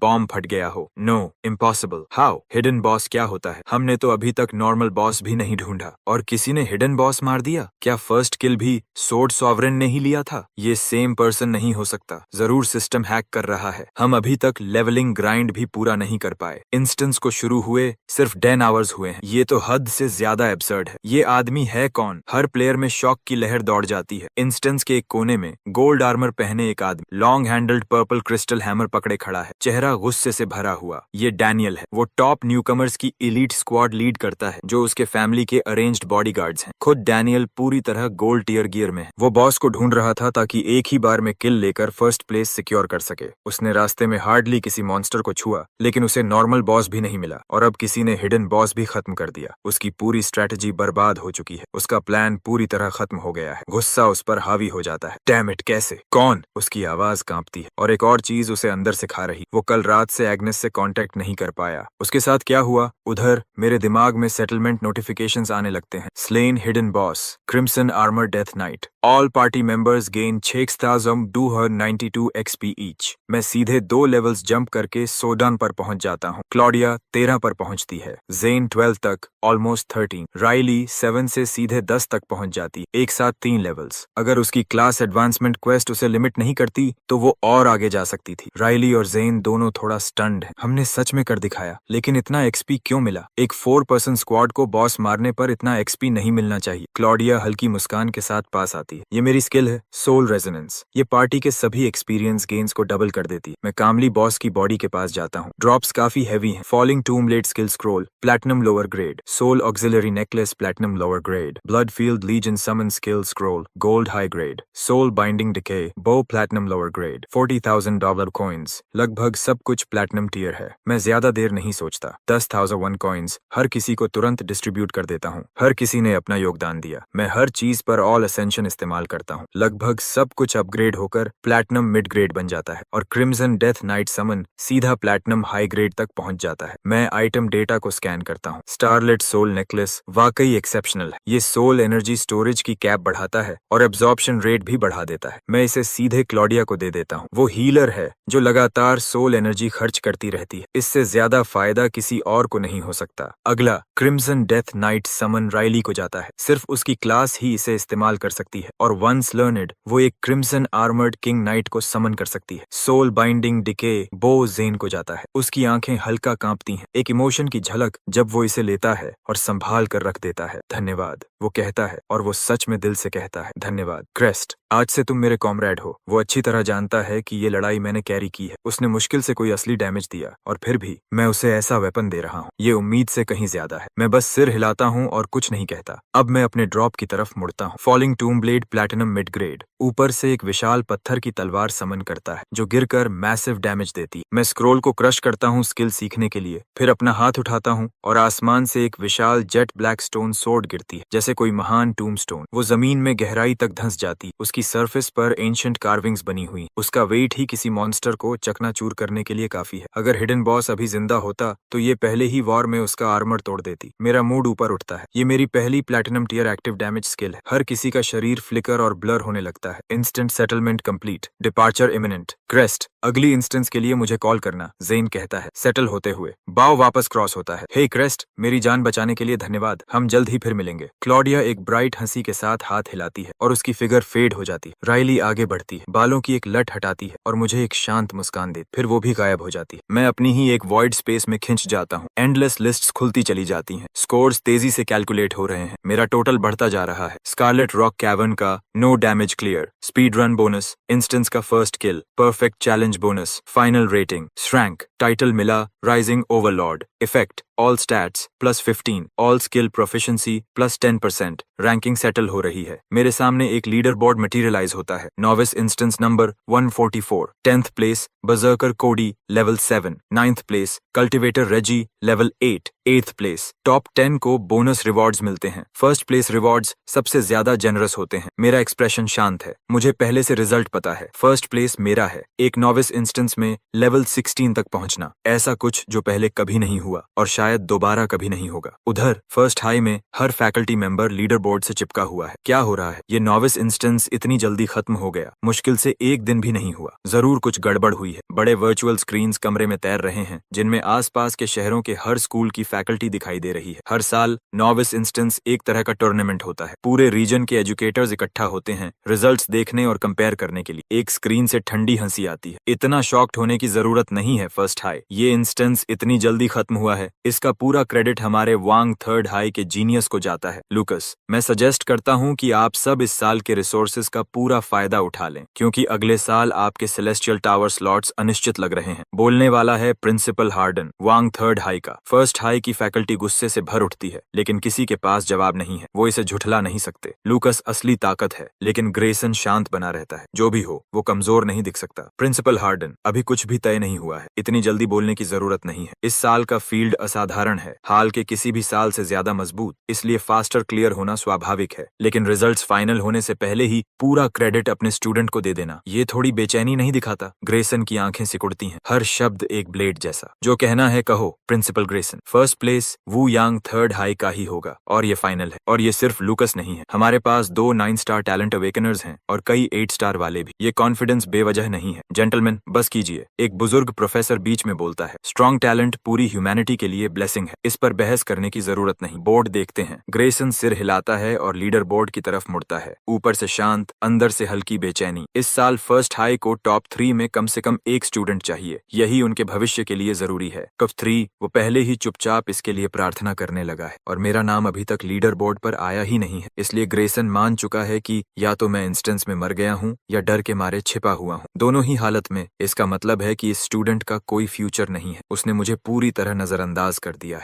बॉम्ब फट गया हो। No, impossible. How? Hidden boss क्या होता है? हमने तो अभी तक नॉर्मल बॉस भी नहीं ढूंढा और किसी ने हिडन बॉस मार दिया। क्या फर्स्ट किल भी सोर्ड सॉवरेन ने ही लिया था? ये सेम पर्सन नहीं हो सकता। जरूर सिस्टम हैक कर रहा है। हम अभी तक लेवलिंग ग्राइंड भी पूरा नहीं कर पाए। इंस्टेंस को शुरू हुए सिर्फ 10 आवर्स हुए हैं। ये तो हद से ज्यादा एब्सर्ड है। ये आदमी है कौन? हर प्लेयर में शॉक की लहर दौड़ जाती है। इंस्टेंस के एक कोने में गोल्ड आर्मर पहने एक आदमी long handled purple crystal hammer पकड़े खड़ा है, चेहरा गुस्से से भरा हुआ। ये डैनियल है। वो टॉप न्यूकमर्स की एलीट स्क्वाड लीड करता है, जो उसके फैमिली के अरेंज्ड बॉडीगार्ड्स हैं। खुद डैनियल पूरी तरह गोल्ड टियर गियर में है। वो बॉस को ढूंढ रहा था ताकि एक ही बार में किल लेकर फर्स्ट प्लेस सिक्योर कर सके। उसने रास्ते में हार्डली किसी मॉन्स्टर को छुआ, लेकिन उसे नॉर्मल बॉस भी नहीं मिला और अब किसी ने हिडन बॉस भी खत्म कर दिया। उसकी पूरी स्ट्रेटजी बर्बाद हो चुकी है। उसका प्लान पूरी तरह खत्म हो गया है। गुस्सा उस पर हावी हो जाता है। डैम इट, कैसे? कौन? उसकी आवाज कांपती है और एक और चीज उसे अंदर से खा रही। वो कल रात से एग्नेस से कांटेक्ट नहीं कर पाया। उसके साथ क्या हुआ? उधर मेरे दिमाग में सेटलमेंट नोटिफिकेशंस आने लगते हैं। Slain hidden boss, crimson armour death night, all party members gain 6292 XP each. मैं सीधे 2 लेवल्स जंप करके सोडान पर पहुंच जाता हूँ। क्लॉडिया 13 पर पहुंचती है। ज़ेन 12 तक, ऑलमोस्ट 13। राइली 7 से से सीधे 10 तक पहुंच जाती, एक साथ 3 लेवल्स। अगर उसकी क्लास एडवांसमेंट क्वेस्ट उसे लिमिट नहीं करती तो वो और आगे जा सकती थी। राइली और जेन दोनों थोड़ा स्टन्ड हैं। हमने सच में कर दिखाया, लेकिन इतना एक्सपी क्यों मिला? एक 4 पर्सन स्क्वाड को बॉस मारने पर इतना एक्सपी नहीं मिलना चाहिए। क्लॉडिया हल्की मुस्कान के साथ पास आती है। ये मेरी स्किल है, सोल रेजोनेंस। ये पार्टी के सभी एक्सपीरियंस गेन्स को डबल कर देती है। मैं कामली बॉस की बॉडी के पास जाता हूँ। ड्रॉप्स काफी हैवी हैं। Falling tomb blade skill scroll platinum lower grade, soul auxiliary necklace platinum lower grade, blood field legion summon skill scroll gold high grade, soul binding decay bow platinum lower grade, $40,000 coins. लगभग सब कुछ platinum tier है। मैं ज्यादा देर नहीं सोचता। 10,001 coins हर किसी को तुरंत डिस्ट्रीब्यूट कर देता हूँ। हर किसी ने अपना योगदान दिया। मैं हर चीज पर ऑल असेंशन इस्तेमाल करता हूँ। लगभग सब कुछ अपग्रेड होकर प्लैटिनम मिड ग्रेड बन जाता है और क्रिम्सन डेथ नाइट समन सीधा प्लैटिनम हाई ग्रेड तक पहुंच जाता है। मैं आइटम डेटा को स्कैन करता हूँ। स्टारलेट सोल नेकलेस वाकई एक्सेप्शनल है। ये सोल एनर्जी स्टोरेज की कैप बढ़ाता है और एब्जॉर्प्शन रेट भी बढ़ा देता है। मैं इसे सीधे क्लॉडिया को दे देता हूँ। वो हीलर है जो लगातार सोल एनर्जी खर्च करती रहती है। इससे ज्यादा फायदा किसी और को नहीं हो सकता। अगला क्रिम्सन डेथ नाइट समन राइली को जाता है। सिर्फ उसकी क्लास ही इसे इस्तेमाल कर सकती है और वंस लर्नड वो एक क्रिम्सन आर्मर्ड किंग नाइट को समन कर सकती है। सोल बाइंडिंग डिके बो जेन को जाता है। उसकी आंखें हल्का कांपती हैं। एक इमोशन की झलक जब वो इसे लेता है और संभाल कर रख देता है। धन्यवाद, वो कहता है और वो सच में दिल से कहता है। धन्यवाद क्रेस्ट, आज से तुम मेरे कॉमरेड हो। वो अच्छी तरह जानता है कि ये लड़ाई मैंने कैरी की है। उसने मुश्किल से कोई असली डैमेज दिया और फिर भी मैं उसे ऐसा वेपन दे रहा हूँ। ये उम्मीद से कहीं ज्यादा है। मैं बस सिर हिलाता हूँ और कुछ नहीं कहता। अब मैं अपने ड्रॉप की तरफ मुड़ता हूँ। Falling tomb blade platinum mid grade ऊपर से एक विशाल पत्थर की तलवार समन करता है जो गिरकर मैसिव डैमेज देती है। मैं स्क्रोल को क्रश करता हूँ स्किल सीखने के लिए। फिर अपना हाथ उठाता हूँ और आसमान से एक विशाल जेट ब्लैक स्टोन सोर्ड गिरती है जैसे कोई महान टूम स्टोन। वो जमीन में गहराई तक धंस जाती। उसकी सरफेस पर एंशिएंट कार्विंग्स बनी हुई। उसका वेट ही किसी मॉन्स्टर को चकनाचूर करने के लिए काफी है। अगर हिडन बॉस अभी जिंदा होता तो ये पहले ही वॉर में उसका आर्मर तोड़ देती। मेरा मूड ऊपर उठता है। ये मेरी पहली platinum tier active damage skill है। हर किसी का शरीर फ्लिकर और ब्लर होने लगता है। Instant settlement complete, departure imminent. Crest, अगली इंस्टेंस के लिए मुझे कॉल करना, जेन कहता है सेटल होते हुए। बाव वापस क्रॉस होता है। हे क्रेस्ट, मेरी जान बचाने के लिए धन्यवाद। हम जल्द ही फिर मिलेंगे। क्लॉडिया एक ब्राइट हंसी के साथ हाथ हिलाती है और उसकी फिगर फेड हो जाती है। राइली आगे बढ़ती है, बालों की एक लट हटाती है और मुझे एक शांत मुस्कान देती। फिर वो भी गायब हो जाती है। मैं अपनी ही एक वॉइड स्पेस में खिंच जाता हूँ। एंडलेस लिस्ट्स खुलती चली जाती हैं। स्कोर्स तेजी से कैलकुलेट हो रहे हैं। मेरा टोटल बढ़ता जा रहा है। स्कारलेट रॉक कैवर्न का no damage clear, speed run bonus, instance का first kill, perfect challenge bonus, final rating, S rank, title मिला rising overlord, effect all stats +15, all skill proficiency +10%। Ranking settle हो रही है। मेरे सामने एक लीडर बोर्ड मटेरियलाइज होता है। Novice instance number 144, 10th place berserker Kodi level 7, 9th place cultivator Reji level 8, 8th place. Top 10 को बोनस रिवॉर्ड्स मिलते हैं। फर्स्ट प्लेस रिवॉर्ड्स सबसे ज्यादा जेनरस होते हैं। मेरा एक्सप्रेशन शांत है। मुझे पहले से रिजल्ट पता है। फर्स्ट प्लेस मेरा है। एक नॉविस इंस्टेंस में लेवल 16 तक पहुंचना, ऐसा कुछ जो पहले कभी नहीं हुआ और शायद दोबारा कभी नहीं होगा। उधर फर्स्ट हाई में हर फैकल्टी मेंबर लीडर बोर्ड से चिपका हुआ है। क्या हो रहा है? ये नॉविस इंस्टेंस इतनी जल्दी खत्म हो गया। मुश्किल से एक दिन भी नहीं हुआ। जरूर कुछ गड़बड़ हुई है। बड़े वर्चुअल स्क्रीन्स कमरे में तैर रहे हैं जिनमें आसपास के शहरों के हर स्कूल की फैकल्टी दिखाई दे रही है। हर साल नॉविस इंस्टेंस एक तरह का टूर्नामेंट होता है। पूरे रीजन के एजुकेटर्स इकट्ठा होते हैं रिजल्ट्स देखने और कंपेयर करने के लिए। एक स्क्रीन से ठंडी हंसी आती है। इतना शॉक्ड होने की जरूरत नहीं है फर्स्ट हाई। ये इंस्टेंस इतनी जल्दी खत्म हुआ है, इसका पूरा क्रेडिट हमारे वांग थर्ड हाई के जीनियस को जाता है। लूकस, मैं सजेस्ट करता हूँ कि आप सब इस साल के रिसोर्सेज का पूरा फायदा उठा लें क्योंकि अगले साल आपके सेलेस्टियल टावर स्लॉट्स अनिश्चित लग रहे हैं। बोलने वाला है प्रिंसिपल हार्डन, वांग थर्ड हाई का। फर्स्ट हाई की फैकल्टी गुस्से से भर उठती है लेकिन किसी के पास जवाब नहीं है। वो इसे झुठला नहीं सकते। लूकस असली ताकत है लेकिन ग्रेसन शांत बना रहता है। जो भी हो, वो कमजोर नहीं दिख सकता। प्रिंसिपल हार्डन, अभी कुछ भी तय नहीं हुआ है। इतनी जल्दी बोलने की जरूरत नहीं है। इस साल का फील्ड असाधारण है, हाल के किसी भी साल से ज्यादा मजबूत, इसलिए फास्टर क्लियर होना स्वाभाविक है। लेकिन रिजल्ट्स फाइनल होने से पहले ही पूरा क्रेडिट अपने स्टूडेंट को दे देना, ये थोड़ी बेचैनी नहीं दिखाता? ग्रेसन की आंखें सिकुड़ती हैं। हर शब्द एक ब्लेड जैसा। जो कहना है कहो principal. Principal Grayson. First place Wu Yang third high का ही होगा और ये फाइनल है। और ये सिर्फ लूकस नहीं है, हमारे पास 2 9 स्टार टैलेंट अवेकनर्स हैं और कई 8 स्टार वाले भी। ये कॉन्फिडेंस बेवजह नहीं है। जेंटलमैन बस कीजिए, एक बुजुर्ग प्रोफेसर बीच में बोलता है। स्ट्रॉन्ग टैलेंट पूरी ह्यूमैनिटी के लिए ब्लेसिंग है, इस पर बहस करने की जरूरत नहीं। बोर्ड देखते हैं। ग्रेसन सिर हिलाता है और लीडर बोर्ड की तरफ मुड़ता है, ऊपर से शांत, अंदर से हल्की बेचैनी। इस साल फर्स्ट हाई को टॉप 3 में कम से कम एक स्टूडेंट चाहिए, यही उनके भविष्य के लिए जरूरी है। कप 3 वो पहले ही चुपचाप इसके लिए प्रार्थना करने लगा है और मेरा नाम अभी तक लीडर बोर्ड पर आया ही नहीं है। इसलिए ग्रेसन मान चुका है कि या तो मैं इंस्टेंस में मर गया हूँ या डर के मारे छिपा हुआ हूँ। दोनों ही हालत में इसका मतलब है कि इस स्टूडेंट का कोई फ्यूचर नहीं है, उसने मुझे पूरी तरह नजरअंदाज कर दिया है।